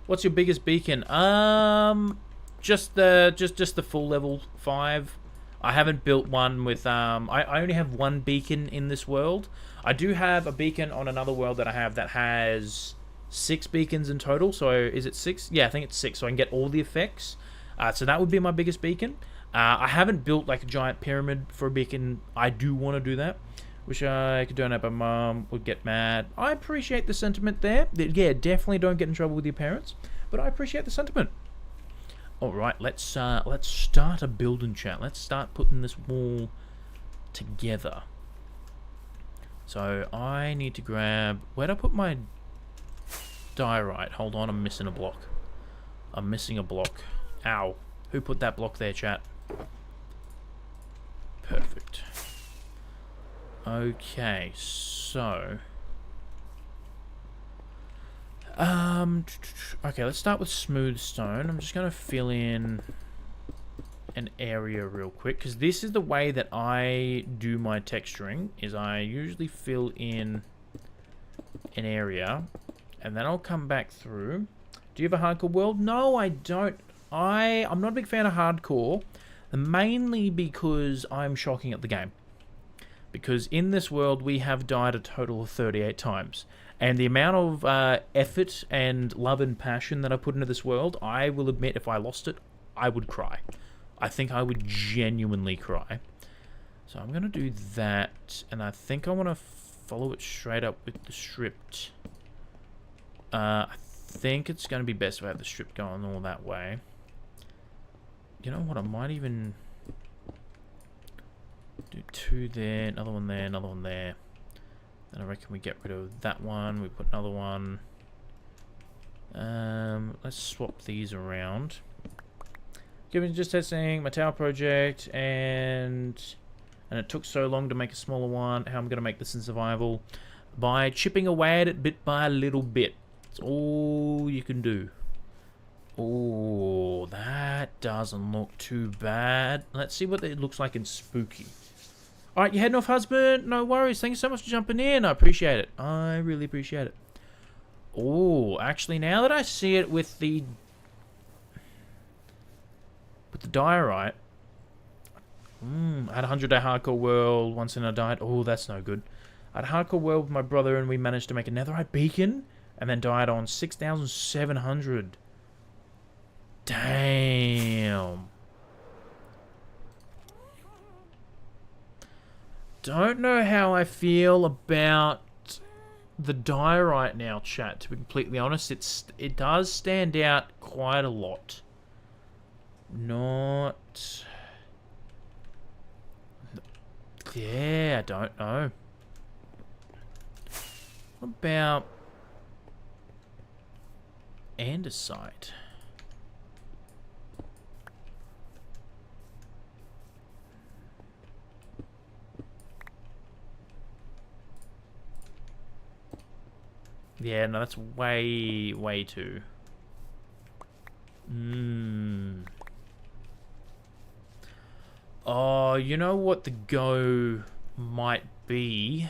What's your biggest beacon? Just the full level 5. I haven't built one with, I only have one beacon in this world. I do have a beacon on another world that I have that has 6 beacons in total. So, is it 6? Yeah, I think it's 6, so I can get all the effects. So that would be my biggest beacon. I haven't built, like, a giant pyramid for a beacon. I do want to do that. Wish I could donate, but Mum would get mad. I appreciate the sentiment there. Yeah, definitely don't get in trouble with your parents. But I appreciate the sentiment. Alright, let's start a building chat. Let's start putting this wall together. So I need to grab... Where'd I put my diorite? Hold on, I'm missing a block. I'm missing a block. Ow. Who put that block there, chat? Perfect. Okay, so... okay, let's start with smooth stone. I'm just going to fill in an area real quick, because this is the way that I do my texturing, is I usually fill in an area, and then I'll come back through. Do you have a hardcore world? No, I don't. I'm not a big fan of hardcore, mainly because I'm shocking at the game. Because in this world, we have died a total of 38 times. And the amount of effort and love and passion that I put into this world, I will admit, if I lost it, I would cry. I think I would genuinely cry. So I'm going to do that, and I think I want to follow it straight up with the stripped. I think it's going to be best if I have the strip going all that way. You know what? I might even do 2 there, another one there, another one there. Then I reckon we get rid of that one. We put another one. Let's swap these around. Given just testing my tower project, and it took so long to make a smaller one. How I'm going to make this in survival? By chipping away at it bit by little bit. That's all you can do. Oh, that doesn't look too bad. Let's see what it looks like in Spooky. Alright, you're heading off, husband? No worries. Thank you so much for jumping in. I appreciate it. I really appreciate it. Oh, actually, now that I see it with the diorite. I had a 100-day hardcore world once and I died. Oh, that's no good. I had a hardcore world with my brother and we managed to make a netherite beacon and then died on 6,700. Damn. Don't know how I feel about the diorite now, chat, to be completely honest. It does stand out quite a lot. Not... Yeah, I don't know. What about andesite? Yeah, no, that's way, way too. Oh, you know what the go might be?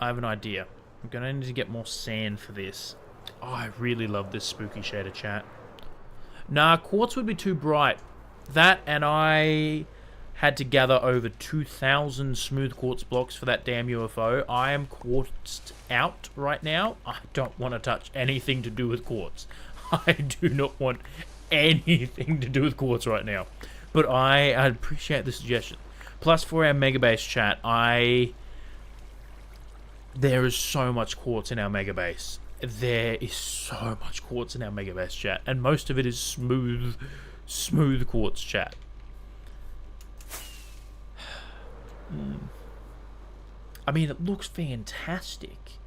I have an idea. I'm gonna need to get more sand for this. Oh, I really love this spooky shader, chat. Nah, quartz would be too bright. That, and I had to gather over 2,000 smooth quartz blocks for that damn UFO. I am quartzed out right now. I don't want to touch anything to do with quartz. I do not want anything to do with quartz right now. But I appreciate the suggestion. Plus, for our mega base chat, there is so much quartz in our mega base. There is so much quartz in our mega base chat, and most of it is smooth quartz chat. I mean, it looks fantastic,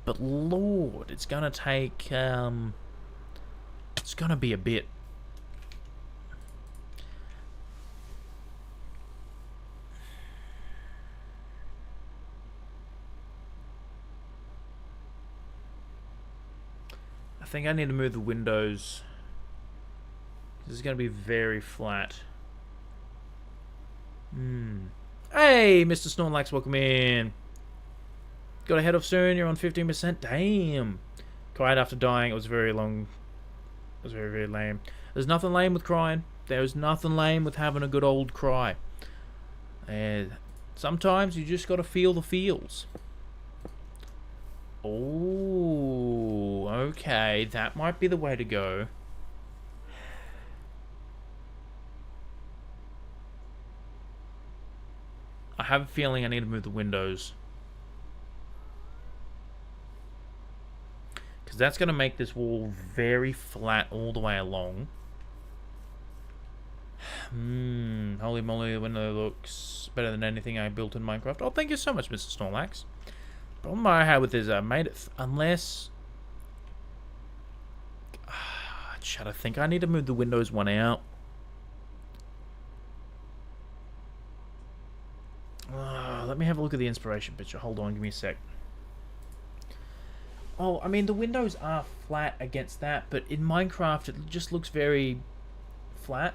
but Lord, it's gonna take, it's gonna be a bit. I think I need to move the windows. This is gonna be very flat. Hey, Mr. Snorlax, welcome in. Got to head off soon. You're on 15%. Damn. Cried after dying. It was very long. It was very, very lame. There's nothing lame with crying. There's nothing lame with having a good old cry. And sometimes you just got to feel the feels. Oh, okay. That might be the way to go. I have a feeling I need to move the windows. Because that's going to make this wall very flat all the way along. Holy moly, the window looks better than anything I built in Minecraft. Oh, thank you so much, Mr. Snorlax. Problem I had with this, I made it... Unless... Shit, I think I need to move the windows one out. Let me have a look at the inspiration picture. Hold on, give me a sec. Oh, I mean, the windows are flat against that, but in Minecraft, it just looks very flat.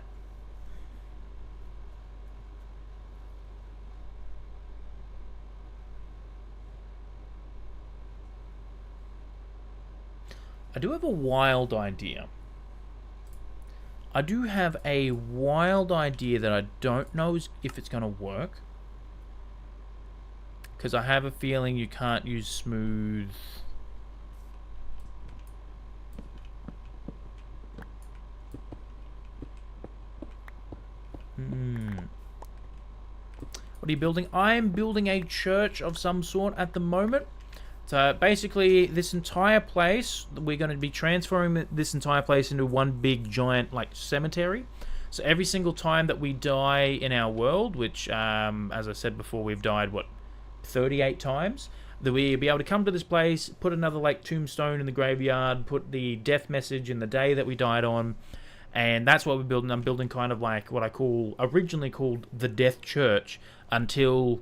I do have a wild idea. I do have a wild idea that I don't know if it's going to work. Because I have a feeling you can't use smooth. What are you building? I am building a church of some sort at the moment. So basically, this entire place, we're going to be transforming this entire place into one big giant like cemetery. So every single time that we die in our world, which, as I said before, we've died, 38 times, that we'll be able to come to this place, put another like tombstone in the graveyard, put the death message in the day that we died on, and that's what we're building. I'm building kind of like what I originally called the Death Church, until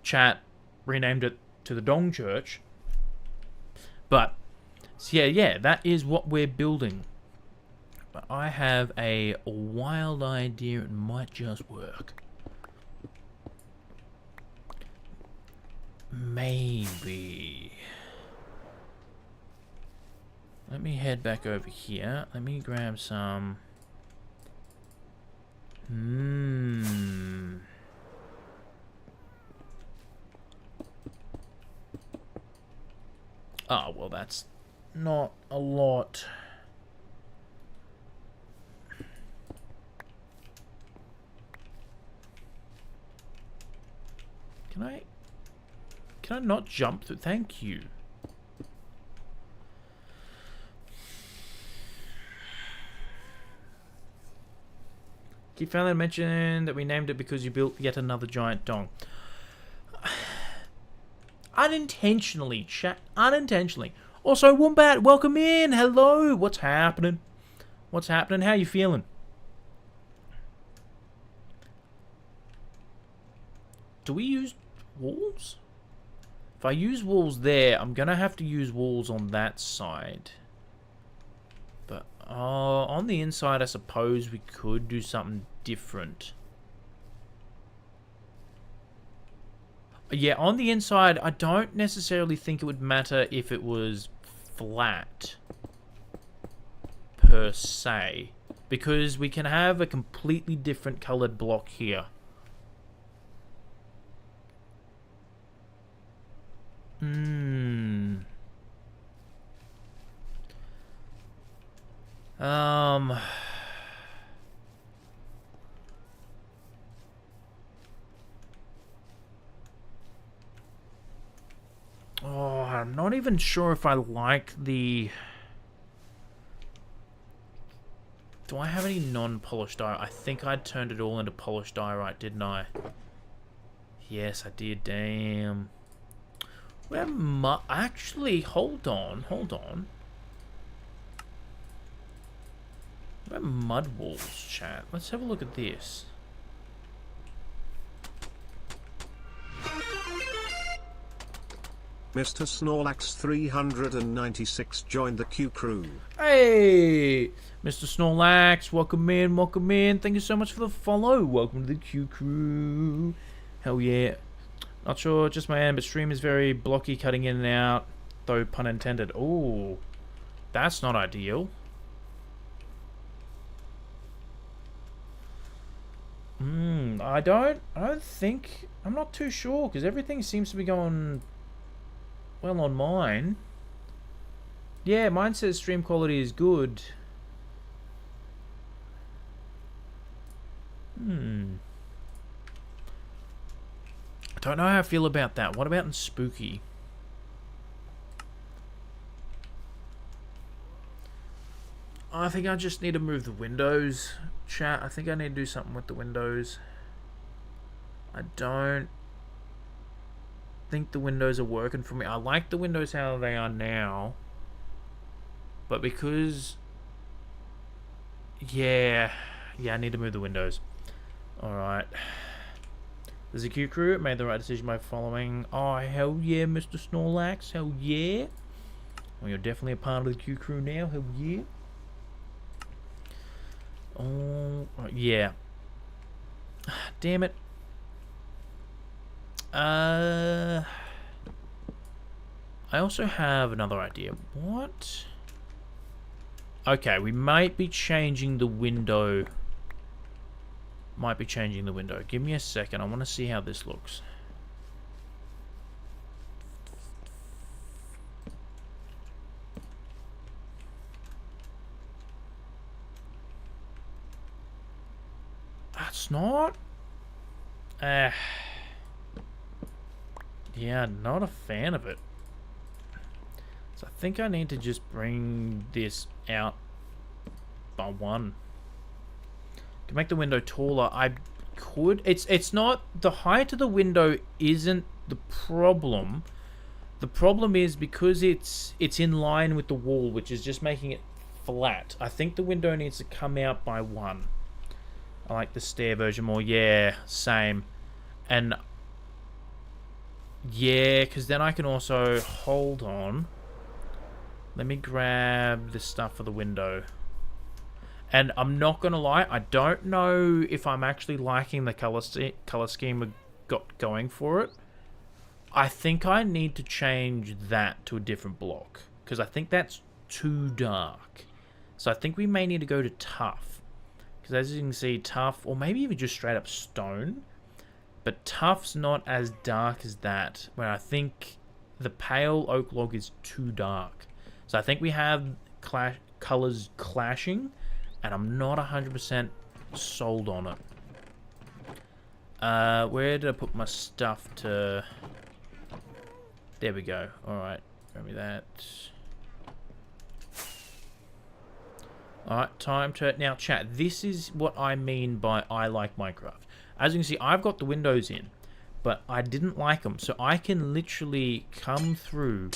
chat renamed it to the Dong Church. But, so yeah, that is what we're building. But I have a wild idea, it might just work. Maybe. Let me head back over here. Let me grab some... Oh, well, that's not a lot. Can I not jump through? Thank you. Keep Fallon mentioned that we named it because you built yet another giant dong. Unintentionally, chat. Unintentionally. Also, Wombat, welcome in. Hello. What's happening? What's happening? How you feeling? Do we use walls? If I use walls there, I'm gonna have to use walls on that side. But on the inside, I suppose we could do something different. Yeah, on the inside, I don't necessarily think it would matter if it was flat, per se, because we can have a completely different colored block here. Oh, I'm not even sure if I like the... Do I have any non-polished diorite? I think I turned it all into polished diorite, didn't I? Yes, I did. Damn. Where actually, hold on. Where mud walls, chat? Let's have a look at this. Mr. Snorlax 396 joined the Q crew. Hey, Mr. Snorlax, welcome in, welcome in. Thank you so much for the follow. Welcome to the Q crew. Hell yeah. Not sure, just my end, but stream is very blocky, cutting in and out, though pun intended. Ooh, that's not ideal. I don't think, I'm not too sure, because everything seems to be going well on mine. Yeah, mine says stream quality is good. I don't know how I feel about that. What about in Spooky? I think I just need to move the windows, chat. I think I need to do something with the windows. I don't think the windows are working for me. I like the windows how they are now, but because... Yeah, I need to move the windows. Alright. The ZQ crew made the right decision by following. Oh, hell yeah, Mr. Snorlax. Hell yeah. Well, you're definitely a part of the Q crew now. Hell yeah. Oh, yeah. Damn it. I also have another idea. What? Okay, we might be changing the window. Give me a second. I want to see how this looks. That's not... Yeah, not a fan of it. So I think I need to just bring this out by 1. To make the window taller, I could. It's not, the height of the window isn't the problem. The problem is because it's in line with the wall, which is just making it flat. I think the window needs to come out by 1. I like the stair version more. Yeah, same. And yeah, because then I can also hold on. Let me grab the stuff for the window. And I'm not gonna lie, I don't know if I'm actually liking the color scheme we got going for it. I think I need to change that to a different block, because I think that's too dark. So I think we may need to go to tough, because as you can see, tough, or maybe even just straight up stone, but tough's not as dark as that, where I think the pale oak log is too dark. So I think we have colors clashing, and I'm not 100% sold on it. Where did I put my stuff to... There we go. Alright, grab me that. Alright, time to... Now, chat, this is what I mean by I like Minecraft. As you can see, I've got the windows in, but I didn't like them. So I can literally come through,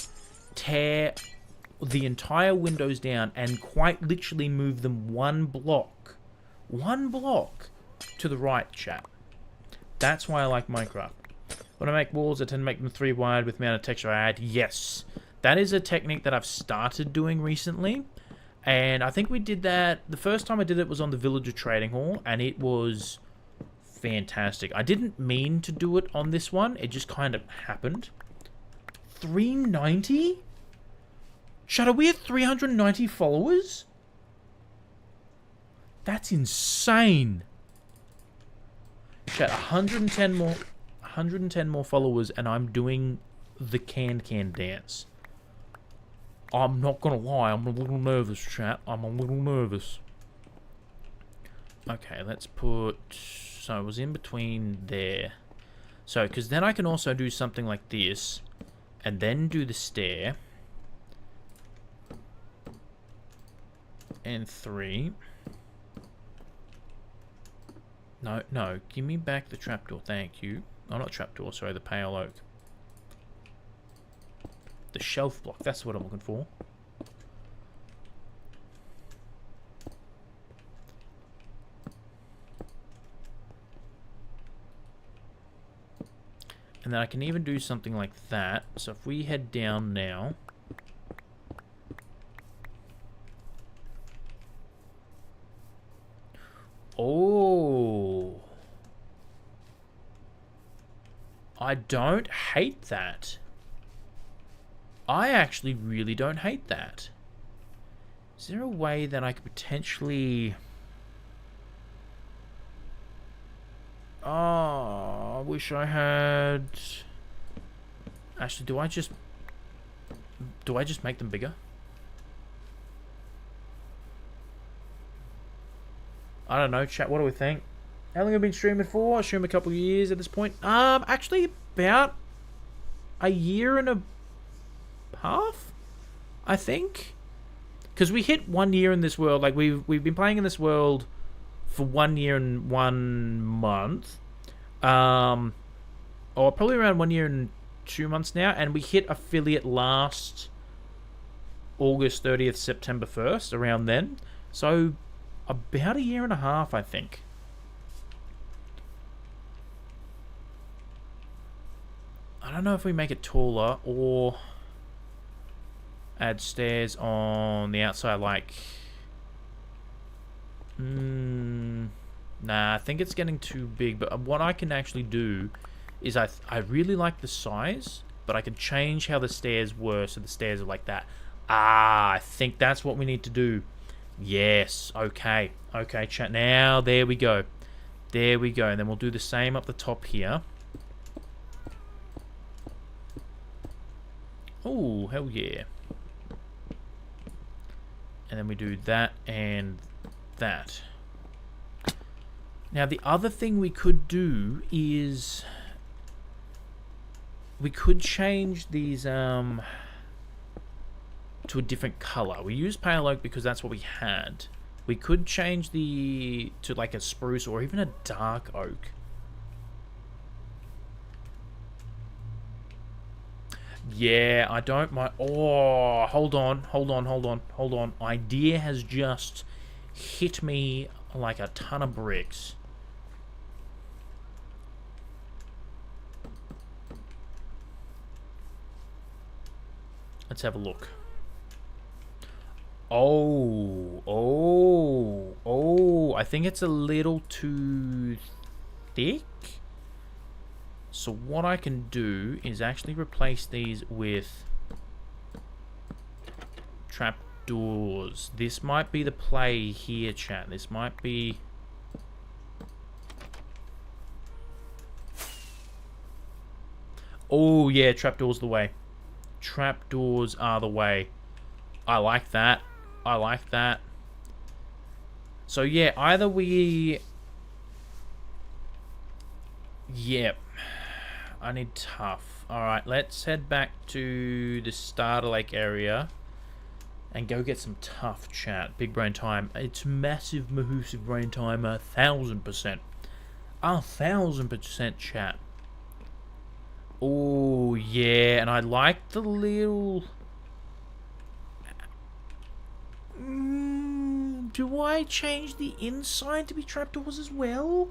tear the entire windows down, and quite literally move them one block to the right, chat. That's why I like Minecraft. When I make walls, I tend to make them 3 wide with the amount of texture I add. Yes, that is a technique that I've started doing recently, and I think we did that. The first time I did it was on the Villager Trading Hall, and it was fantastic. I didn't mean to do it on this one, it just kind of happened. 390? Shut up, we have 390 followers? That's insane. Chat, 110 more followers, and I'm doing the can dance. I'm not gonna lie, I'm a little nervous, chat. I'm a little nervous. Okay, let's put... So it was in between there. So, because then I can also do something like this, and then do the stair. And 3. No, give me back the trapdoor, thank you. Oh, not trapdoor, sorry, the pale oak. The shelf block, that's what I'm looking for. And then I can even do something like that. So if we head down now... Oh, I don't hate that. I actually really don't hate that. Is there a way that I could potentially... Oh, I wish I had... Actually, do I just make them bigger? I don't know, chat, what do we think? How long have I been streaming for? I stream a couple of years at this point. Actually about a year and a half, I think. Because we hit 1 year in this world. Like, we've been playing in this world for 1 year and 1 month. Or probably around 1 year and 2 months now. And we hit affiliate last August 30th, September 1st, around then. So... about a year and a half, I think. I don't know if we make it taller or add stairs on the outside, like... Nah, I think it's getting too big, but what I can actually do is I really like the size, but I can change how the stairs were so the stairs are like that. I think that's what we need to do. Yes, okay, chat. Now, there we go. There we go. And then we'll do the same up the top here. Oh, hell yeah. And then we do that and that. Now, the other thing we could do is... we could change these, to a different color. We used pale oak because that's what we had. We could change to like a spruce or even a dark oak. Yeah, I don't mind. Oh, hold on. Idea has just hit me like a ton of bricks. Let's have a look. Oh, I think it's a little too thick. So what I can do is actually replace these with trapdoors. This might be the play here, chat. This might be... Oh, yeah, trapdoors the way. Trapdoors are the way. I like that. I like that. So, yeah, either we... Yep. I need tough. Alright, let's head back to the Starter Lake area and go get some tough, chat. Big brain time. It's massive, mahoosive brain time. 1,000%. 1,000% chat. Oh, yeah. And I like the little... do I change the inside to be trapdoors as well?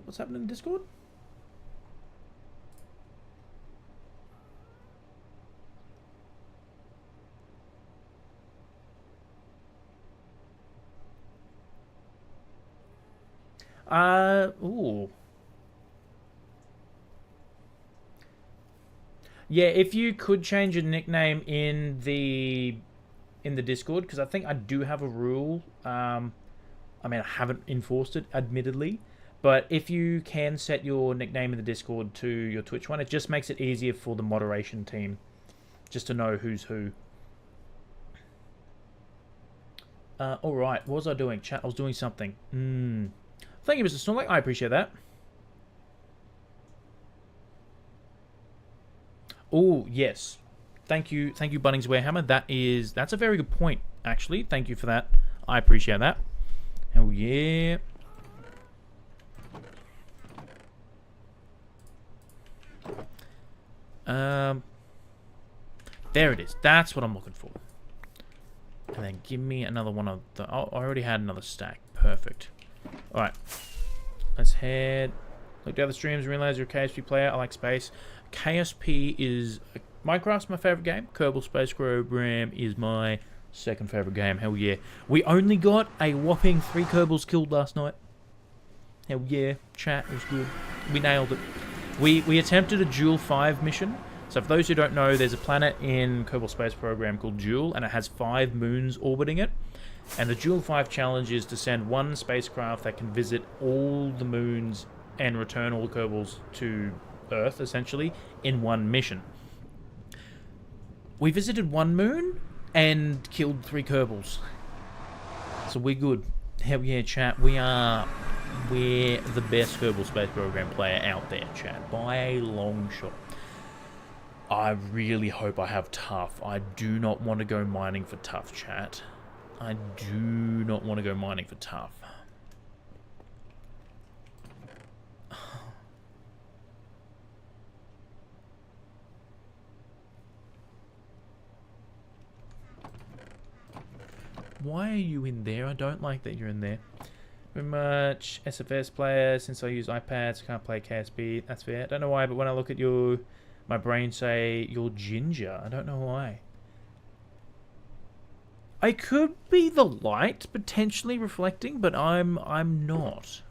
What's happening in Discord? Ooh. Yeah, if you could change your nickname in the Discord, because I think I do have a rule. I mean, I haven't enforced it, admittedly. But if you can set your nickname in the Discord to your Twitch one, it just makes it easier for the moderation team just to know who's who. Alright, what was I doing? Chat, I was doing something. Thank you, Mr. Snorlax. I appreciate that. Oh, yes. Thank you, Bunnings Warehammer. That's a very good point, actually. Thank you for that. I appreciate that. Hell yeah. There it is. That's what I'm looking for. And then give me another one of the... Oh, I already had another stack. Perfect. Alright. Let's head... Look down the streams and realize you're a KSP player. I like space. KSP is... Minecraft's my favorite game. Kerbal Space Program is my second favorite game. Hell yeah. We only got a whopping 3 Kerbals killed last night. Hell yeah. Chat, it was good. We nailed it. We attempted a Joule 5 mission. So for those who don't know, there's a planet in Kerbal Space Program called Joule, and it has 5 moons orbiting it. And the Joule 5 challenge is to send one spacecraft that can visit all the moons and return all the Kerbals to Earth, essentially, in one mission. We visited one moon and killed 3 Kerbals. So we're good. Hell yeah, chat. We're the best Kerbal Space Program player out there, chat, by a long shot. I really hope I have tough. I do not want to go mining for tough, chat. I do not want to go mining for tough. Why are you in there? I don't like that you're in there. Very much SFS player. Since I use iPads, I can't play KSP. That's fair. I don't know why, but when I look at you, my brain say you're ginger. I don't know why. I could be the light potentially reflecting, but I'm not.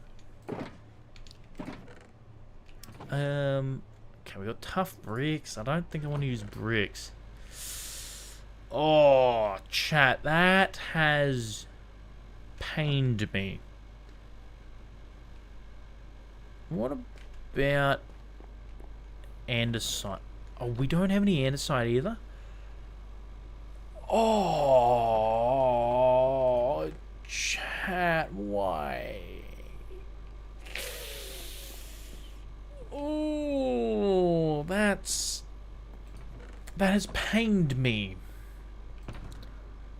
Okay, we got tough bricks. I don't think I want to use bricks. Oh, chat, that has pained me. What about andesite? Oh, we don't have any andesite either. Oh, chat, why? has pained me.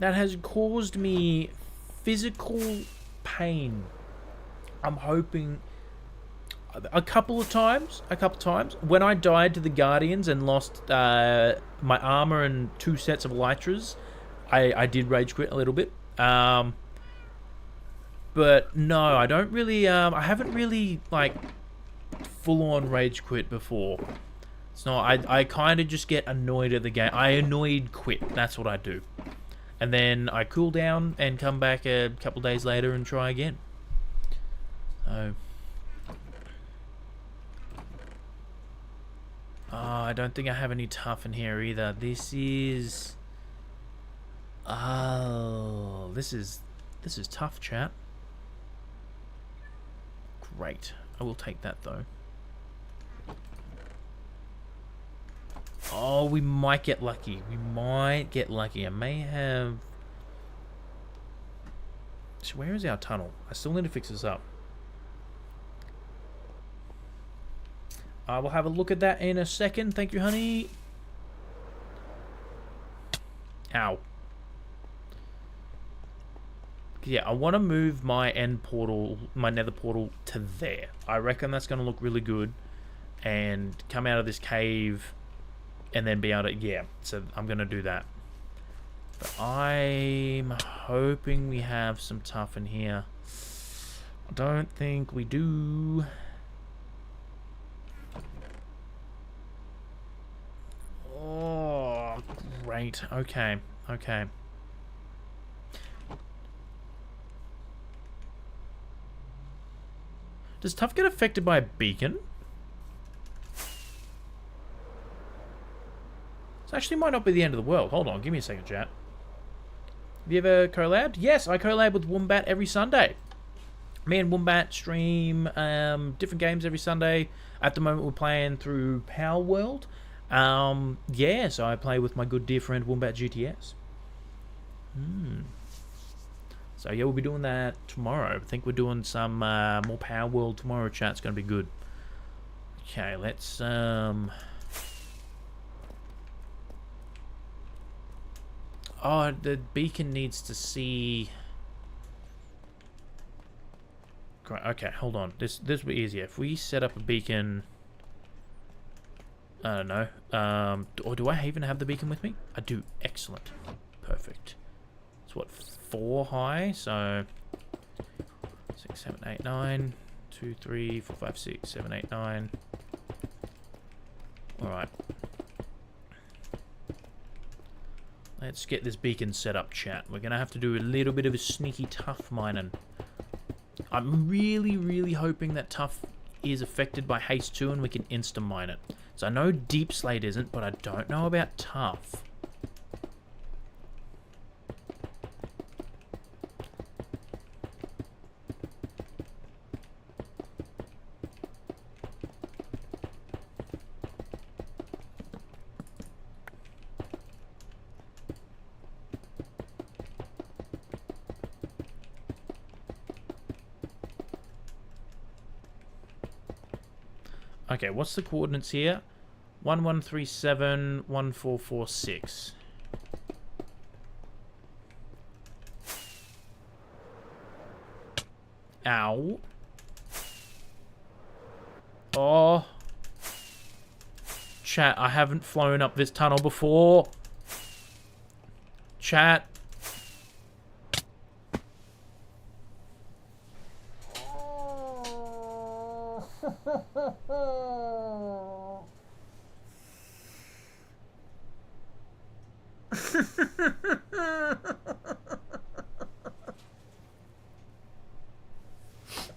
That has caused me physical pain. I'm hoping a couple of times, when I died to the Guardians and lost my armor and 2 sets of Elytras, I did rage quit a little bit. But no, I don't really, I haven't really, like, full-on rage quit before. It's not, I kind of just get annoyed at the game. I annoyed quit, that's what I do. And then I cool down and come back a couple days later and try again. So... I don't think I have any tough in here either. This is... Oh, this is tough, chat. Great. I will take that, though. Oh, we might get lucky. We might get lucky. I may have... So where is our tunnel? I still need to fix this up. I will have a look at that in a second. Thank you, honey. Ow. Yeah, I want to move my end portal, my nether portal, to there. I reckon that's going to look really good. And come out of this cave and then be able to... Yeah, so I'm going to do that. But I'm hoping we have some tough in here. I don't think we do... Oh, great. Okay, okay. Does Tough get affected by a beacon? This actually might not be the end of the world. Hold on, give me a second, chat. Have you ever collabed? Yes, I collab with Wombat every Sunday. Me and Wombat stream different games every Sunday. At the moment, we're playing through Power World. Yeah, so I play with my good dear friend Wombat GTS. So yeah, we'll be doing that tomorrow. I think we're doing some more Power World tomorrow, chat. It's going to be good. Okay, let's... Oh, the beacon needs to see... Great, okay, hold on. This will be easier. If we set up a beacon... I don't know. Or do I even have the beacon with me? I do. Excellent. Perfect. It's what, 4 high? So 6, 7, 8, 9. 2, 3, 4, 5, 6, 7, 8, 9. Alright. Let's get this beacon set up, chat. We're going to have to do a little bit of a sneaky tough mining. I'm really, really hoping that tough is affected by haste 2 and we can insta-mine it. So I know Deep Slate isn't, but I don't know about tough. Okay, what's the coordinates here? 1137 1446. Ow. Oh. Chat, I haven't flown up this tunnel before. Chat.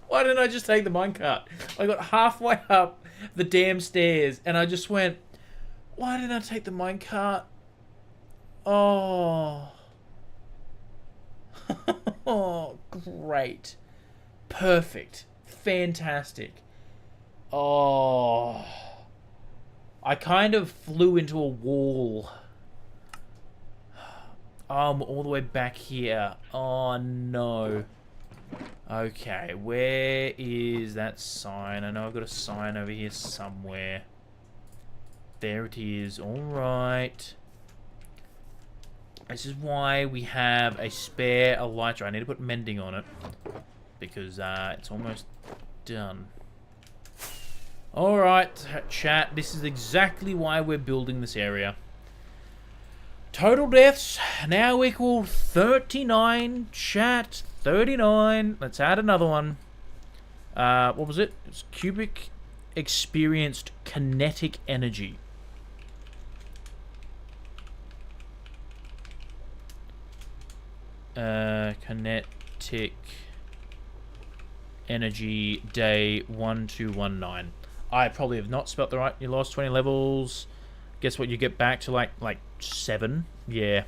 Why didn't I just take the minecart? I got halfway up the damn stairs and I just went, why didn't I take the minecart? Oh. Oh, great. Perfect. Fantastic. Oh. I kind of flew into a wall. Oh, I'm all the way back here. Oh, no. Okay, where is that sign? I know I've got a sign over here somewhere. There it is. Alright. This is why we have a spare elytra. I need to put mending on it because it's almost done. Alright, chat. This is exactly why we're building this area. Total deaths now equal 39. Chat, 39. Let's add another one. What was it? It's cubic experienced kinetic energy. Kinetic energy day 1219. I probably have not spelt the right. You lost 20 levels. Guess what? You get back to like 7. Yeah.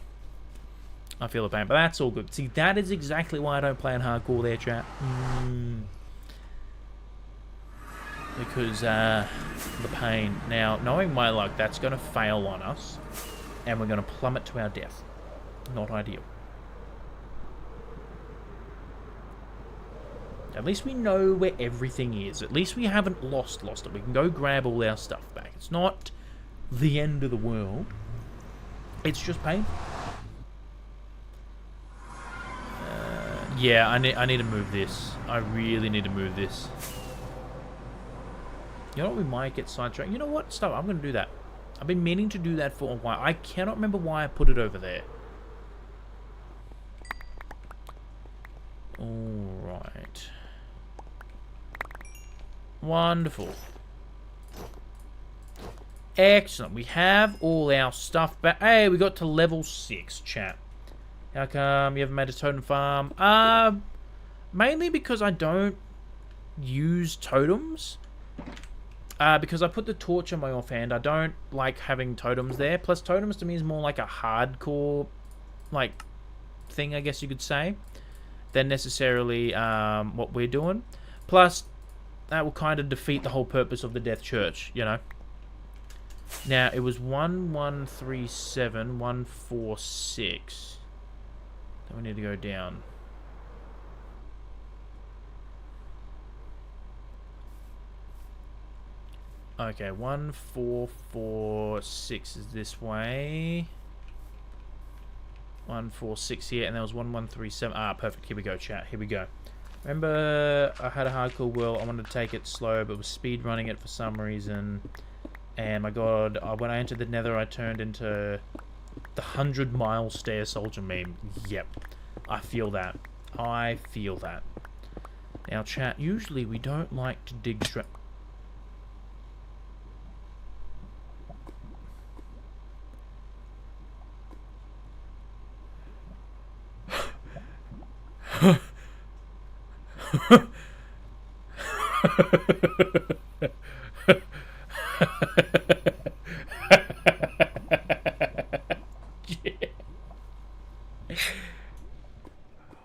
I feel the pain, but that's all good. See, that is exactly why I don't play in hardcore there, chat. Because the pain. Now, knowing my luck, that's going to fail on us, and we're going to plummet to our death. Not ideal. At least we know where everything is. At least we haven't lost it. We can go grab all our stuff back. It's not the end of the world. It's just painful. Yeah, I need to move this. I really need to move this. You know what? We might get sidetracked. You know what? Stop. I'm going to do that. I've been meaning to do that for a while. I cannot remember why I put it over there. Alright. Wonderful. Excellent. We have all our stuff back. Hey, we got to level 6, chat. How come you haven't made a totem farm? Mainly because I don't use totems. Because I put the torch on my offhand. I don't like having totems there. Plus, totems to me is more like a hardcore, like, thing, I guess you could say, than necessarily what we're doing. Plus, that will kind of defeat the whole purpose of the Death Church, you know. Now, it was 1137, 146. Then we need to go down. Okay, 1446 is this way. 146 here, and there was 1137. Ah, perfect. Here we go, chat. Here we go. Remember, I had a hardcore world. I wanted to take it slow, but was speed running it for some reason. And my god, when I entered the Nether, I turned into the 100-mile stair soldier meme. Yep, I feel that. I feel that. Now, chat. Usually, we don't like to dig straight.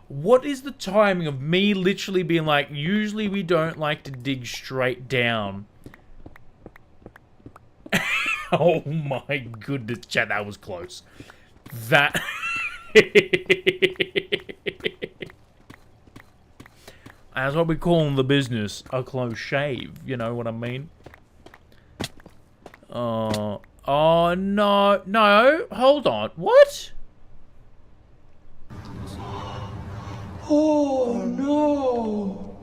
What is the timing of me literally being like, usually we don't like to dig straight down? Oh my goodness, chat, that was close. That... That's what we call in the business a close shave. You know what I mean? Oh no, no, hold on. What? Oh no!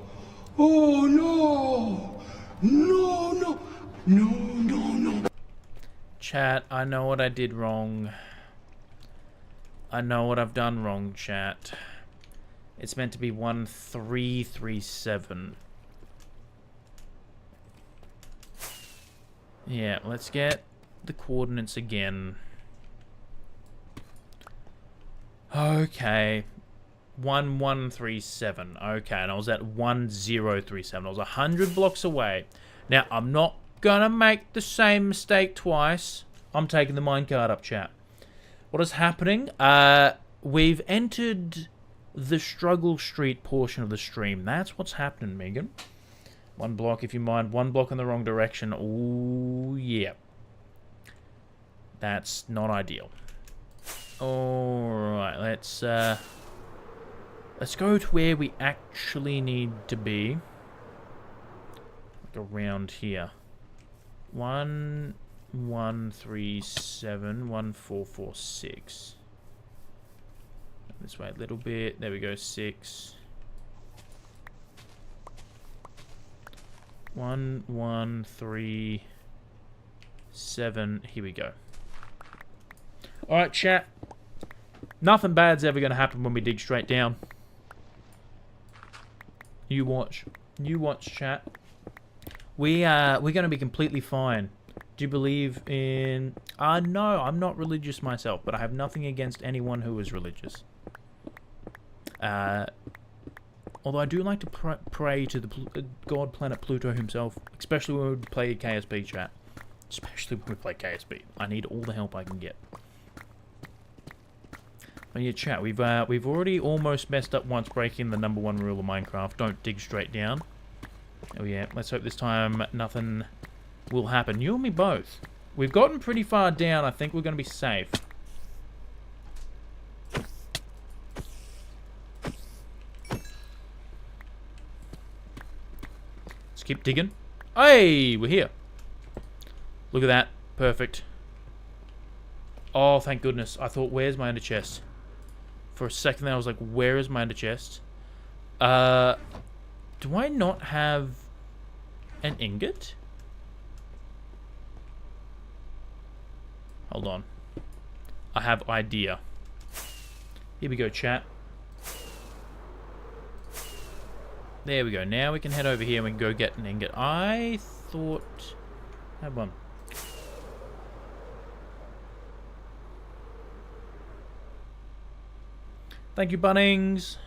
Oh no! No, no, no, no, no. Chat, I know what I did wrong. I know what I've done wrong, chat. It's meant to be 1337. Yeah, let's get the coordinates again. Okay. 1137. Okay, and I was at 1037. I was 100 blocks away. Now, I'm not gonna make the same mistake twice. I'm taking the minecart up, chat. What is happening? We've entered the Struggle Street portion of the stream. That's what's happening, Megan. 1 block, if you mind. 1 block in the wrong direction. Ooh, yeah. That's not ideal. Alright, let's go to where we actually need to be. Like around here. 1137, 1446. This way a little bit. There we go. 6. 1, 1, 3, 7. Here we go. Alright, chat. Nothing bad's ever going to happen when we dig straight down. You watch. You watch, chat. We're going to be completely fine. Do you believe in... no, I'm not religious myself, but I have nothing against anyone who is religious. Although I do like to pray to the god planet Pluto himself, especially when we play KSP, chat. Especially when we play KSP. I need all the help I can get. But yeah, chat, we've already almost messed up once breaking the #1 rule of Minecraft. Don't dig straight down. Oh yeah, let's hope this time nothing will happen. You and me both. We've gotten pretty far down. I think we're going to be safe. Let's keep digging. Hey, we're here. Look at that. Perfect. Oh, thank goodness. I thought, where's my ender chest? For a second there, I was like, where is my ender chest? Do I not have an ingot? Hold on. I have idea. Here we go, chat. There we go. Now we can head over here and we can go get an ingot. I thought... I have one. Thank you, Bunnings.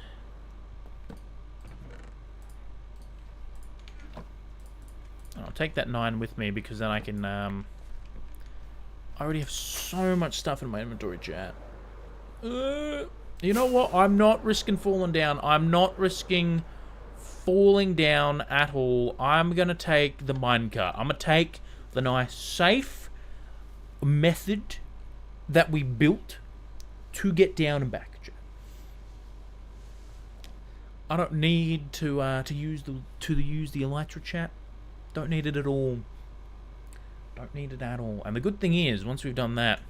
I'll take that 9 with me because then I can... I already have so much stuff in my inventory, chat. You know what? I'm not risking falling down. I'm not risking falling down at all. I'm going to take the minecart. I'm going to take the nice, safe method that we built to get down and back, chat. I don't need to use the elytra, chat. Don't need it at all. Don't need it at all. And the good thing is, once we've done that,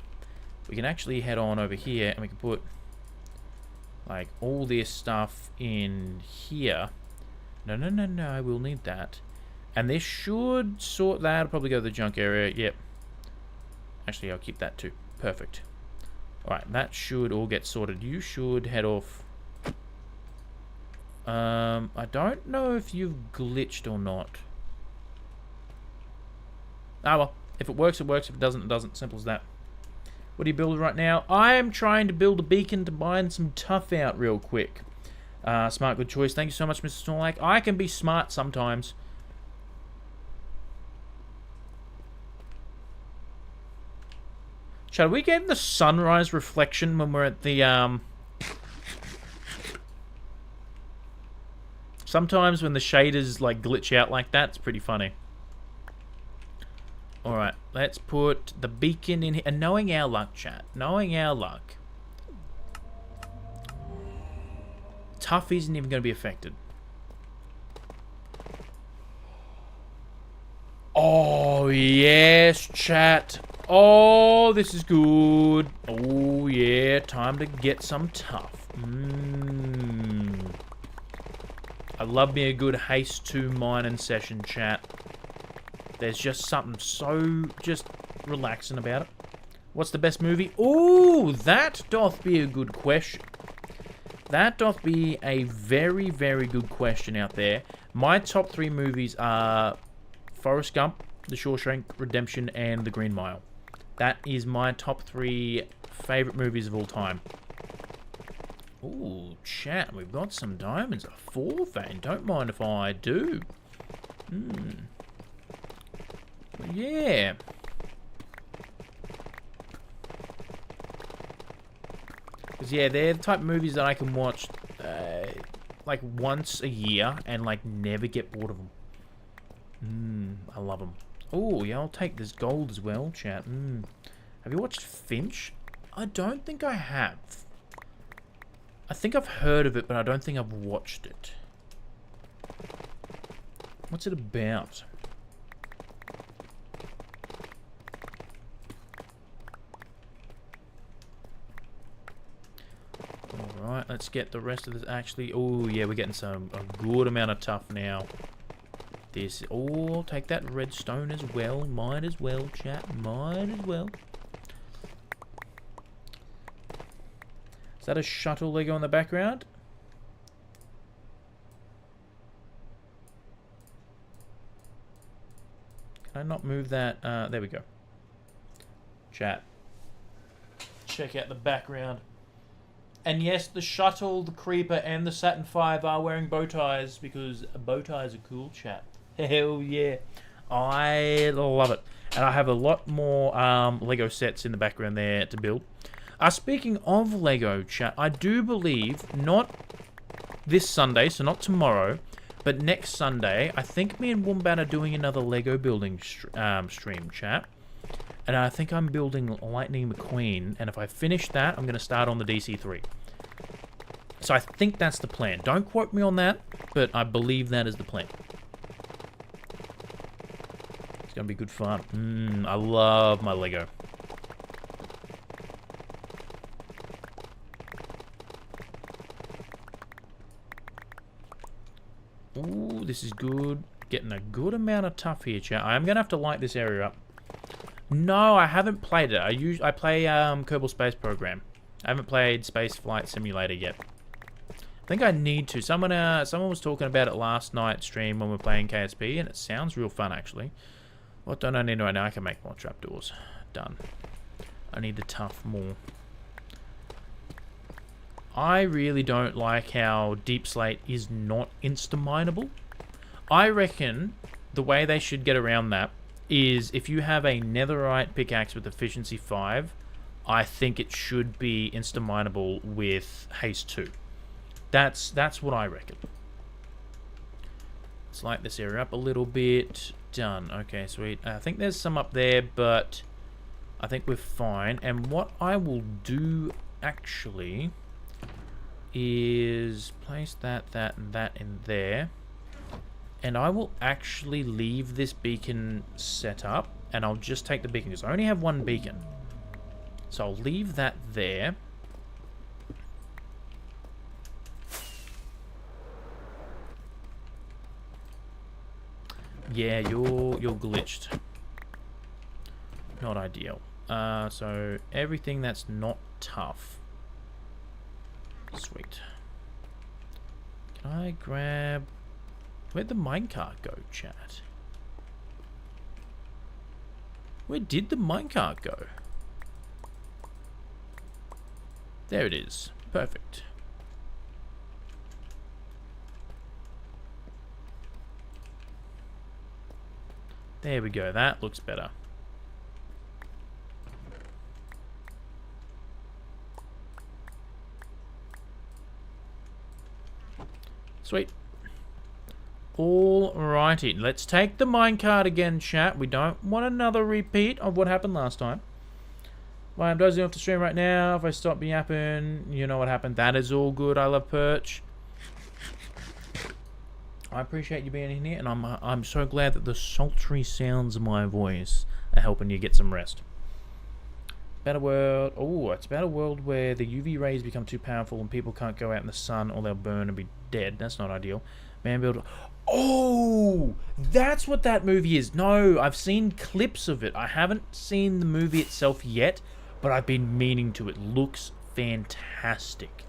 we can actually head on over here and we can put like all this stuff in here. No, we'll need that. And this should sort that. I'll probably go to the junk area. Yep. Actually, I'll keep that too. Perfect. Alright, that should all get sorted. You should head off. I don't know if you've glitched or not. Ah, well. If it works, it works. If it doesn't, it doesn't. Simple as that. What are you building right now? I am trying to build a beacon to mine some tuff out real quick. Smart, good choice. Thank you so much, Mr. Snorlax. I can be smart sometimes. Shall we get the sunrise reflection when we're at the, Sometimes when the shaders, like, glitch out like that, it's pretty funny. Alright, let's put the beacon in here. And knowing our luck, chat. Knowing our luck. Tuff isn't even going to be affected. Oh, yes, chat. Oh, this is good. Oh, yeah. Time to get some tuff. I love me a good haste 2 mining session, chat. There's just something so just relaxing about it. What's the best movie? Ooh, that doth be a good question. That doth be a very, very good question out there. My top 3 movies are Forrest Gump, The Shawshank Redemption, and The Green Mile. That is my top 3 favorite movies of all time. Ooh, chat, we've got some diamonds. A 4 vein. Don't mind if I do. Yeah. Because, yeah, they're the type of movies that I can watch, like, once a year and, like, never get bored of them. I love them. Oh, yeah, I'll take this gold as well, chat. Have you watched Finch? I don't think I have. I think I've heard of it, but I don't think I've watched it. What's it about? let's get the rest of this. Actually, oh yeah, we're getting a good amount of tough now. This, oh, take that redstone as well. Might as well, chat. Might as well. Is that a shuttle Lego in the background? Can I not move that? There we go. Chat. Check out the background. And yes, the shuttle, the creeper, and the Saturn V are wearing bow ties because bow ties are cool, chat. Hell yeah. I love it. And I have a lot more Lego sets in the background there to build. Speaking of Lego, chat, I do believe, not this Sunday, so not tomorrow, but next Sunday, I think me and Wombat are doing another Lego building stream, chat. And I think I'm building Lightning McQueen, and if I finish that, I'm going to start on the DC-3. So I think that's the plan. Don't quote me on that, but I believe that is the plan. It's going to be good fun. I love my Lego. Ooh, this is good. Getting a good amount of tough here, chat. I'm going to have to light this area up. No, I haven't played it. I play Kerbal Space Program. I haven't played Space Flight Simulator yet. I think I need to. Someone was talking about it last night stream when we were playing KSP, and it sounds real fun actually. What don't I need right now? I can make more trapdoors. Done. I need the tough more. I really don't like how Deep Slate is not insta-mineable. I reckon the way they should get around that is if you have a netherite pickaxe with efficiency 5, I think it should be insta-mineable with haste 2. That's what I reckon. Let's light this area up a little bit. Done. Okay, sweet. I think there's some up there, but I think we're fine. And what I will do actually is place that, and that in there. And I will actually leave this beacon set up, and I'll just take the beacon, because I only have one beacon. So I'll leave that there. Yeah, you're glitched. Not ideal. So everything that's not tough. Sweet. Can I grab... Where'd the minecart go, chat? Where did the minecart go? There it is. Perfect. There we go. That looks better. Sweet. Alrighty, let's take the minecart again, chat. We don't want another repeat of what happened last time. Well, I'm dozing off the stream right now. If I stop yapping, you know what happened. That is all good. I love Perch. I appreciate you being in here, and I'm so glad that the sultry sounds of my voice are helping you get some rest. Better world. Oh, it's about a world where the UV rays become too powerful and people can't go out in the sun or they'll burn and be dead. That's not ideal. Man build. Oh, that's what that movie is. No, I've seen clips of it. I haven't seen the movie itself yet, but I've been meaning to. It looks fantastic.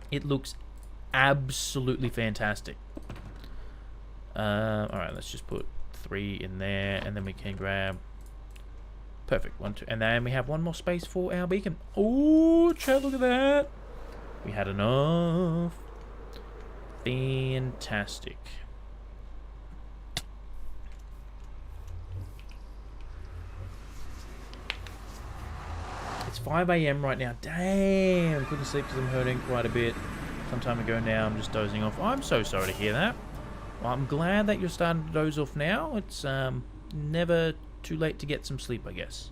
It looks absolutely fantastic. Alright, let's just put 3 in there, and then we can grab... Perfect. 1, 2. And then we have one more space for our beacon. Oh, chat, look at that. We had enough. Fantastic. It's 5 AM right now. Damn, couldn't sleep because I'm hurting quite a bit. Some time ago now, I'm just dozing off. I'm so sorry to hear that. Well, I'm glad that you're starting to doze off now. It's never too late to get some sleep, I guess.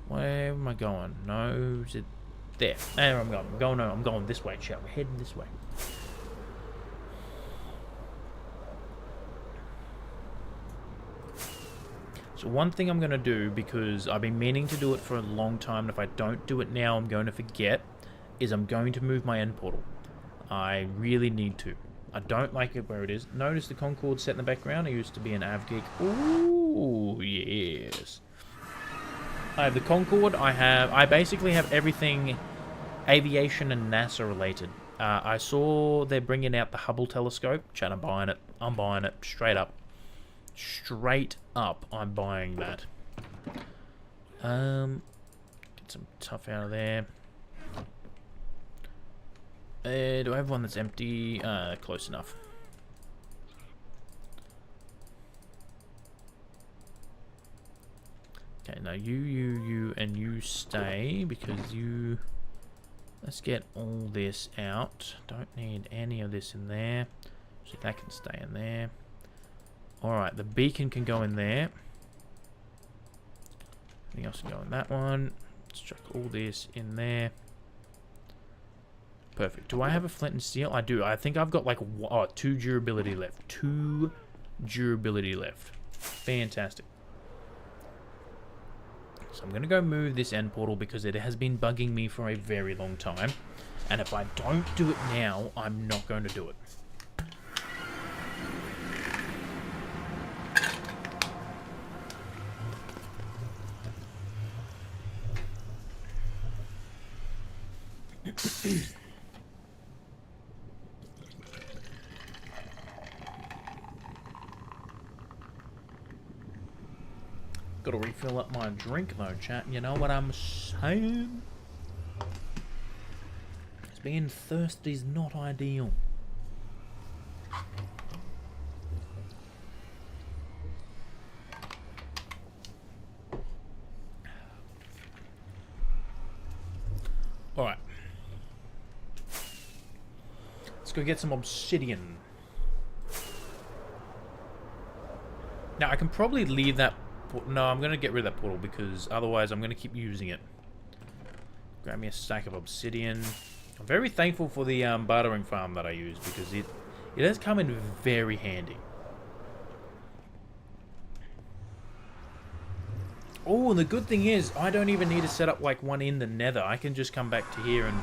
Where am I going? No, is it there? There I'm going. I'm going this way, chat. We're heading this way. So one thing I'm going to do, because I've been meaning to do it for a long time, and if I don't do it now, I'm going to forget, is I'm going to move my end portal. I really need to. I don't like it where it is. Notice the Concorde set in the background. I used to be an AvGeek. Ooh, yes. I have the Concorde. I basically have everything aviation and NASA related. I saw they're bringing out the Hubble telescope. Chat, I'm buying it. I'm buying it. Straight up. Straight up, I'm buying that. Get some stuff out of there. Do I have one that's empty? Close enough. Okay, now you, and you stay, because you... Let's get all this out. Don't need any of this in there. So that can stay in there. Alright, the beacon can go in there. Anything else can go in that one. Let's chuck all this in there. Perfect. Do I have a flint and steel? I do. I think I've got like 2 durability left. 2 durability left. Fantastic. So I'm going to go move this end portal because it has been bugging me for a very long time. And if I don't do it now, I'm not going to do it. Gotta refill up my drink though, chat. You know what I'm saying? Being thirsty is not ideal. Alright. Let's go get some obsidian. Now, I can probably leave that... No, I'm going to get rid of that portal because otherwise I'm going to keep using it. Grab me a stack of obsidian. I'm very thankful for the bartering farm that I use because it has come in very handy. Oh, and the good thing is I don't even need to set up like one in the nether. I can just come back to here and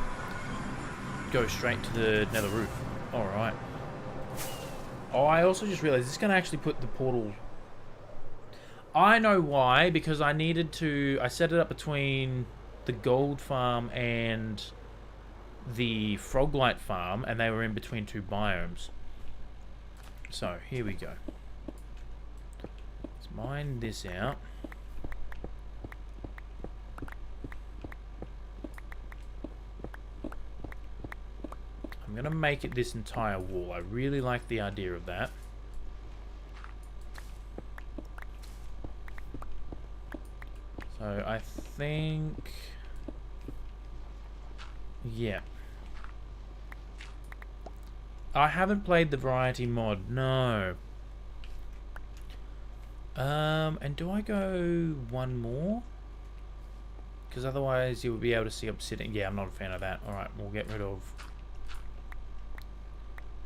go straight to the nether roof. Alright. Oh, I also just realized this is going to actually put the portal... I know why, because I needed to... I set it up between the gold farm and the Froglight farm, and they were in between 2 biomes. So, here we go. Let's mine this out. I'm going to make it this entire wall. I really like the idea of that. So I think... Yeah. I haven't played the variety mod, no. And do I go one more? Because otherwise you will be able to see obsidian. Yeah, I'm not a fan of that. Alright, we'll get rid of...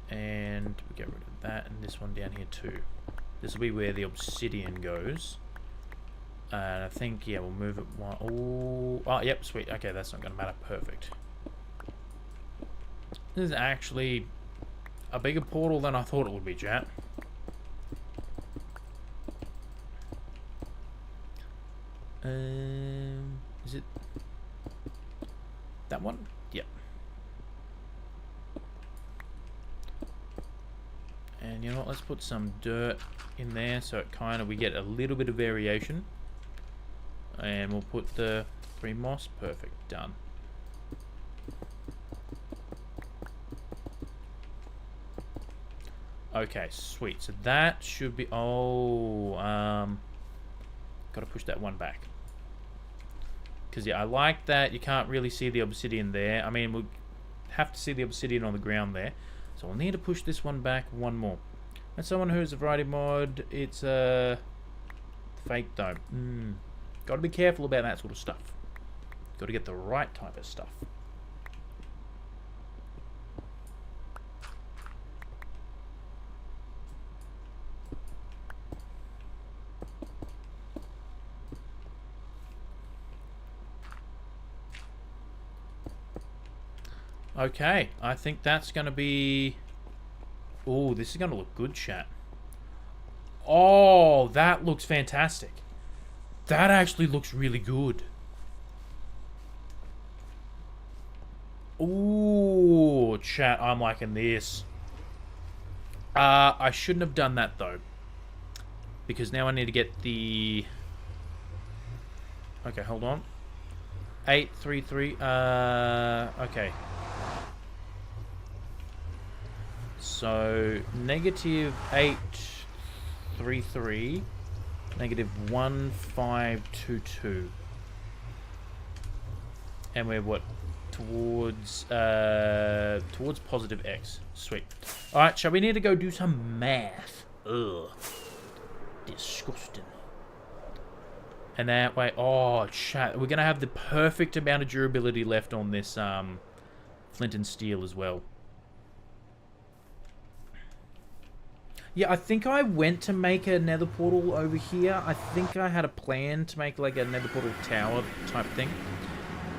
And we get rid of that and this one down here too. This will be where the obsidian goes. And I think, yeah, we'll move it one... Oh, yep, sweet. Okay, that's not going to matter. Perfect. This is actually a bigger portal than I thought it would be, chat. Is it that one? Yep. And you know what? Let's put some dirt in there so it kind of we get a little bit of variation. And we'll put the 3 moss. Perfect. Done. Okay, sweet. So that should be... Oh, got to push that one back. Because, yeah, I like that. You can't really see the obsidian there. I mean, we'll have to see the obsidian on the ground there. So we'll need to push this one back one more. And someone who's a variety mod, it's a fake dome. Got to be careful about that sort of stuff. Got to get the right type of stuff. Okay, I think that's going to be... Oh, this is going to look good, chat. Oh, that looks fantastic. That actually looks really good. Ooh, chat, I'm liking this. I shouldn't have done that, though. Because now I need to get the... Okay, hold on. 833, okay. So, negative 833, negative 1522. And we're what? Towards positive X. Sweet. Alright, shall we need to go do some math? Ugh. Disgusting. And that way, oh, chat, we're going to have the perfect amount of durability left on this flint and steel as well. Yeah, I think I went to make a nether portal over here. I think I had a plan to make like a nether portal tower type thing.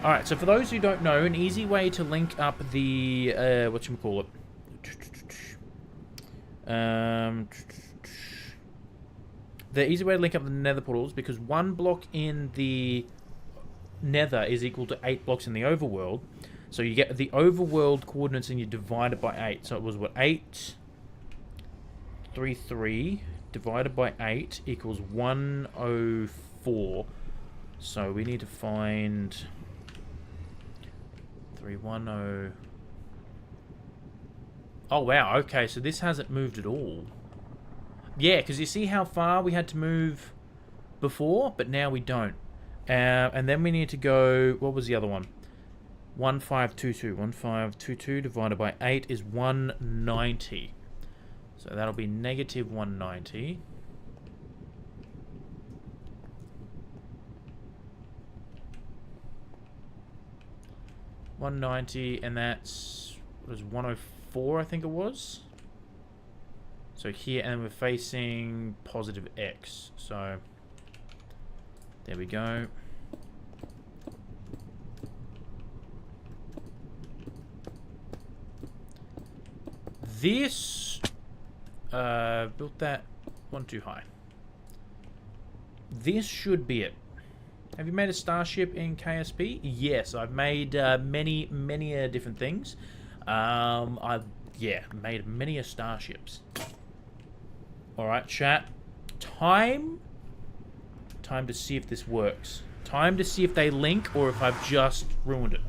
Alright, so for those who don't know, an easy way to link up the, whatchamacallit? The easy way to link up the nether portals, because one block in the nether is equal to 8 blocks in the overworld. So you get the overworld coordinates and you divide it by 8. So it was what? 833 divided by 8 equals 104. So we need to find 310. Oh wow, okay, so this hasn't moved at all. Yeah, because you see how far we had to move before, but now we don't. And then we need to go... What was the other one? 1522. 1522 divided by 8 is 190. So that'll be negative 190. And that's... What was 104, I think it was? So here, and we're facing positive X. So, there we go. This, built that one too high. This should be it. Have you made a starship in KSP? Yes, I've made many different things. I've made many starships. Alright, chat. Time to see if this works. Time to see if they link or if I've just ruined it.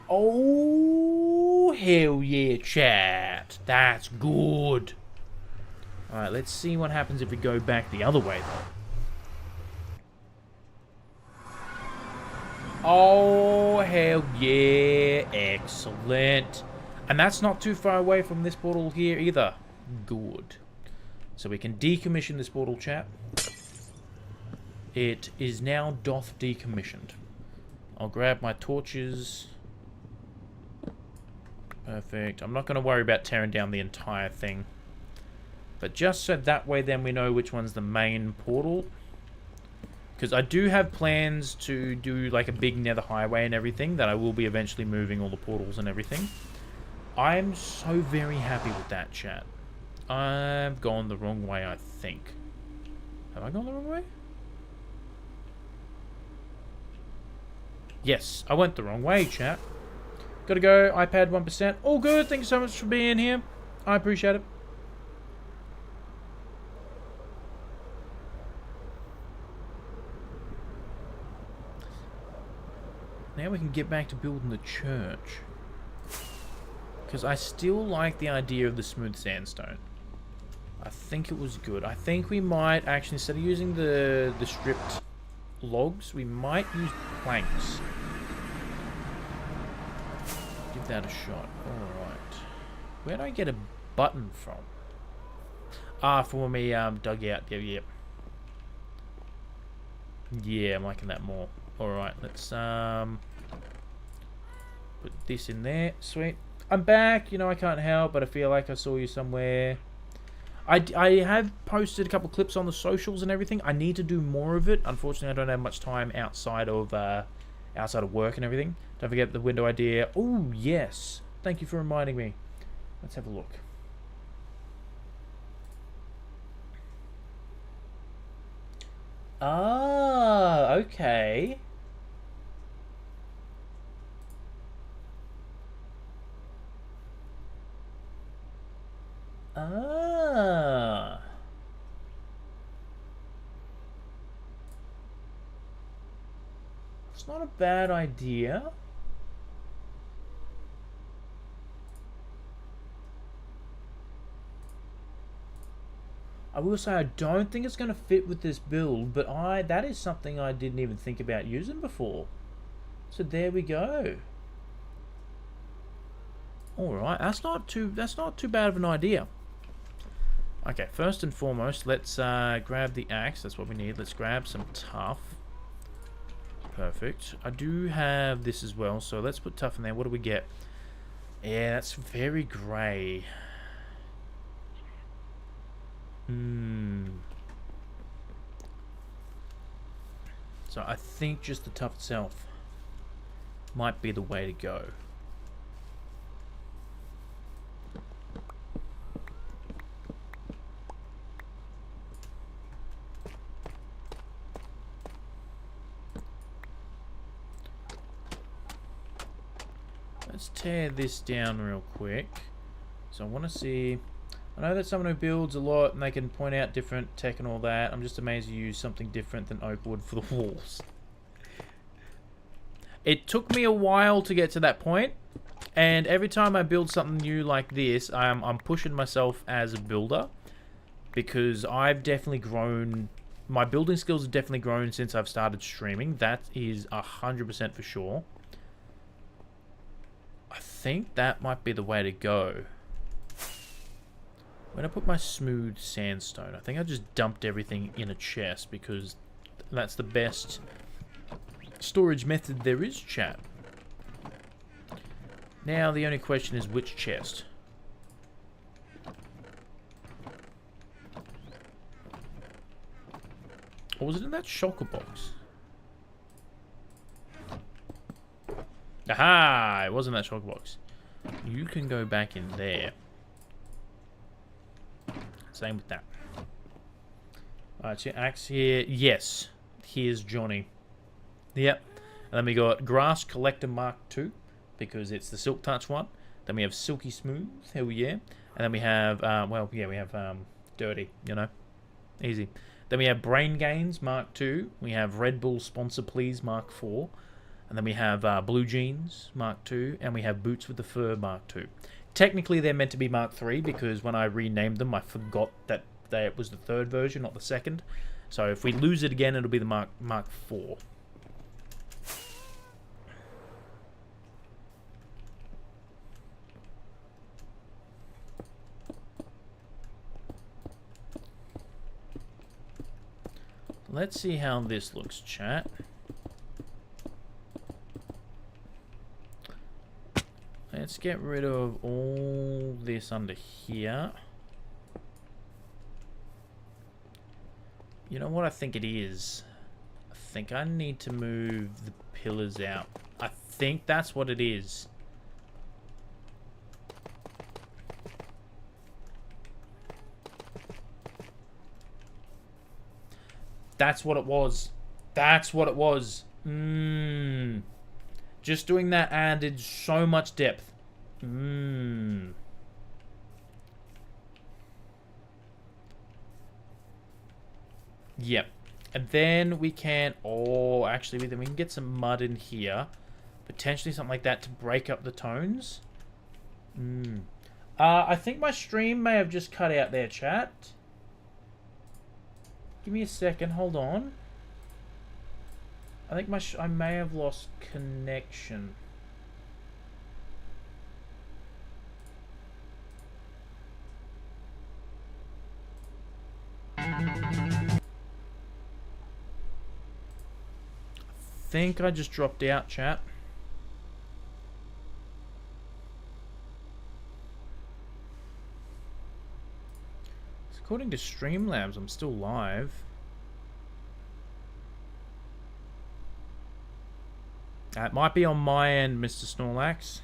Oh, hell yeah, chat. That's good. Alright, let's see what happens if we go back the other way, though. Oh, hell yeah. Excellent. And that's not too far away from this portal here either. Good. So we can decommission this portal, chat. It is now doth decommissioned. I'll grab my torches. Perfect. I'm not going to worry about tearing down the entire thing. But just so that way then we know which one's the main portal. Because I do have plans to do like a big nether highway and everything that I will be eventually moving all the portals and everything. I'm so very happy with that, chat. I've gone the wrong way, I think. Have I gone the wrong way? Yes, I went the wrong way, chat. Gotta go, iPad 1%. All good, thank you so much for being here. I appreciate it. Now we can get back to building the church. Because I still like the idea of the smooth sandstone. I think it was good. I think we might actually, instead of using the stripped logs, we might use planks. Give that a shot. Alright. Where do I get a button from? Ah, for me dug out. Yeah. Yeah, I'm liking that more. Alright, let's put this in there. Sweet. I'm back. You know, I can't help, but I feel like I saw you somewhere. I have posted a couple clips on the socials and everything. I need to do more of it. Unfortunately, I don't have much time outside of work and everything. Don't forget the window idea. Oh, yes. Thank you for reminding me. Let's have a look. Ah, okay. Ah. It's not a bad idea. I will say I don't think it's going to fit with this build, but that is something I didn't even think about using before. So there we go. All right, that's not too bad of an idea. Okay, first and foremost, let's grab the axe. That's what we need. Let's grab some tough. Perfect. I do have this as well, so let's put tough in there. What do we get? Yeah, that's very grey. So I think just the tough itself might be the way to go. Let's tear this down real quick. So I want to see... I know that someone who builds a lot and they can point out different tech and all that. I'm just amazed you use something different than oak wood for the walls. It took me a while to get to that point, and every time I build something new like this, I'm pushing myself as a builder, because I've definitely grown. My building skills have definitely grown since I've started streaming. That is 100% for sure. I think that might be the way to go. When I put my smooth sandstone, I think I just dumped everything in a chest because that's the best storage method there is, chat. Now the only question is which chest. Or was it in that shulker box? Aha! It wasn't that shulker box. You can go back in there. Same with that. Alright, so axe here. Yes. Here's Johnny. Yep. And then we got Grass Collector Mark II, because it's the Silk Touch one. Then we have Silky Smooth. Hell yeah. And then we have, well, yeah, we have Dirty, you know. Easy. Then we have Brain Gains Mark II. We have Red Bull Sponsor Please Mark IV. And then we have Blue Jeans Mark II. And we have Boots with the Fur Mark II. Technically, they're meant to be Mark III, because when I renamed them, I forgot that it was the third version, not the second. So if we lose it again, it'll be the Mark IV. Let's see how this looks, chat. Let's get rid of all this under here. You know what I think it is? I think I need to move the pillars out. I think that's what it is. That's what it was. That's what it was. Just doing that added so much depth. Yep. And then we can... Oh, actually, then we can get some mud in here. Potentially something like that to break up the tones. I think my stream may have just cut out there, chat. Give me a second. Hold on. I think I may have lost connection. I think I just dropped out, chat. Let's According to Streamlabs, I'm still live. It might be on my end, Mr. Snorlax.